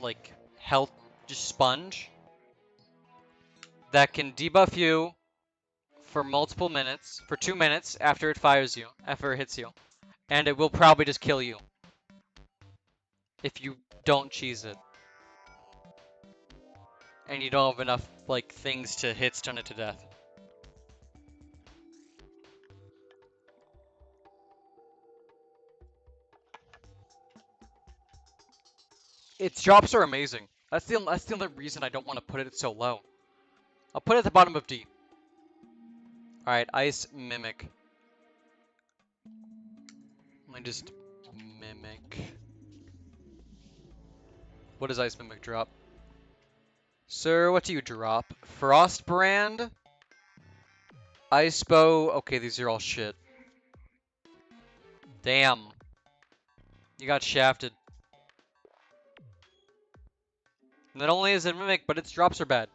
like, health just sponge that can debuff you for multiple minutes, for 2 minutes after it fires you, after it hits you. And it will probably just kill you if you don't cheese it. And you don't have enough, like, things to hit stun it to death. Its drops are amazing. That's the only reason I don't want to put it so low. I'll put it at the bottom of D. Alright, Ice Mimic. Let me just Mimic. What does Ice Mimic drop? Sir, what do you drop? Frost Brand? Ice Bow. Okay, these are all shit. Damn. You got shafted. Not only is it Mimic, but its drops are bad.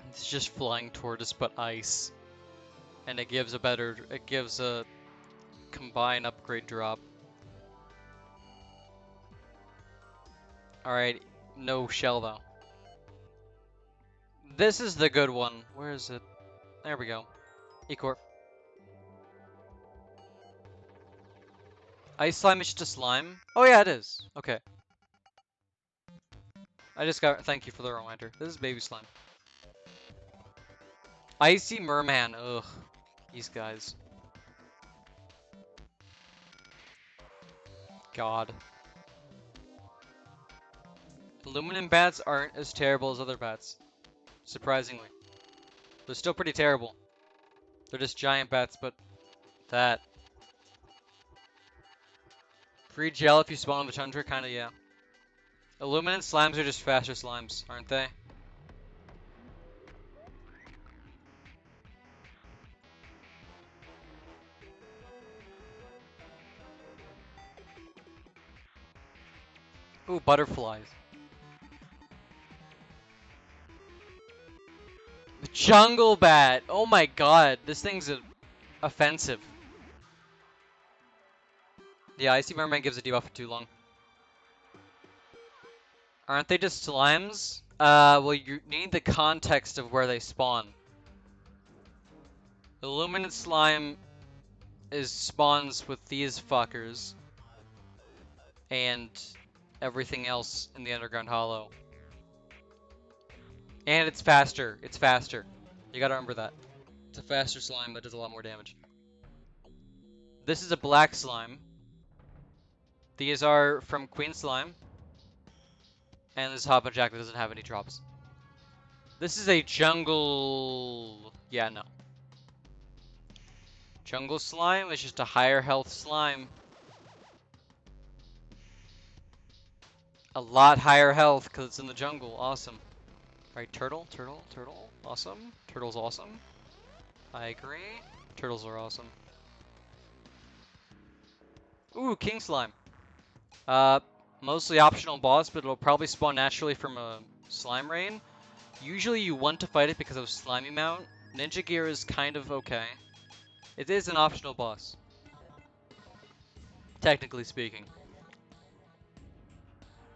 It's just flying toward us, but ice. And it gives a combined upgrade drop. Alright, no shell though. This is the good one. Where is it? There we go. E-Corp. Ice slime is just a slime? Oh yeah, it is. Okay. I just got. Thank you for the reminder. This is baby slime. Icy merman. Ugh. These guys. God. Aluminum bats aren't as terrible as other bats. Surprisingly. They're still pretty terrible. They're just giant bats, but that. Free gel if you spawn on the tundra? Kinda, yeah. Aluminum slimes are just faster slimes, aren't they? Ooh, butterflies. The jungle bat! Oh my god, this thing's offensive. Yeah, Icy Merman gives a debuff for too long. Aren't they just slimes? Well, you need the context of where they spawn. Illuminate slime is spawns with these fuckers. And everything else in the Underground Hollow. And it's faster. It's faster. You gotta remember that. It's a faster slime that does a lot more damage. This is a black slime. These are from Queen Slime. And this is Hopper Jack that doesn't have any drops. This is a jungle... Yeah, no. Jungle slime is just a higher health slime. A lot higher health because it's in the jungle. Awesome. Alright, turtle, turtle, turtle. Awesome. Turtle's awesome. I agree. Turtles are awesome. Ooh, king slime. Mostly optional boss, but it'll probably spawn naturally from a slime rain. Usually you want to fight it because of slimy mount. Ninja gear is kind of okay. It is an optional boss. Technically speaking.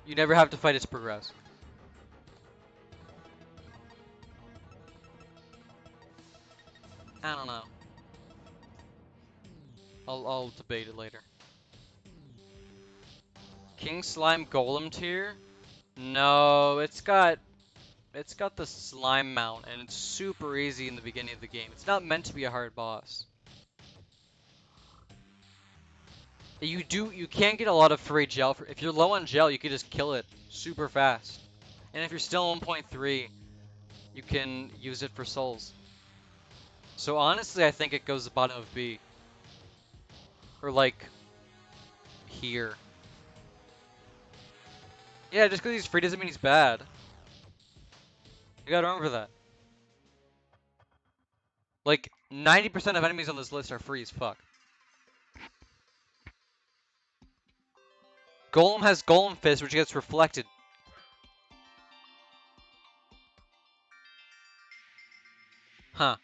You never have to fight it to progress. I don't know. I'll debate it later. King Slime Golem tier? No, it's got the slime mount and it's super easy in the beginning of the game. It's not meant to be a hard boss. You can get a lot of free gel. If you're low on gel, you can just kill it super fast. And if you're still 1.3, you can use it for souls. So honestly, I think it goes the bottom of B. Or like, here. Yeah, just because he's free doesn't mean he's bad. You gotta remember that. Like, 90% of enemies on this list are free as fuck. Golem has Golem Fist, which gets reflected. Huh.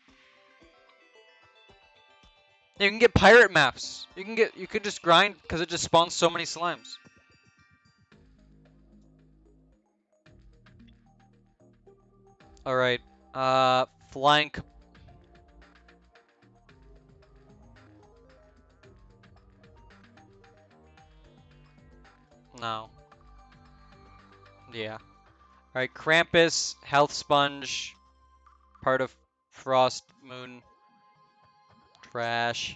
You can get pirate maps. You can just grind because it just spawns so many slimes. Alright. Flying. No. Yeah. Alright, Krampus, Health Sponge, part of Frost Moon. Trash.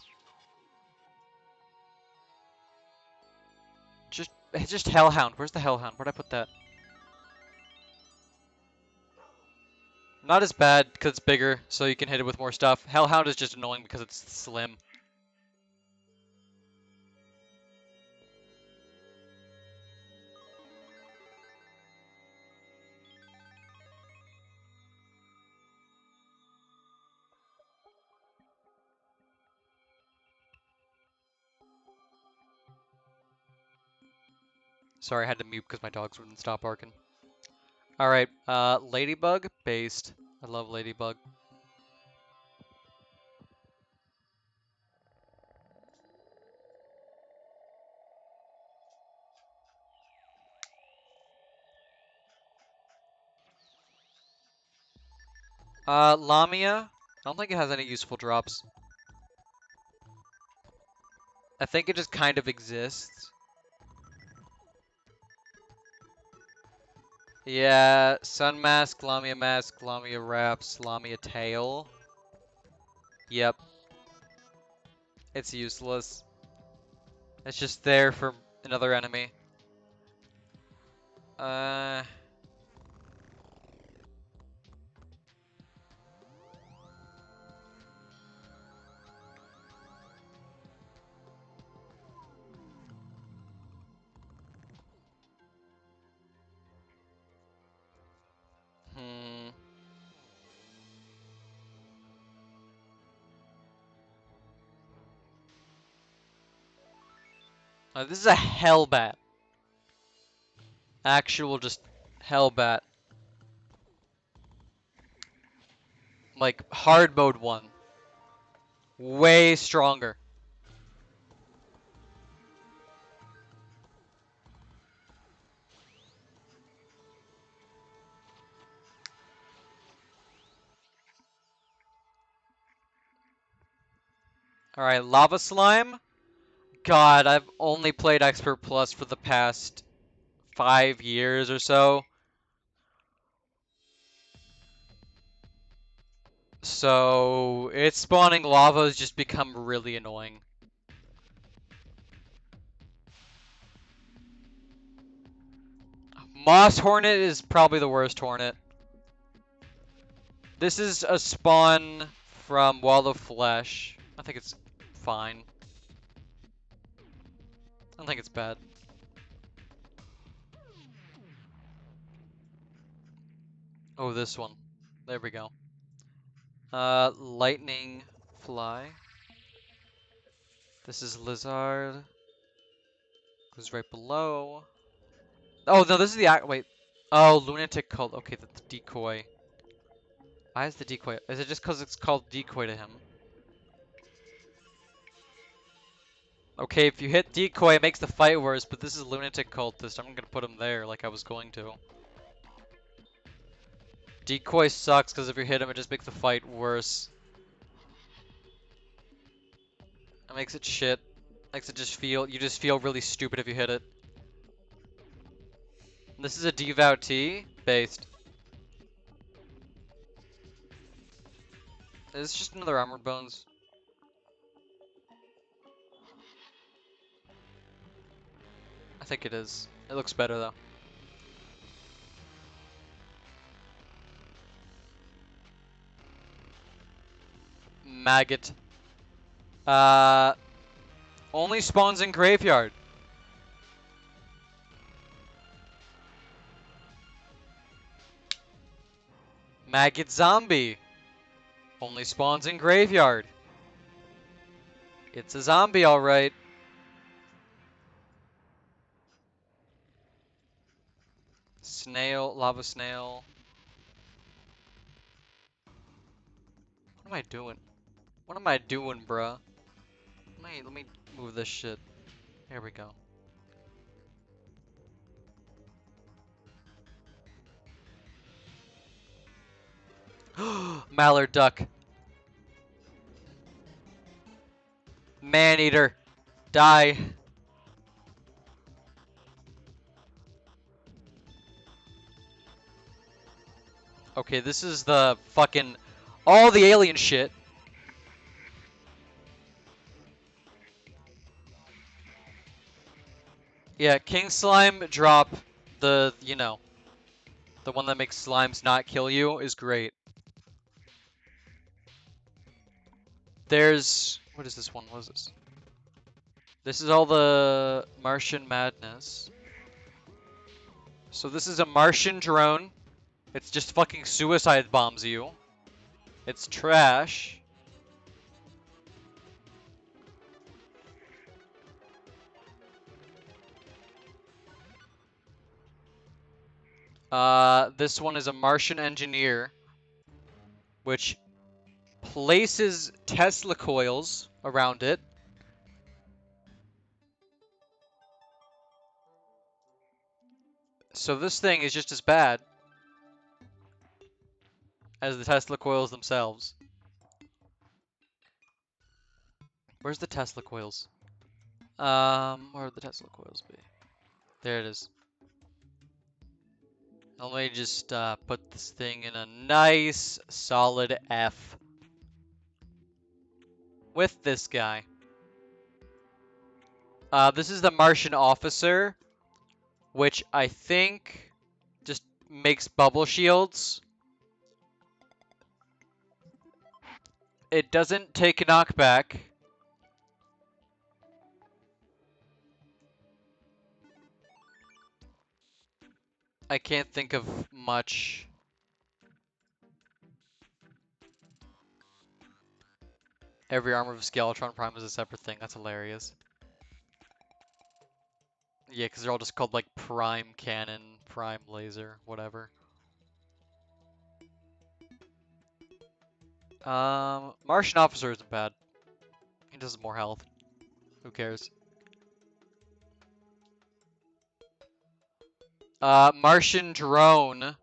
Just Hellhound. Where's the Hellhound? Where'd I put that? Not as bad because it's bigger, so you can hit it with more stuff. Hellhound is just annoying because it's slim. Sorry, I had to mute because my dogs wouldn't stop barking. Alright, Ladybug, based. I love Ladybug. Lamia, I don't think it has any useful drops. I think it just kind of exists. Yeah, Sun Mask, Lamia Wraps, Lamia Tail. Yep, it's useless. It's just there for another enemy. Uh... Hmm... This is a Hellbat. Actual just Hellbat. Like, hard mode 1. Way stronger. Alright, Lava Slime. God, I've only played Expert Plus for the past 5 years or so. So, its spawning lava has just become really annoying. Moss Hornet is probably the worst Hornet. This is a spawn from Wall of Flesh. I think it's fine. I don't think it's bad. Oh, this one. There we go. Lightning Fly. This is Lizard. Who's right below. Oh, no, this is the wait. Oh, Lunatic Cult. Okay, that's the decoy. Why is the decoy? Is it just because it's called decoy to him? Okay, if you hit decoy, it makes the fight worse, but this is Lunatic Cultist. I'm gonna put him there like I was going to. Decoy sucks because if you hit him, it just makes the fight worse. It makes it shit. Makes it just feel, you just feel really stupid if you hit it. This is a Devout T based. Is this just another Armored Bones? I think it is. It looks better though. Maggot. Uh, only spawns in Graveyard. Maggot Zombie. Only spawns in Graveyard. It's a zombie, alright. Snail, Lava Snail. What am I doing? What am I doing, bruh? Let me move this shit. Here we go. Mallard Duck. Maneater. Die. Okay, this is the fucking... all the alien shit. Yeah, King Slime drop, the, you know, the one that makes slimes not kill you is great. There's... what is this one? What is this? This is all the Martian madness. So this is a Martian drone. It's just fucking suicide bombs you. It's trash. This one is a Martian engineer, which places Tesla coils around it. So this thing is just as bad as the Tesla coils themselves. Where's the Tesla coils? Where would the Tesla coils be? There it is. Let me just put this thing in a nice solid F with this guy. This is the Martian officer, which I think just makes bubble shields. It doesn't take a knockback. I can't think of much. Every armor of Skeletron Prime is a separate thing. That's hilarious. Yeah, because they're all just called like Prime Cannon, Prime Laser, whatever. Martian Officer isn't bad. He does more health. Who cares? Martian Drone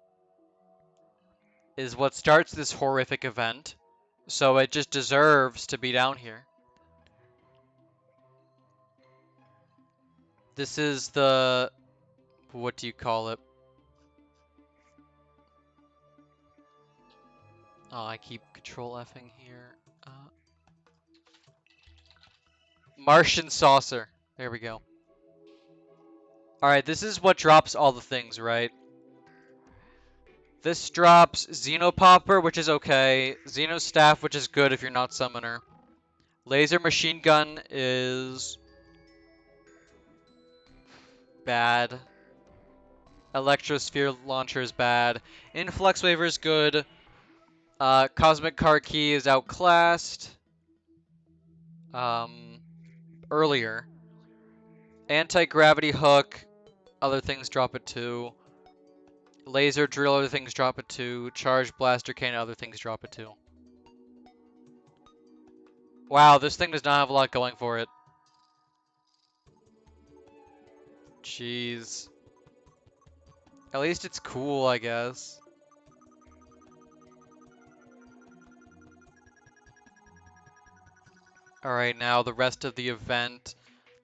is what starts this horrific event. So it just deserves to be down here. This is the... what do you call it? Oh, I keep control F'ing here. Martian Saucer. There we go. Alright, this is what drops all the things, right? This drops Xenopopper, which is okay. Xenostaff, which is good if you're not Summoner. Laser Machine Gun is... bad. Electrosphere Launcher is bad. Influx Waver is good. Cosmic Card Key is outclassed. Earlier. Anti-Gravity Hook. Other things drop it too. Laser Drill, other things drop it too. Charge Blaster Cannon, other things drop it too. Wow, this thing does not have a lot going for it. Jeez. At least it's cool, I guess. Alright, now the rest of the event.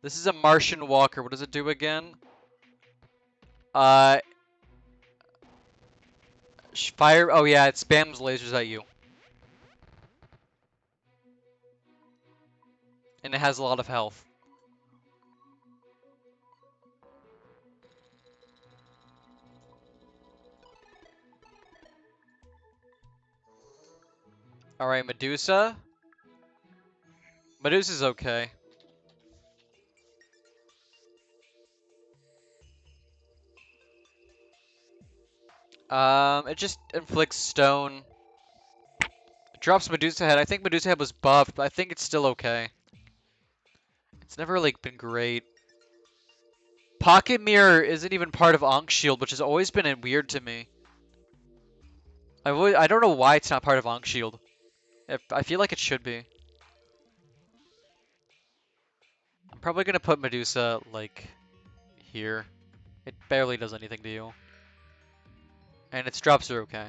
This is a Martian Walker. What does it do again? Fire. Oh yeah, it spams lasers at you. And it has a lot of health. Alright, Medusa. Medusa's okay. It just inflicts stone. It drops Medusa Head. I think Medusa Head was buffed, but I think it's still okay. It's never really been great. Pocket Mirror isn't even part of Ankh Shield, which has always been weird to me. I don't know why it's not part of Ankh Shield. I feel like it should be. I'm probably gonna put Medusa, like, here. It barely does anything to you. And its drops are okay.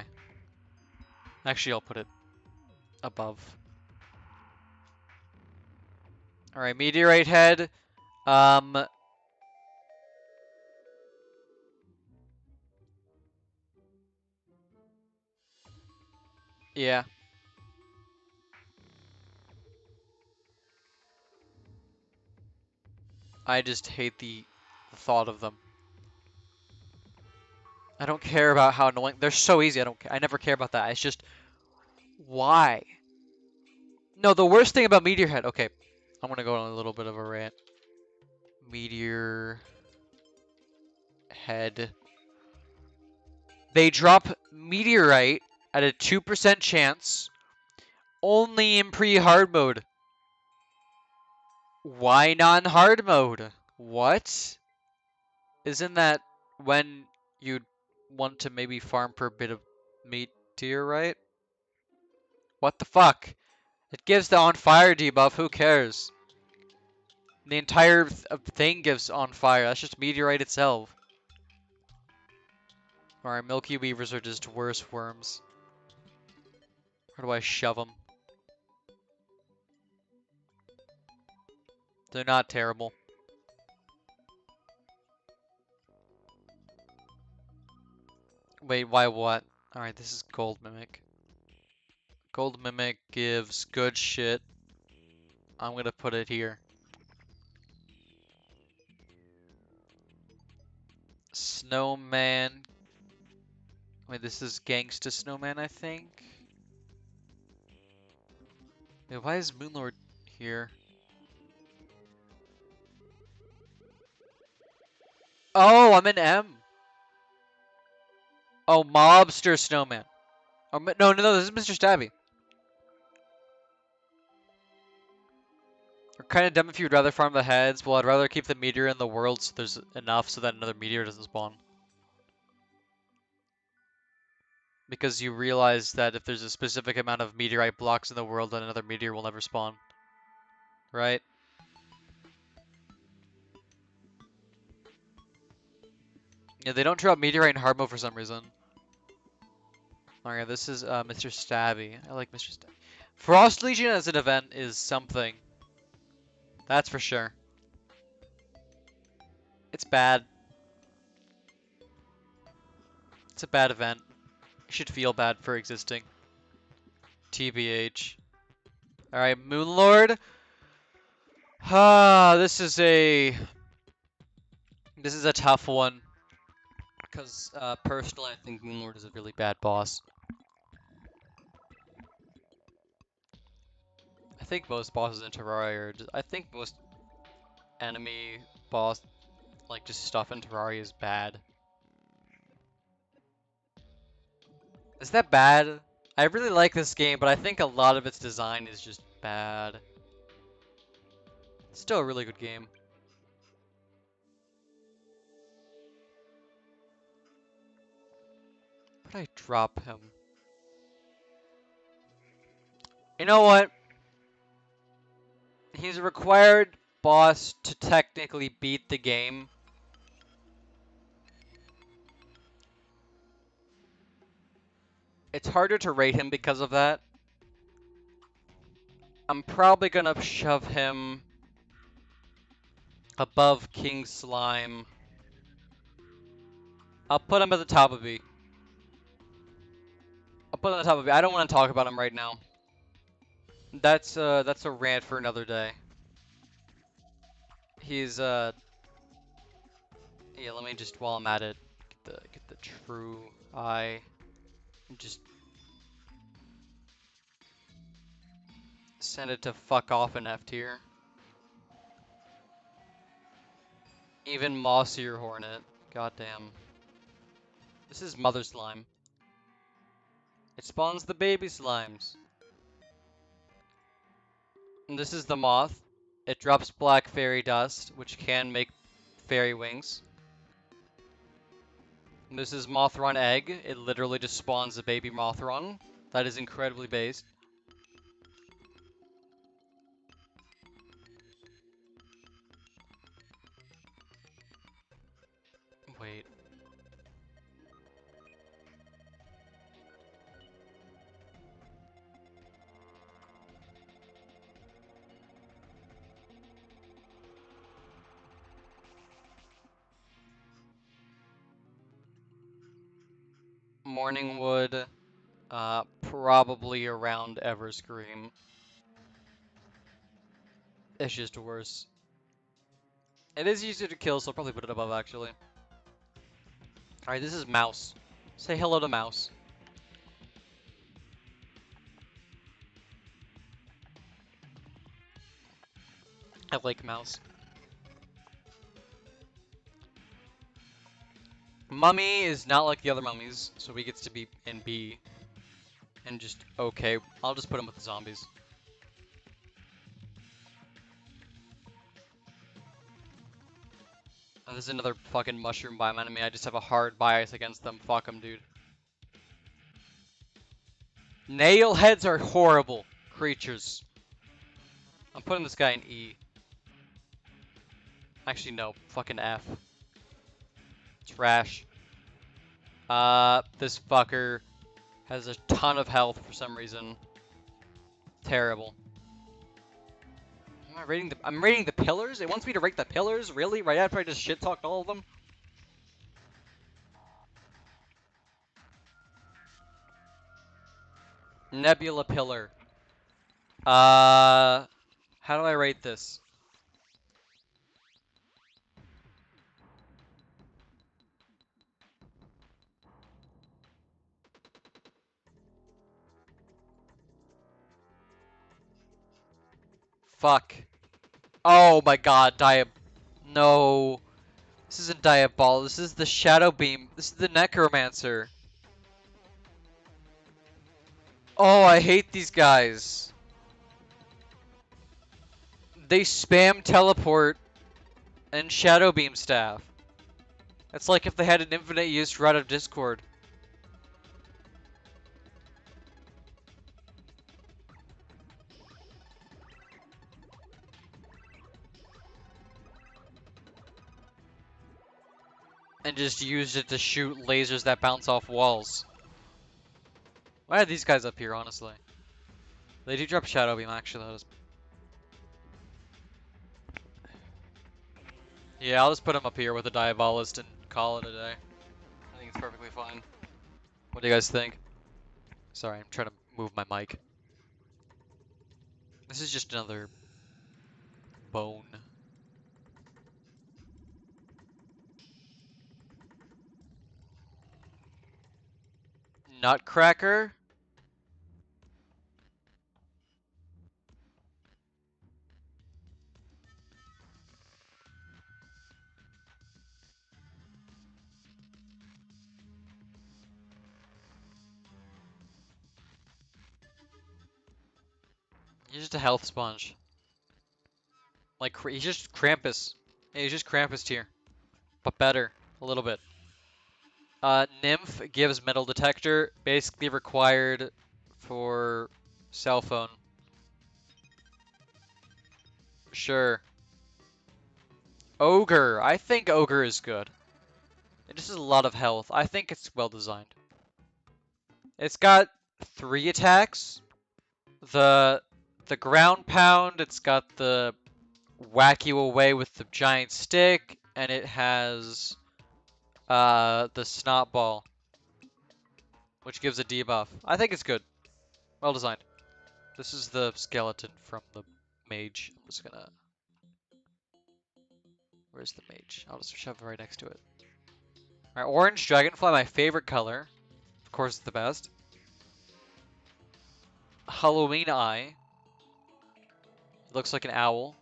Actually, I'll put it above. Alright, Meteorite Head. Yeah. I just hate the thought of them. I don't care about how annoying. They're so easy. I never care about that. It's just why? No, the worst thing about Meteor Head. Okay, I'm gonna go on a little bit of a rant. Meteor Head. They drop Meteorite at a 2% chance, only in pre-hard mode. Why not in hard mode? What? Isn't that when you'd want to maybe farm for a bit of Meteorite? What the fuck? It gives the on fire debuff, who cares? The entire thing gives on fire, that's just Meteorite itself. Alright, Milky Weavers are just worse worms. Where do I shove them? They're not terrible. Wait, why what? Alright, this is Gold Mimic. Gold Mimic gives good shit. I'm gonna put it here. Snowman. Wait, this is Gangsta Snowman, I think? Wait, why is Moonlord here? Oh, I'm in M. Oh, Mobster Snowman. Oh, no, this is Mr. Stabby. We're kind of dumb if you'd rather farm the heads. Well, I'd rather keep the meteor in the world so there's enough so that another meteor doesn't spawn. Because you realize that if there's a specific amount of meteorite blocks in the world, then another meteor will never spawn. Right? Yeah, they don't drop meteorite in hard mode for some reason. Alright, this is Mr. Stabby. I like Mr. Stabby. Frost Legion as an event is something. That's for sure. It's bad. It's a bad event. You should feel bad for existing. TBH. Alright, Moonlord. This is a tough one. Because personally, I think Moonlord is a really bad boss. I think most bosses in Terraria are just, I think most enemy boss, like just stuff in Terraria is bad. Is that bad? I really like this game, but I think a lot of its design is just bad. It's still a really good game. But I drop him. You know what? He's a required boss to technically beat the game. It's harder to rate him because of that. I'm probably gonna shove him above King Slime. I'll put him at the top of B. I'll put him at the top of B. I don't want to talk about him right now. That's a rant for another day. He's yeah, let me just while I'm at it, get the true eye. And just send it to fuck off in F tier. Even mossier Hornet. Goddamn. This is Mother Slime. It spawns the baby slimes. And this is the moth. It drops black fairy dust, which can make fairy wings. And this is Mothron Egg. It literally just spawns a baby Mothron. That is incredibly based. Wait. Morningwood, probably around Everscream. It's just worse. It is easier to kill, so I'll probably put it above, actually. Alright, this is Mouse. Say hello to Mouse. I like Mouse. Mummy is not like the other mummies, so he gets to be in B. And just, okay, I'll just put him with the zombies. Oh, this is another fucking mushroom biome enemy. I just have a hard bias against them. Fuck them, dude. Nail heads are horrible creatures. I'm putting this guy in E. Actually, no. Fucking F. Trash. This fucker has a ton of health for some reason. Terrible. I'm rating the pillars? It wants me to rank the pillars? Really? Right after I just shit-talked all of them? Nebula pillar. How do I rate this? Fuck. Oh my god, No. This isn't Diabol, this is the Shadow Beam. This is the Necromancer. Oh, I hate these guys. They spam teleport and Shadow Beam staff. It's like if they had an infinite use throughout of Discord. And just used it to shoot lasers that bounce off walls. Why are these guys up here, honestly? They do drop Shadow Beam, actually. Yeah, I'll just put them up here with a Diabolist and call it a day. I think it's perfectly fine. What do you guys think? Sorry, I'm trying to move my mic. This is just another bone. Nutcracker? He's just a health sponge. Like, he's just Krampus. Yeah, he's just Krampus tier. But better. A little bit. Nymph gives metal detector. Basically required for cell phone. Sure. Ogre. I think Ogre is good. It just has a lot of health. I think it's well designed. It's got 3 attacks. The ground pound, it's got the whack you away with the giant stick, and it has the snot ball, which gives a debuff. I think it's good. Well designed. This is the skeleton from the mage. I'm just gonna... Where's the mage? I'll just shove it right next to it. Alright, orange dragonfly, my favorite color. Of course, it's the best. Halloween eye. It looks like an owl.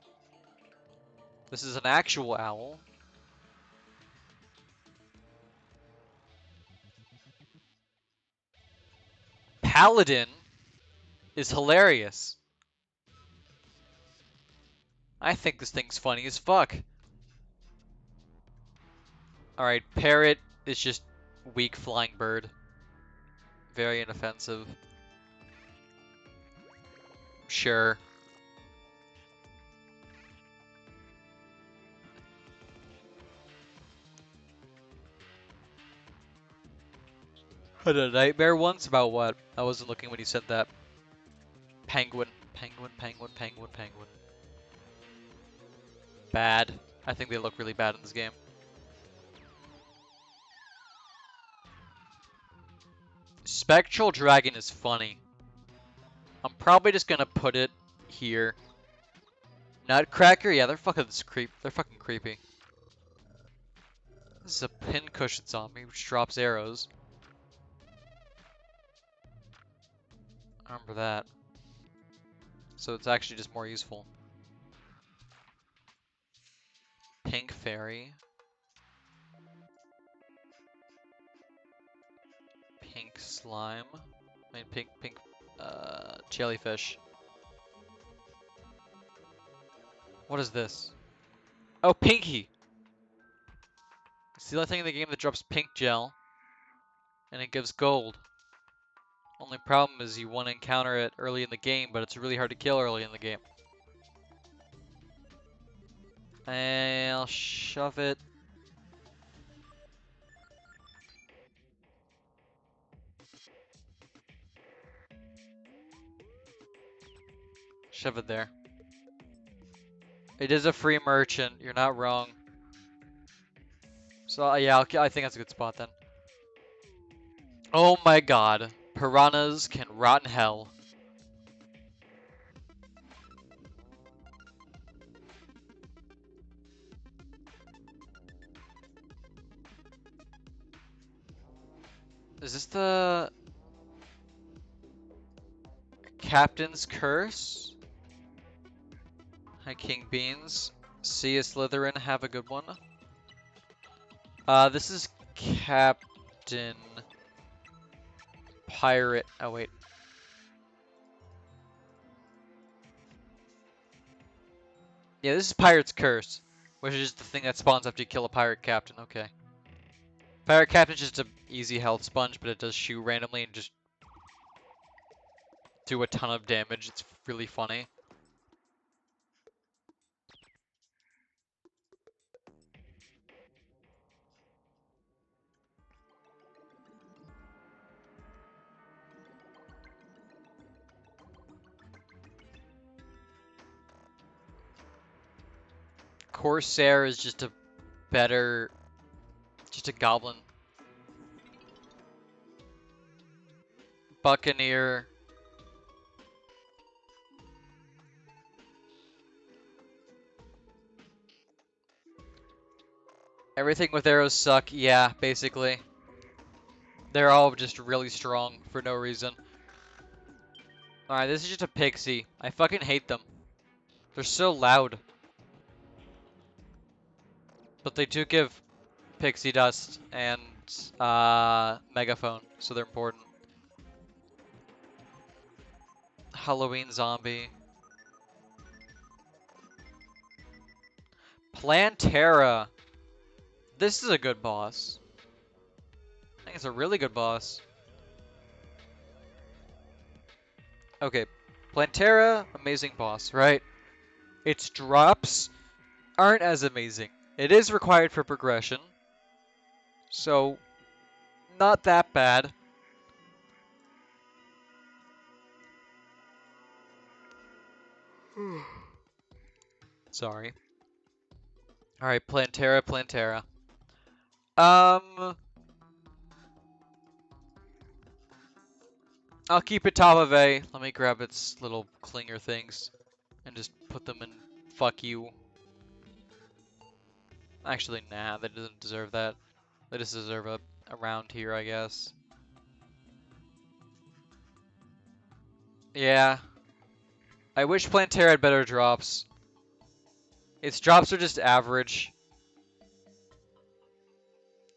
This is an actual owl. Paladin is hilarious. I think this thing's funny as fuck. Alright, parrot is just weak flying bird. Very inoffensive. Sure. I had a nightmare once about what? I wasn't looking when you said that. Penguin. Penguin, penguin, penguin, penguin. Bad. I think they look really bad in this game. Spectral Dragon is funny. I'm probably just gonna put it here. Nutcracker? Yeah, they're fucking creepy. This is a pincushion zombie which drops arrows. I remember that. So it's actually just more useful. Pink fairy. Pink slime. I mean, pink, jellyfish. What is this? Oh, Pinky! It's the only thing in the game that drops pink gel. And it gives gold. Only problem is you want to encounter it early in the game, but it's really hard to kill early in the game. And I'll shove it. Shove it there. It is a free merchant. You're not wrong. So yeah, I think that's a good spot then. Oh my god. Piranhas can rot in hell. Is this the Captain's Curse? Hi, King Beans. See you, Slytherin. Have a good one. This is Captain Pirate. Oh, wait. Yeah, this is Pirate's Curse, which is just the thing that spawns after you kill a pirate captain. Okay. Pirate Captain's just an easy health sponge, but it does shoot randomly and just do a ton of damage. It's really funny. Corsair is just a better, just a goblin. Buccaneer. Everything with arrows suck. Yeah, basically. They're all just really strong for no reason. Alright, this is just a pixie. I fucking hate them. They're so loud. But they do give pixie dust and megaphone, so they're important. Halloween zombie. Plantera. This is a good boss. I think it's a really good boss. Okay, Plantera, amazing boss, right? Its drops aren't as amazing. It is required for progression, so not that bad. Sorry. Alright, Plantera, Plantera. I'll keep it top of A. Let me grab its little clinger things and just put them in fuck you. Actually, nah, they doesn't deserve that. They just deserve a round here, I guess. Yeah. I wish Plantera had better drops. Its drops are just average.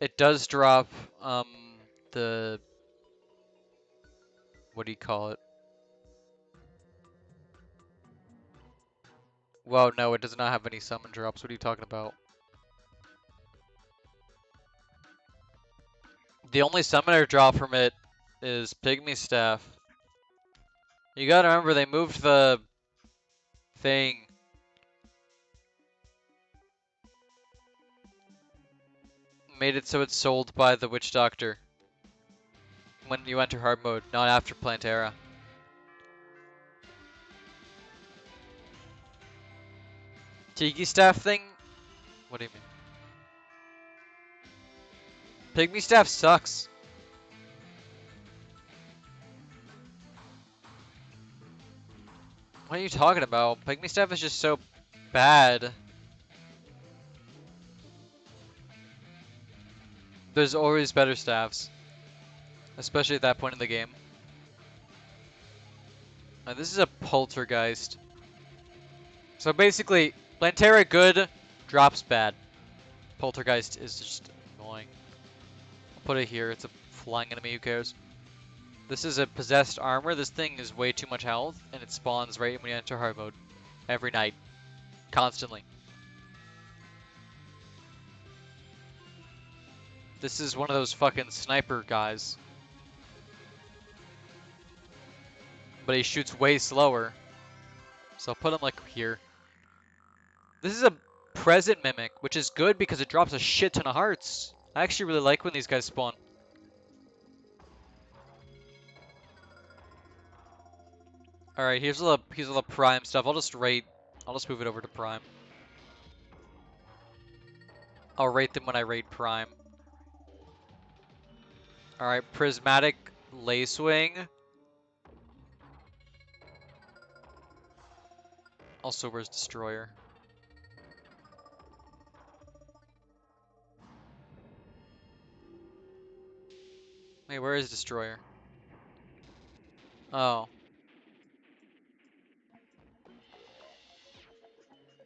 It does drop, the... what do you call it? Well, no, it does not have any summon drops. What are you talking about? The only summoner drop from it is Pygmy Staff. You gotta remember, they moved the thing. Made it so it's sold by the Witch Doctor when you enter hard mode, not after Plantera. Tiki Staff thing? What do you mean? Pygmy Staff sucks. What are you talking about? Pygmy Staff is just so bad. There's always better staffs. Especially at that point in the game. This is a Poltergeist. So basically, Plantera good, drops bad. Poltergeist is just annoying. I'll put it here. It's a flying enemy, who cares? This is a possessed armor. This thing is way too much health, and it spawns right when you enter hard mode. Every night. Constantly. This is one of those fucking sniper guys. But he shoots way slower. So I'll put him like here. This is a present mimic, which is good because it drops a shit ton of hearts. I actually really like when these guys spawn. Alright, here's all the prime stuff. I'll just move it over to prime. I'll rate them when I rate Prime. Alright, Prismatic Lacewing. Also, where's Destroyer? Wait, where is Destroyer? Oh.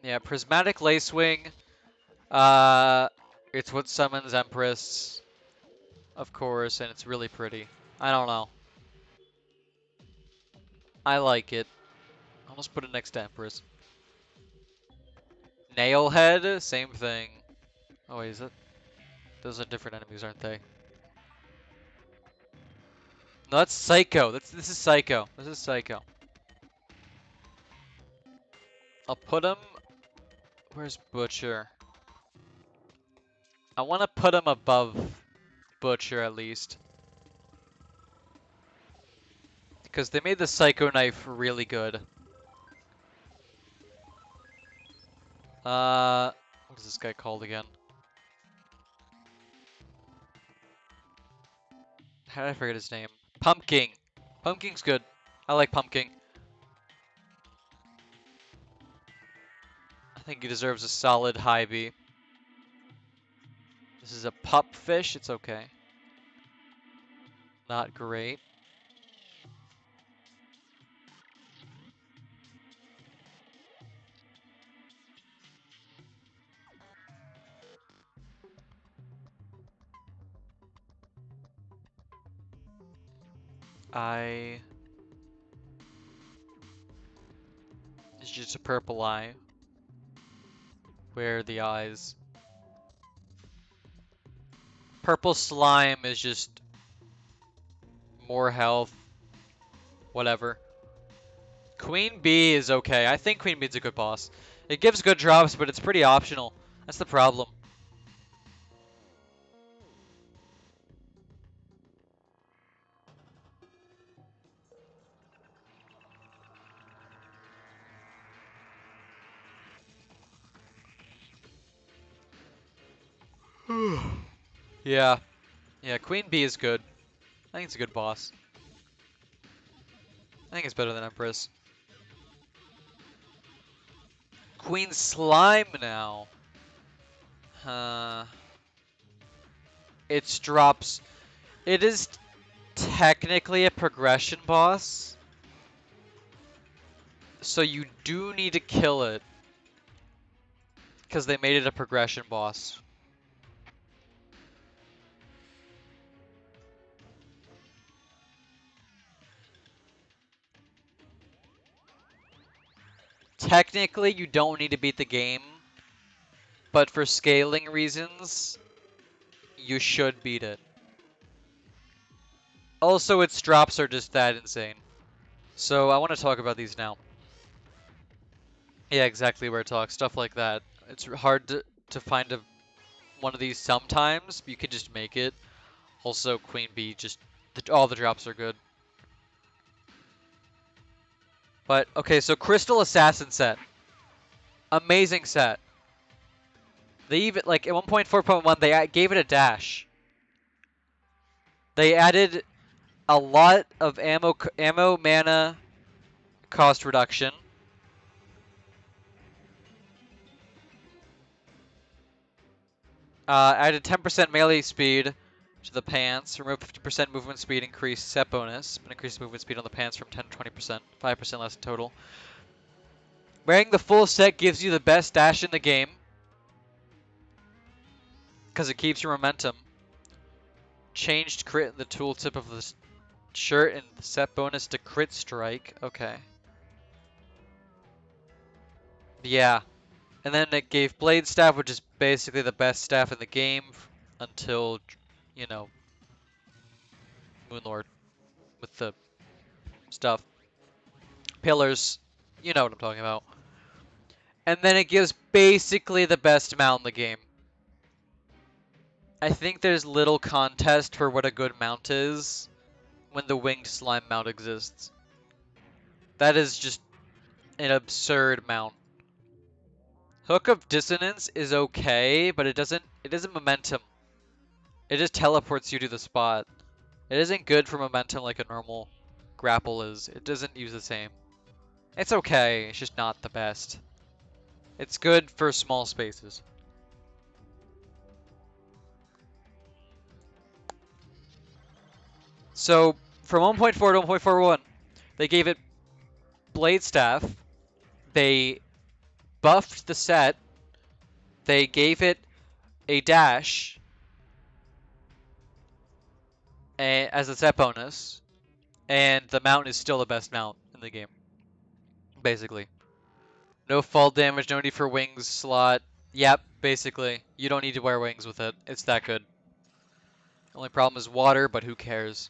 Yeah, Prismatic Lacewing. It's what summons Empress, of course, and it's really pretty. I don't know. I like it. I'll just put it next to Empress. Nailhead, same thing. Oh wait, is it? Those are different enemies, aren't they? No, that's Psycho. This is Psycho. This is Psycho. I'll put him. Where's Butcher? I want to put him above Butcher at least, because they made the Psycho Knife really good. What is this guy called again? How did I forget his name? Pumpkin. Pumpkin's good. I like Pumpkin. I think he deserves a solid high B. This is a pup fish. It's okay. Not great. It's just a purple eye. Where are the eyes? Purple slime is just more health. Whatever. Queen Bee is okay. I think Queen Bee's a good boss. It gives good drops, but it's pretty optional. That's the problem. Yeah. Yeah, Queen Bee is good. I think it's a good boss. I think it's better than Empress. Queen Slime now. It drops. It is technically a progression boss. So you do need to kill it. Because they made it a progression boss. Technically, you don't need to beat the game. But for scaling reasons, you should beat it. Also, its drops are just that insane. So I want to talk about these now. Yeah, exactly where it talks. Stuff like that. It's hard to find one of these sometimes. But you can just make it. Also, Queen Bee, just all the drops are good. But, okay, so Crystal Assassin set. Amazing set. They even, like, at 1.4.1, they gave it a dash. They added a lot of ammo mana cost reduction. Added 10% melee speed to the pants. Remove 50% movement speed, increase set bonus. But increase movement speed on the pants from 10 to 20%. 5% less in total. Wearing the full set gives you the best dash in the game. Because it keeps your momentum. Changed crit in the tooltip of the shirt and set bonus to crit strike. Okay. Yeah. And then it gave Blade Staff, which is basically the best staff in the game until, you know, Moonlord with the stuff. Pillars, you know what I'm talking about. And then it gives basically the best mount in the game. I think there's little contest for what a good mount is when the winged slime mount exists. That is just an absurd mount. Hook of Dissonance is okay, but it isn't momentum. It just teleports you to the spot. It isn't good for momentum like a normal grapple is. It doesn't use the same. It's okay, it's just not the best. It's good for small spaces. So, from 1.4 to 1.41, they gave it Blade Staff, they buffed the set, they gave it a dash as a set bonus, and the mount is still the best mount in the game, basically. No fall damage, no need for wings slot. Yep, basically. You don't need to wear wings with it. It's that good. Only problem is water, but who cares?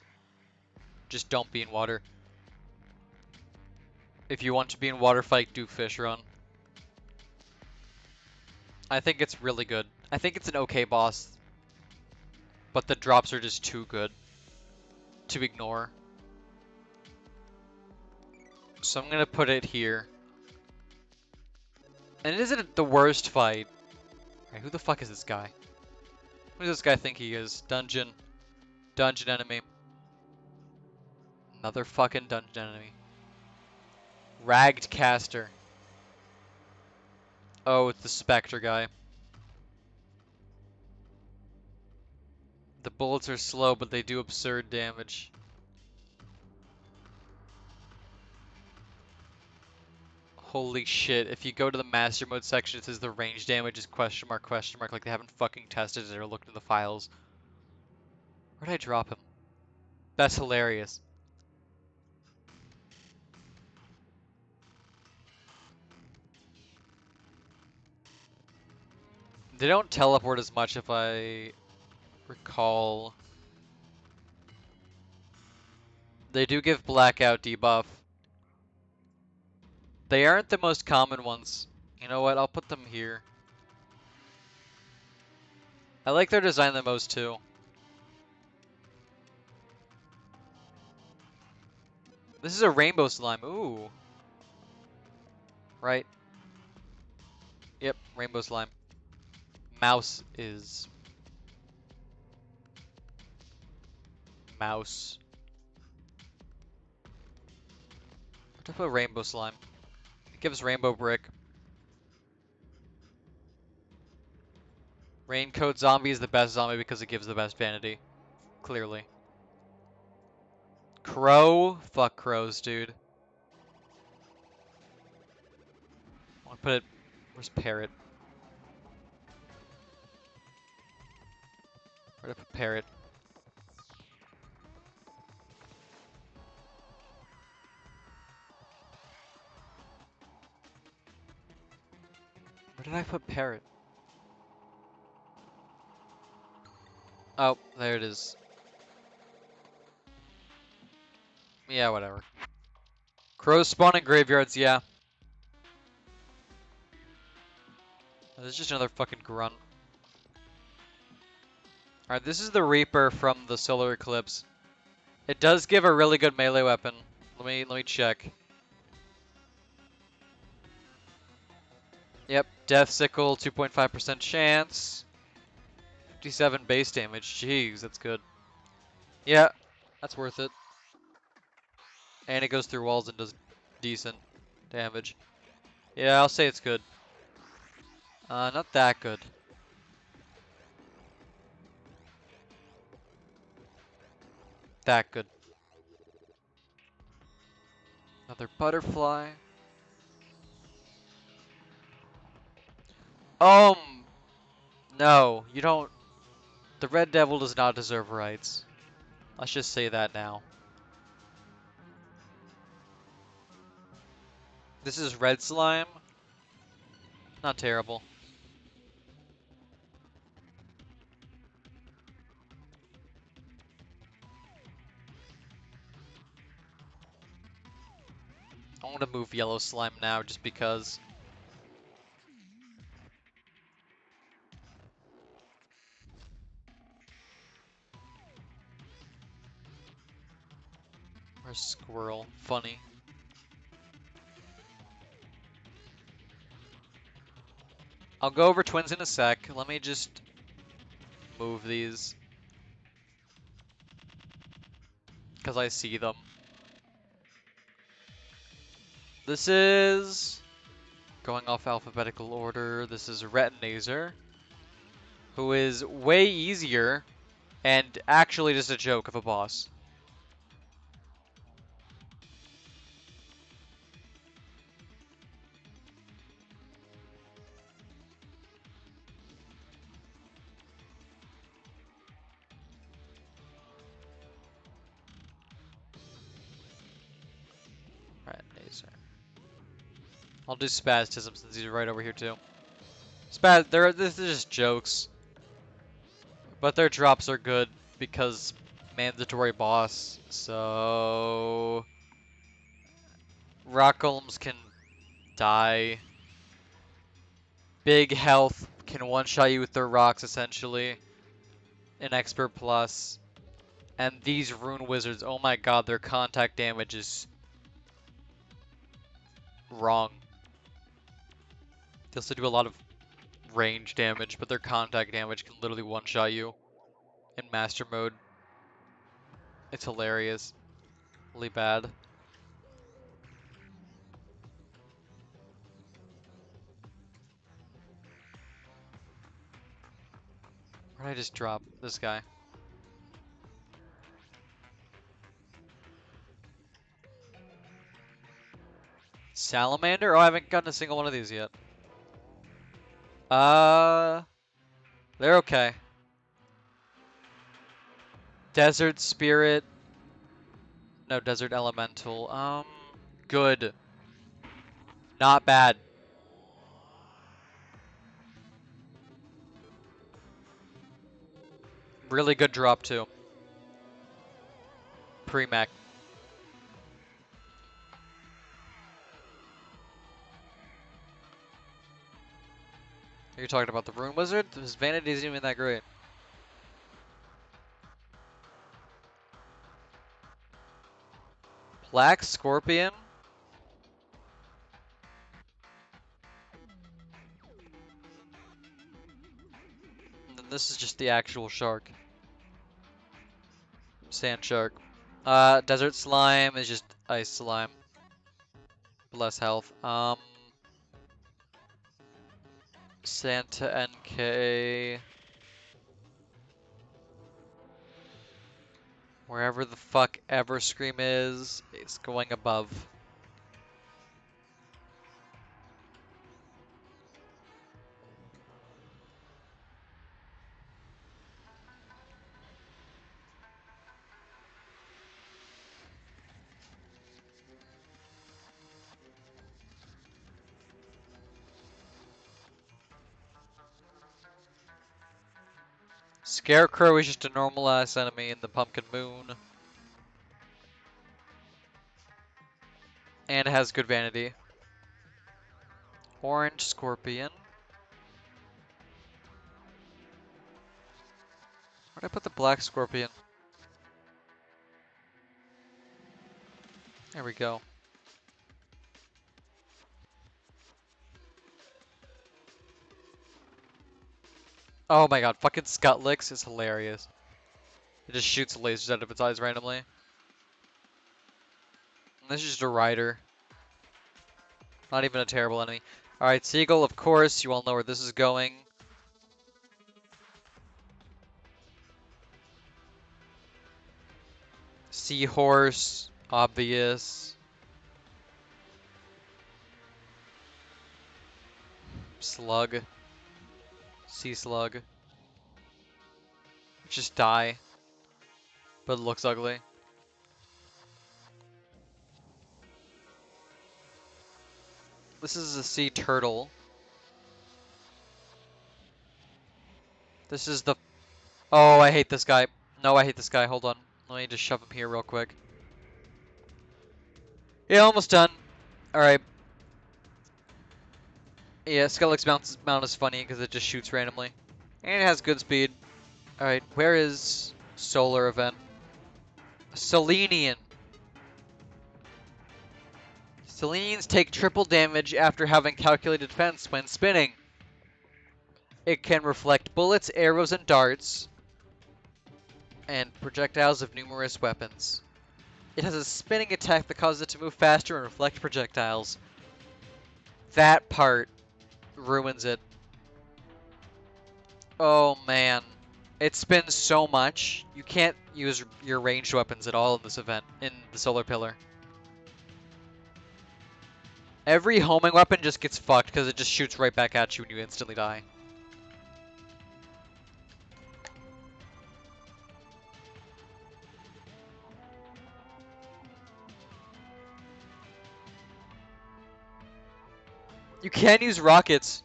Just don't be in water. If you want to be in water fight, do fish run. I think it's really good. I think it's an okay boss, but the drops are just too good to ignore. So I'm gonna put it here. And it isn't the worst fight. Right, who the fuck is this guy? Who does this guy think he is? Dungeon. Dungeon enemy. Another fucking dungeon enemy. Ragged caster. Oh, it's the Spectre guy. The bullets are slow, but they do absurd damage. Holy shit, if you go to the master mode section, it says the range damage is question mark, like they haven't fucking tested it or looked in the files. Where'd I drop him? That's hilarious. They don't teleport as much if I recall. They do give blackout debuff. They aren't the most common ones. You know what, I'll put them here. I like their design the most too. This is a rainbow slime, ooh. Right. Yep, rainbow slime. Mouse is... Mouse. What type of rainbow slime? It gives rainbow brick. Raincoat zombie is the best zombie because it gives the best vanity. Clearly. Crow? Fuck crows, dude. I'll put it... Where's parrot? Where'd I put parrot? Where did I put parrot? Oh, there it is. Yeah, whatever. Crows spawn in graveyards, yeah. This is just another fucking grunt. Alright, this is the Reaper from the Solar Eclipse. It does give a really good melee weapon. Let me check. Yep, Death Sickle, 2.5% chance. 57 base damage. Jeez, that's good. Yeah, that's worth it. And it goes through walls and does decent damage. Yeah, I'll say it's good. Not that good. That good. Another butterfly. No, you don't. The Red Devil does not deserve rights. Let's just say that now. This is Red Slime. Not terrible. I want to move Yellow Slime now just because. Or Squirrel. Funny. I'll go over twins in a sec. Let me just move these. Because I see them. This is... Going off alphabetical order, this is Retinazer, who is way easier and actually just a joke of a boss. Retinazer. I'll do Spastism since he's right over here too. This is just jokes. But their drops are good because mandatory boss, so... Rock Golems can die. Big health can one-shot you with their rocks, essentially. An Expert Plus. And these Rune Wizards, oh my god, their contact damage is... wrong. They also do a lot of range damage, but their contact damage can literally one-shot you in Master Mode. It's hilarious. Really bad. Where did I just drop this guy? Salamander? Oh, I haven't gotten a single one of these yet. They're okay. Desert Spirit. No, Desert Elemental. Good. Not bad. Really good drop, too. Pre-mech. You're talking about the Rune Wizard? His vanity isn't even that great. Black Scorpion? And then this is just the actual shark. Sand shark. Desert Slime is just ice slime. Less health. Santa NK. Wherever the fuck Everscream is, it's going above. Scarecrow is just a normal ass enemy in the Pumpkin Moon. And has good vanity. Orange Scorpion. Where'd I put the Black Scorpion? There we go. Oh my god, fucking Scutlix is hilarious. It just shoots lasers out of its eyes randomly. And this is just a rider. Not even a terrible enemy. Alright, Seagull, of course, you all know where this is going. Seahorse, obvious. Slug. Sea slug. Just die. But it looks ugly. This is a sea turtle. This is the... Oh, I hate this guy. No, I hate this guy. Hold on. Let me just shove him here real quick. Yeah, almost done. Alright. Yeah, Skellig's mount is funny because it just shoots randomly. And it has good speed. Alright, where is Solar Event? Selenian. Selenians take triple damage after having calculated defense when spinning. It can reflect bullets, arrows, and darts, and projectiles of numerous weapons. It has a spinning attack that causes it to move faster and reflect projectiles. That part ruins it. Oh man. It spins so much. You can't use your ranged weapons at all in this event, in the solar pillar. Every homing weapon just gets fucked because it just shoots right back at you and you instantly die. You can use rockets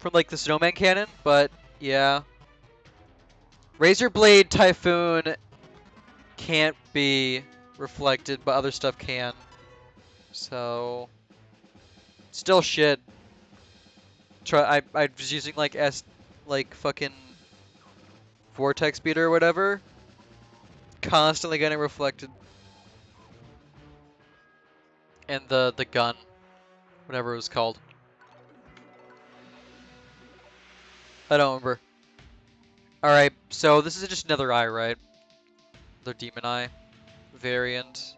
from like the snowman cannon, but yeah. Razor Blade Typhoon can't be reflected, but other stuff can. So still shit. I was using like like fucking vortex speeder or whatever. Constantly getting reflected. And the gun, whatever it was called. I don't remember. Alright, so this is just another eye, right? Their demon eye variant.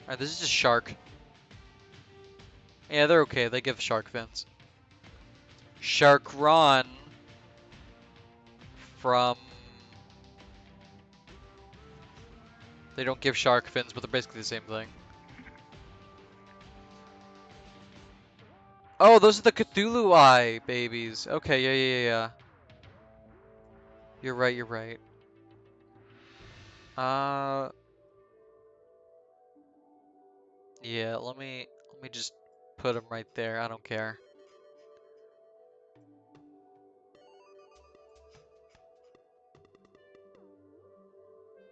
Alright, this is just shark. Yeah, they're okay. They give shark fins. Sharkron from... They don't give shark fins, but they're basically the same thing. Oh, those are the Cthulhu Eye babies. Okay, yeah. You're right, you're right. Yeah, let me just put them right there. I don't care.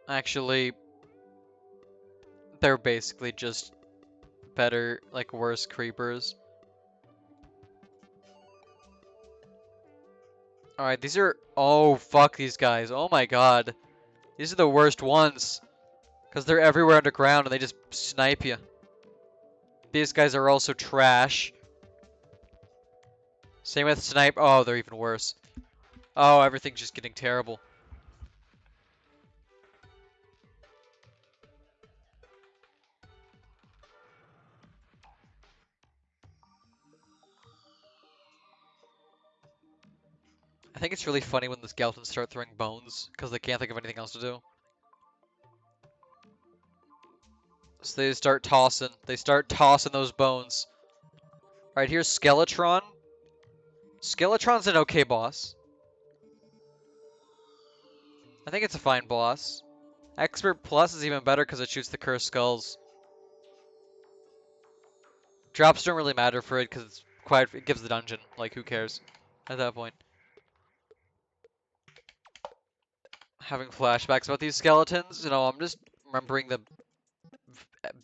Actually, they're basically just better, like worse creepers. Alright, these are... Oh, fuck these guys. Oh my god. These are the worst ones. Because they're everywhere underground and they just snipe you. These guys are also trash. Same with snipe. Oh, they're even worse. Oh, everything's just getting terrible. I think it's really funny when the skeletons start throwing bones because they can't think of anything else to do. So they start tossing. They start tossing those bones. Alright, here's Skeletron. Skeletron's an okay boss. I think it's a fine boss. Expert Plus is even better because it shoots the cursed skulls. Drops don't really matter for it because it's quite. It gives the dungeon. Like, who cares at that point? Having flashbacks about these skeletons, you know, I'm just remembering the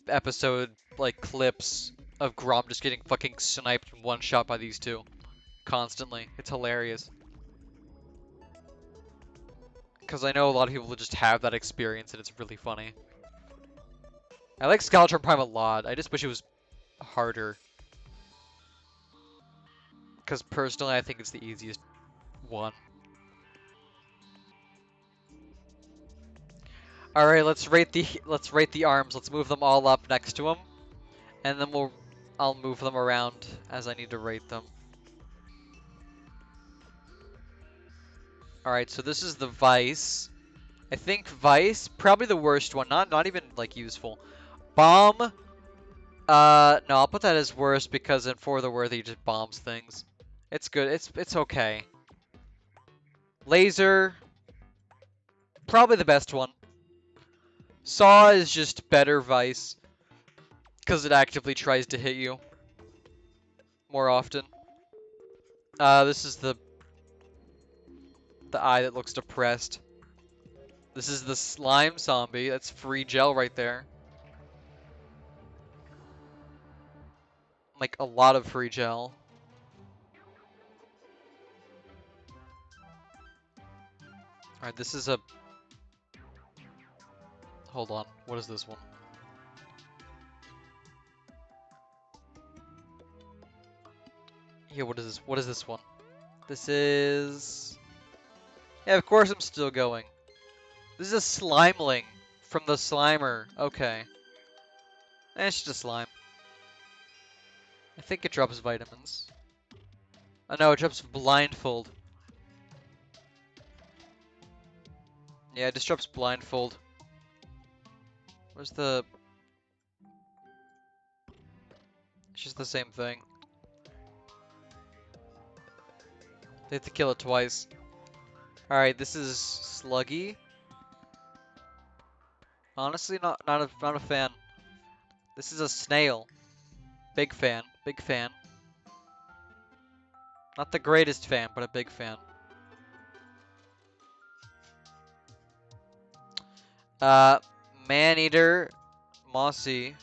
episode, like, clips of Grom just getting fucking sniped in one shot by these two. Constantly. It's hilarious. Because I know a lot of people just have that experience and it's really funny. I like Skeletron Prime a lot. I just wish it was harder. Because personally, I think it's the easiest one. All right, let's rate the arms. Let's move them all up next to them, and then I'll move them around as I need to rate them. All right, so this is the Vice. I think Vice probably the worst one. Not even like useful. Bomb. No, I'll put that as worst because in For the Worthy, it just bombs things. It's good. It's okay. Laser. Probably the best one. Saw is just better Vice because it actively tries to hit you more often. This is the eye that looks depressed. This is the slime zombie. That's free gel right there. Like a lot of free gel. Alright, this is a... Hold on. What is this one? Here, what is this? What is this one? This is... Yeah, of course I'm still going. This is a Slimeling from the Slimer. Okay. It's just a slime. I think it drops vitamins. Oh no, it drops blindfold. Yeah, it just drops blindfold. Where's the... It's just the same thing. They have to kill it twice. Alright, this is Sluggy. Honestly, not a fan. This is a snail. Big fan. Big fan. Not the greatest fan, but a big fan. Uh, Maneater, Mossy.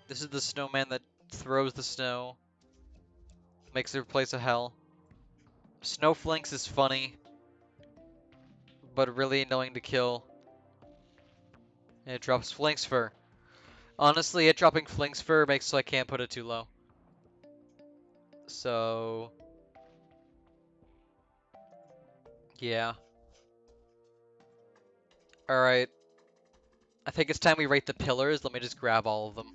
This is the snowman that throws the snow. Makes their place a hell. Snowflinks is funny, but really annoying to kill. And it drops Flink's fur. Honestly, it dropping Flink's fur makes so I can't put it too low. So... yeah. Alright. I think it's time we rate the pillars. Let me just grab all of them.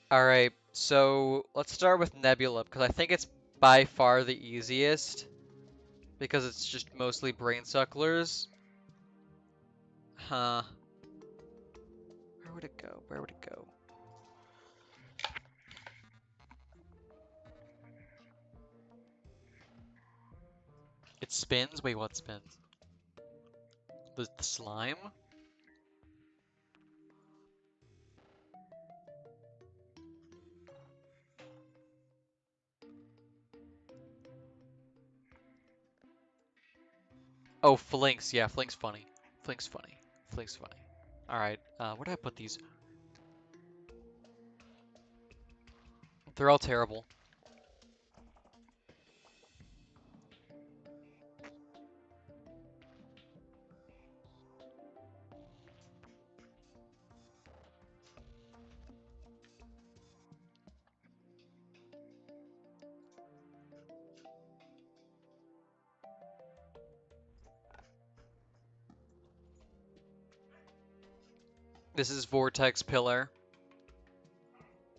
Alright, so let's start with Nebula, because I think it's by far the easiest. Because it's just mostly brain sucklers. Huh. Where would it go? Where would it go? It spins? Wait, what spins? The slime? Oh, Flinks. Yeah, Flink's funny. Flink's funny. Flink's funny. Alright, where did I put these? They're all terrible. This is Vortex Pillar,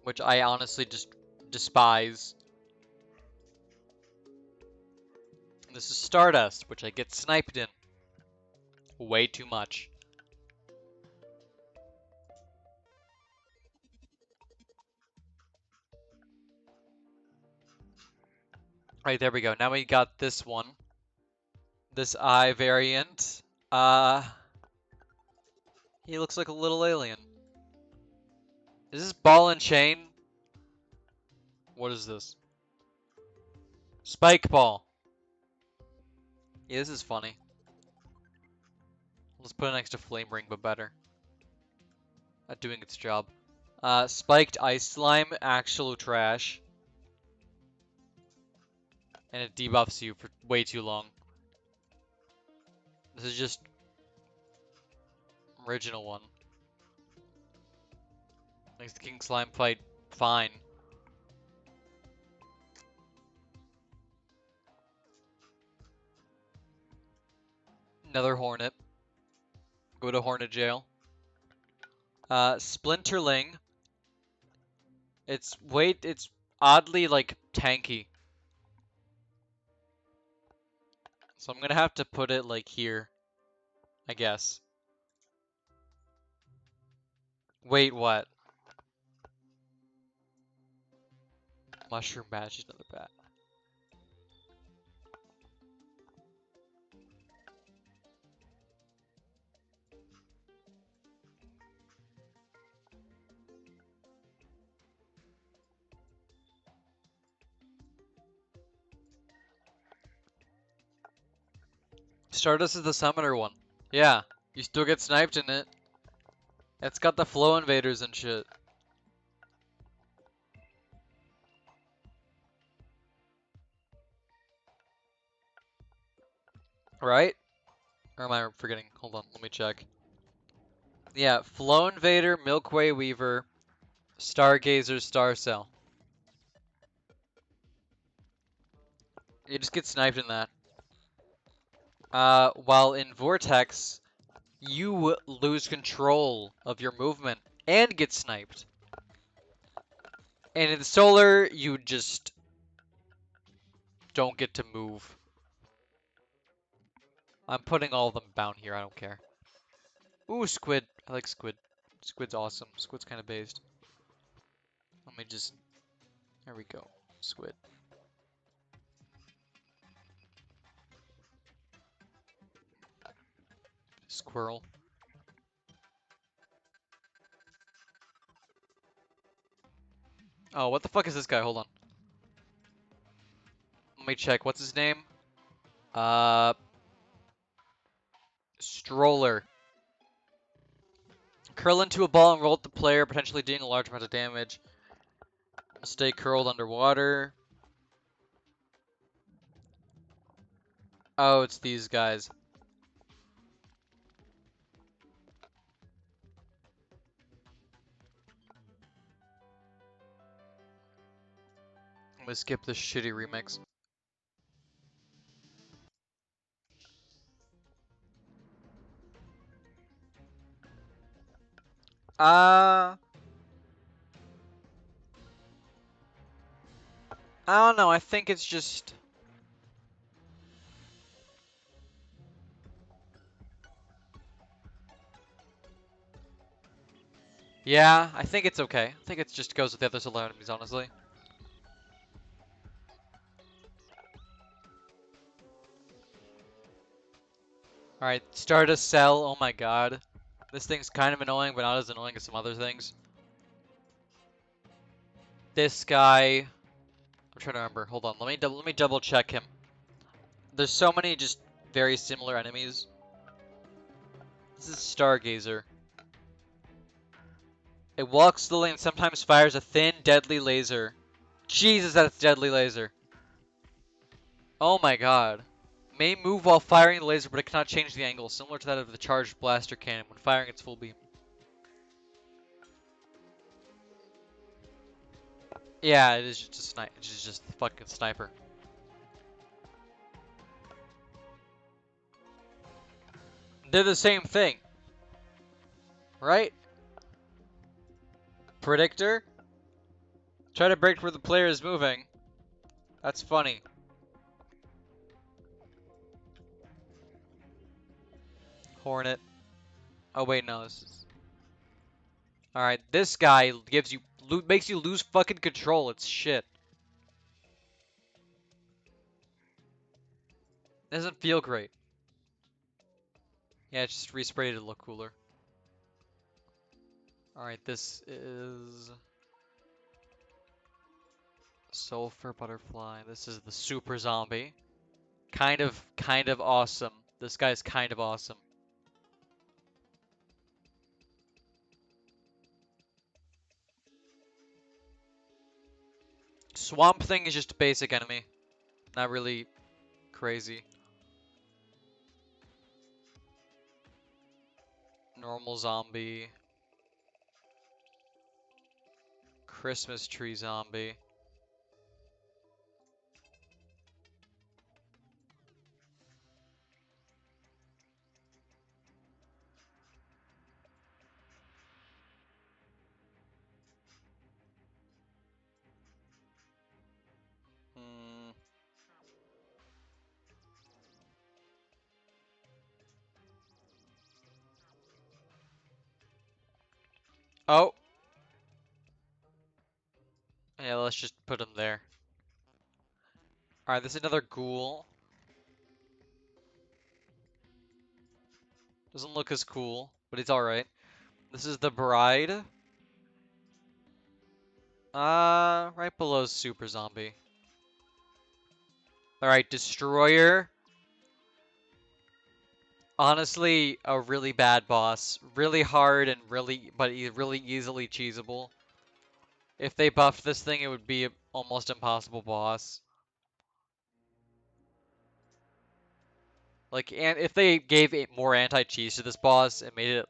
which I honestly just despise. This is Stardust, which I get sniped in. Way too much. Right, there we go. Now we got this one. This eye variant. He looks like a little alien. Is this Ball and Chain? What is this? Spike Ball. Yeah, this is funny. Let's put it next to Flame Ring, but better. At doing its job. Spiked Ice Slime, actual trash. And it debuffs you for way too long. This is just original one. Makes the King Slime fight fine. Another Hornet. Go to Hornet jail. Splinterling. It's oddly like tanky. So I'm gonna have to put it like here, I guess. Wait, what? Mushroom Badge is another bat. Stardust is the summoner one. Yeah, you still get sniped in it. It's got the flow invaders and shit. Right? Or am I forgetting? Hold on, let me check. Yeah, Flow Invader, Milkway Weaver, Stargazer, Star Cell. You just get sniped in that. While in Vortex, you lose control of your movement and get sniped. And in Solar, you just don't get to move. I'm putting all of them down here, I don't care. Ooh, Squid. I like Squid. Squid's awesome. Squid's kind of based. Let me just... There we go. Squid. Squirrel. Oh, what the fuck is this guy? Hold on. Let me check. What's his name? Uh... Stroller. Curl into a ball and roll at the player, potentially dealing a large amount of damage. Stay curled underwater. Oh, it's these guys. I'm gonna skip this shitty remix. Uh... I don't know. I think it's just... Yeah, I think it's okay. I think it just goes with the other solo enemies, honestly. Alright, start a cell. Oh my god. This thing's kind of annoying, but not as annoying as some other things. This guy... I'm trying to remember. Hold on. Let me double check him. There's so many just very similar enemies. This is Stargazer. It walks slowly and sometimes fires a thin, deadly laser. Jesus, that's deadly laser. Oh my god. May move while firing the laser, but it cannot change the angle, similar to that of the charged blaster cannon when firing its full beam. Yeah, it is just a sniper. It's just a fucking sniper. They're the same thing, right? Predictor? Try to break where the player is moving. That's funny. Hornet. Oh wait, no, this is... Alright, this guy gives you... makes you lose fucking control. It's shit. Doesn't feel great. Yeah, it's just resprayed to look cooler. Alright, this is... Sulfur Butterfly. This is the Super Zombie. Kind of awesome. This guy's kind of awesome. Swamp Thing is just a basic enemy. Not really crazy. Normal zombie. Christmas tree zombie. Hmm. Oh! Yeah, let's just put him there. Alright, this is another ghoul. Doesn't look as cool, but it's alright. This is the bride. Right below Super Zombie. Alright, Destroyer. Honestly, a really bad boss. Really hard and really easily cheesable. If they buffed this thing, it would be an almost impossible boss. Like, and if they gave it more anti-cheese to this boss and made it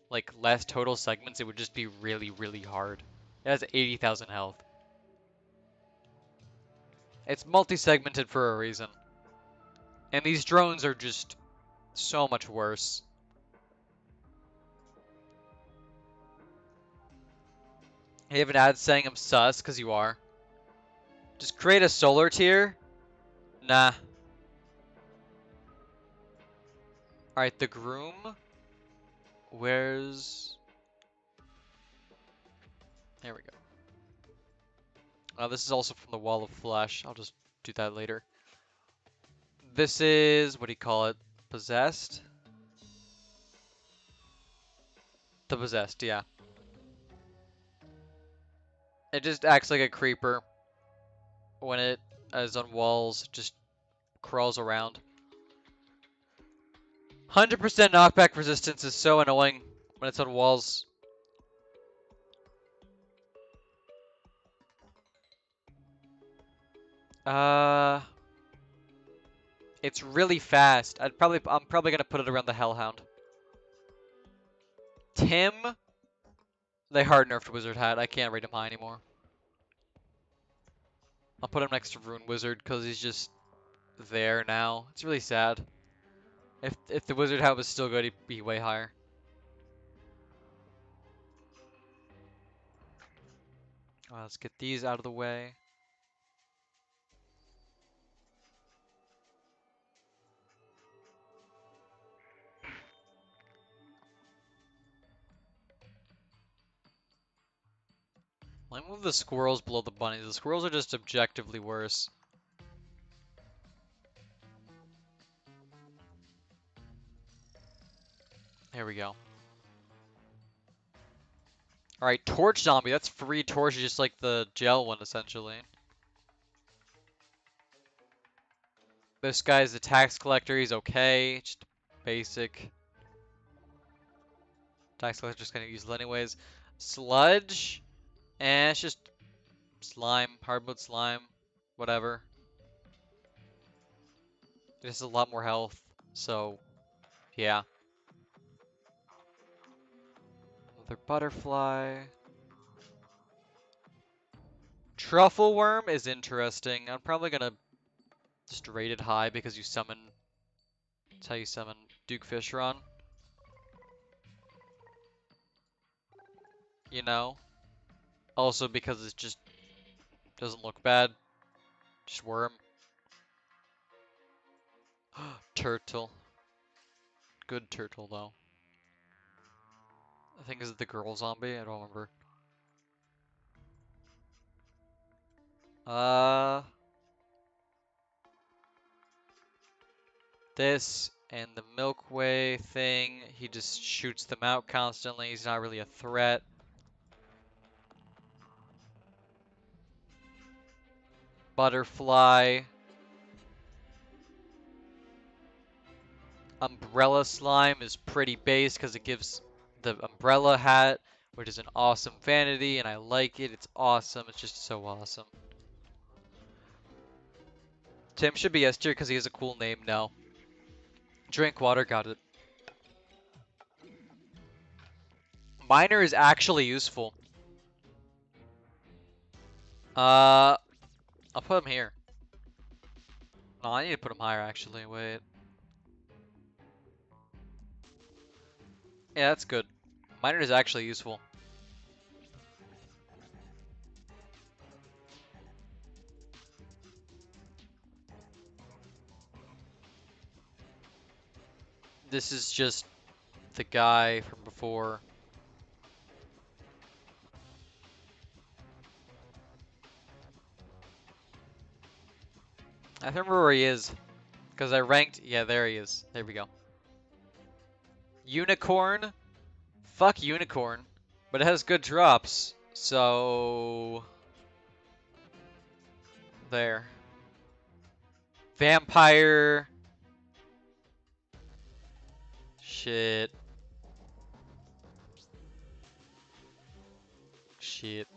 like less total segments, it would just be really, really hard. It has 80,000 health. It's multi-segmented for a reason. And these drones are just so much worse. I have an ad saying I'm sus, because you are. Just create a solar tier? Nah. Alright, the groom. Where's... There we go. This is also from the Wall of Flesh. I'll just do that later. This is... what do you call it? Possessed? The Possessed, yeah. It just acts like a creeper when it is on walls, just crawls around. 100% knockback resistance is so annoying when it's on walls. It's really fast. I'm probably gonna put it around the Hellhound. Tim, they hard nerfed Wizard Hat. I can't rate him high anymore. I'll put him next to Rune Wizard because he's just there now. It's really sad. If the Wizard Hat was still good, he'd be way higher. Let's get these out of the way. Let me move the squirrels below the bunnies. The squirrels are just objectively worse. Here we go. Alright, Torch Zombie. That's free torches, just like the gel one, essentially. This guy's a tax collector. He's okay. Just basic. Tax collector's gonna use it anyways. Sludge. It's just slime. Hardwood slime. Whatever. It has a lot more health. So, yeah. Another butterfly. Truffle worm is interesting. I'm probably gonna just rate it high because you summon. That's how you summon Duke Fishron. You know? Also because it just doesn't look bad. Just worm. Turtle. Good turtle though. I think is it the girl zombie? I don't remember. This and the Milkway thing, he just shoots them out constantly. He's not really a threat. Butterfly. Umbrella slime is pretty base because it gives the umbrella hat, which is an awesome vanity, and I like it. It's awesome. It's just so awesome. Tim should be S tier because he has a cool name now. Drink water, got it. Miner is actually useful. I'll put him here. No, I need to put him higher actually. Wait. Yeah, that's good. Miner is actually useful. This is just the guy from before. I remember where he is. Because I ranked... Yeah, there he is. There we go. Unicorn? Fuck Unicorn. But it has good drops. So... There. Vampire... Shit. Shit.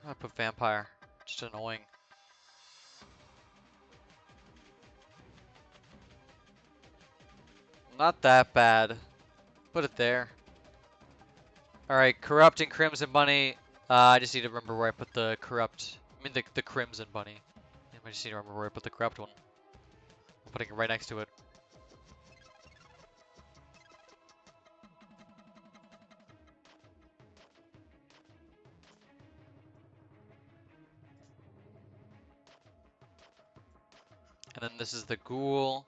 I put vampire. Just annoying. Not that bad. Put it there. Alright, corrupt and crimson bunny. I just need to remember where I put the corrupt. I mean the crimson bunny. I just need to remember where I put the corrupt one. I'm putting it right next to it. And then this is the ghoul.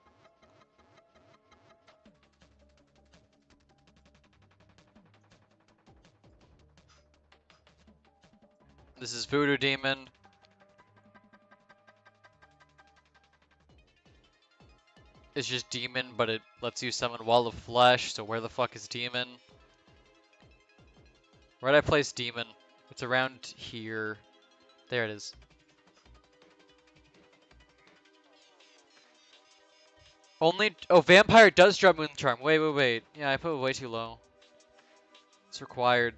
This is voodoo demon. It's just demon, but it lets you summon wall of flesh. So where the fuck is demon? Where'd I place demon? It's around here. There it is. Oh, vampire does drop moon charm. Wait. Yeah, I put it way too low. It's required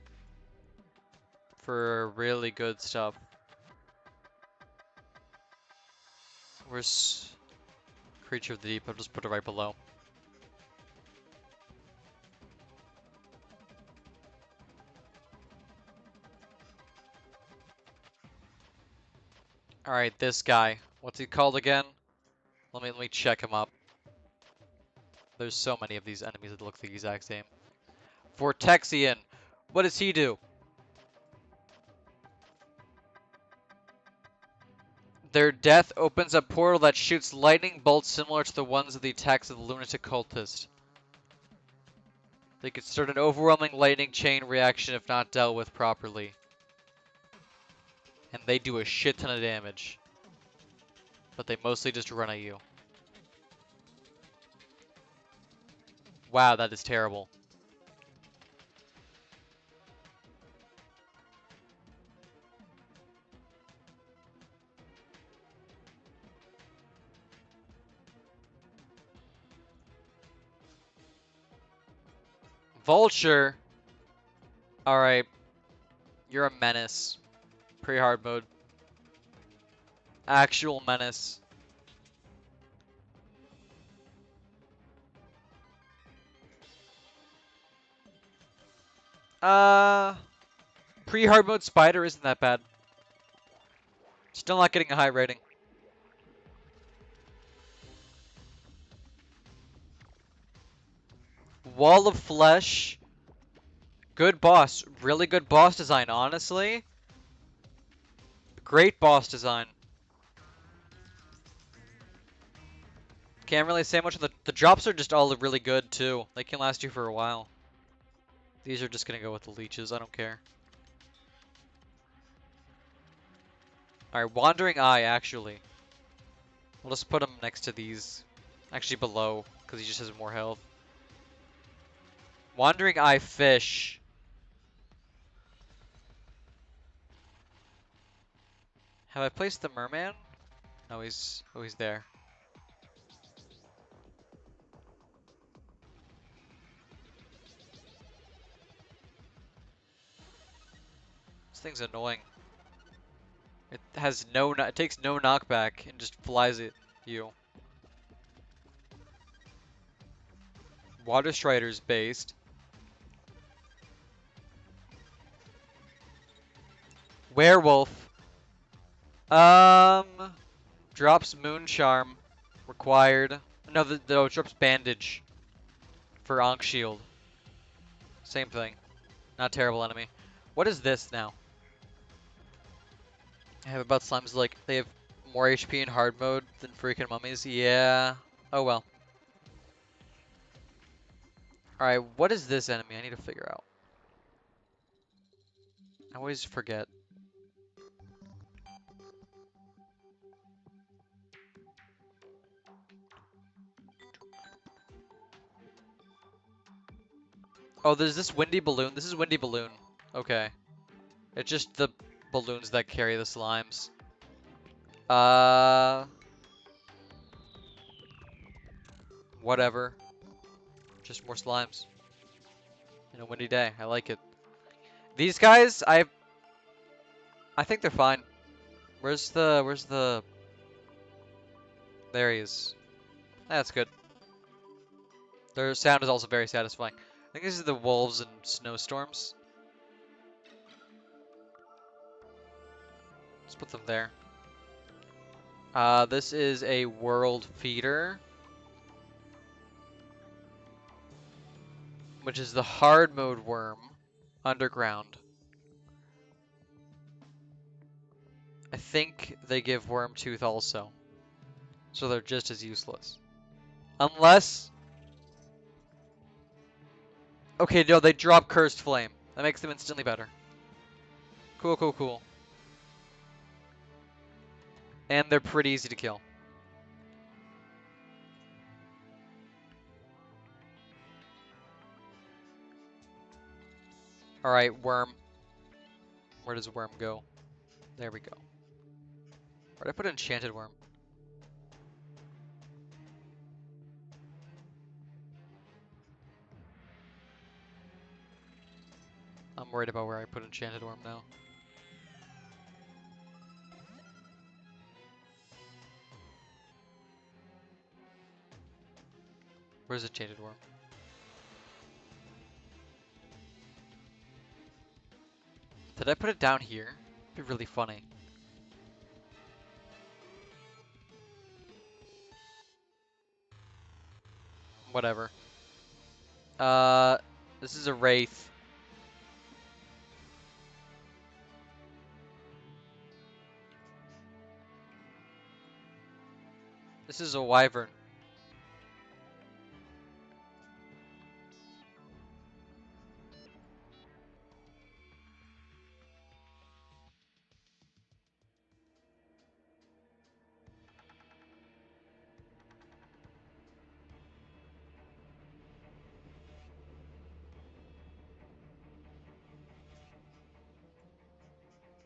for really good stuff. Where's creature of the deep? I'll just put it right below. All right, this guy. What's he called again? Let me check him up. There's so many of these enemies that look the exact same. Vortexian. What does he do? Their death opens a portal that shoots lightning bolts similar to the ones of the attacks of the lunatic cultist. They could start an overwhelming lightning chain reaction if not dealt with properly. And they do a shit ton of damage. But they mostly just run at you. Wow, that is terrible. Vulture. Alright. You're a menace. Pretty hard mode. Actual menace. Pre-hard mode spider isn't that bad. Still not getting a high rating. Wall of Flesh. Good boss. Really good boss design, honestly. Great boss design. Can't really say much. The drops are just all really good, too. They can last you for a while. These are just gonna go with the leeches. I don't care. Alright, Wandering Eye, actually. We'll just put him next to these. Actually, below, because he just has more health. Wandering Eye Fish. Have I placed the merman? No, he's there. This thing's annoying. It has it takes no knockback and just flies at you. Water Strider's based. Werewolf. Drops Moon Charm. Required. No, it drops Bandage. For Ankh Shield. Same thing. Not terrible enemy. What is this now? I have about slimes like they have more HP in hard mode than freaking mummies. Yeah. Oh well. Alright, what is this enemy? I need to figure out. I always forget. Oh, there's this Windy Balloon. This is Windy Balloon. Okay. It's just the balloons that carry the slimes. Whatever. Just more slimes. In a windy day. I like it. These guys, I think they're fine. Where's the... There he is. That's good. Their sound is also very satisfying. I think this is the wolves and snowstorms. Let's put them there. This is a world feeder, which is the hard mode worm underground. I think they give worm tooth also, so they're just as useless. Unless, okay, no, they drop cursed flame. That makes them instantly better. Cool, cool, cool. And they're pretty easy to kill. Alright, worm. Where does worm go? There we go. Where'd I put enchanted worm? I'm worried about where I put enchanted worm now. Where's enchanted worm? Did I put it down here? It'd be really funny. Whatever. This is a wraith. This is a wyvern.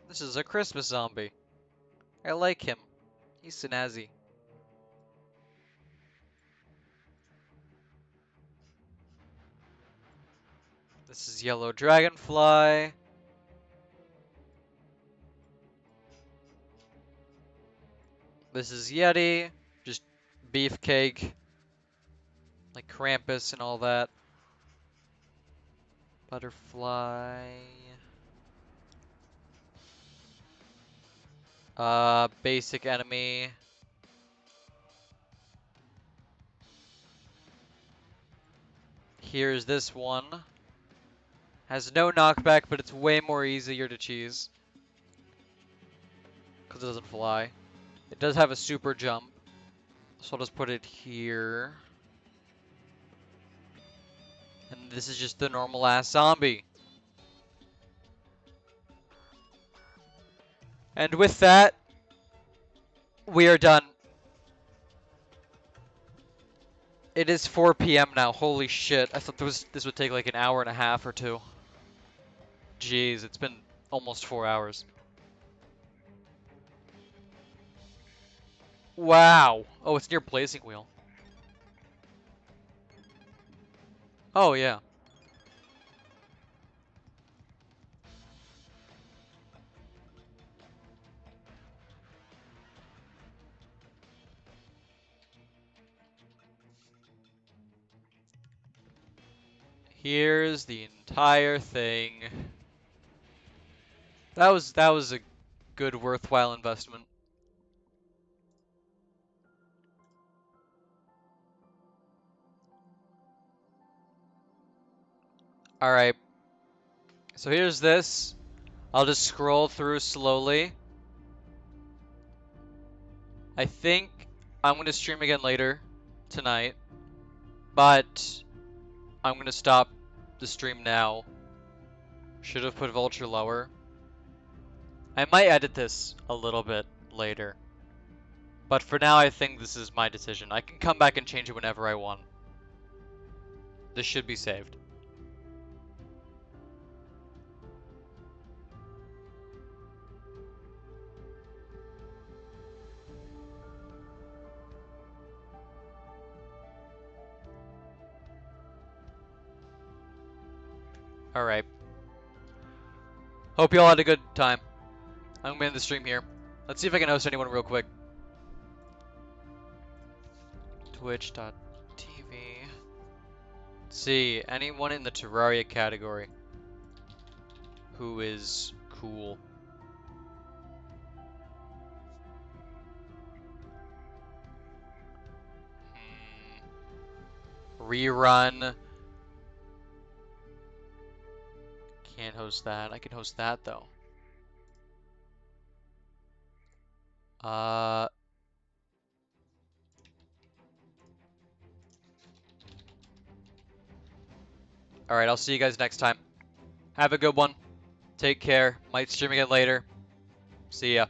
This is a Christmas zombie. I like him. He's snazzy. This is yellow dragonfly. This is Yeti. Just beefcake. Like Krampus and all that. Butterfly. Basic enemy. Here's this one. Has no knockback, but it's way more easier to cheese. Because it doesn't fly. It does have a super jump. So I'll just put it here. And this is just the normal ass zombie. And with that, we are done. It is 4 p.m. now. Holy shit. I thought this would take like an hour and a half or two. Jeez, it's been almost 4 hours. Wow. Oh, it's near Blazing Wheel. Oh, yeah. Here's the entire thing. That was a good, worthwhile investment. Alright. So here's this. I'll just scroll through slowly. I think I'm going to stream again later tonight. But I'm going to stop the stream now. Should have put Vulture lower. I might edit this a little bit later. But for now, I think this is my decision. I can come back and change it whenever I want. This should be saved. Alright. Hope you all had a good time. I'm gonna end the stream here. Let's see if I can host anyone real quick. Twitch.tv Let's see, anyone in the Terraria category who is cool? Rerun. Can't host that. I can host that though. Uh, Alright, I'll see you guys next time. Have a good one. Take care. Might stream again later. See ya.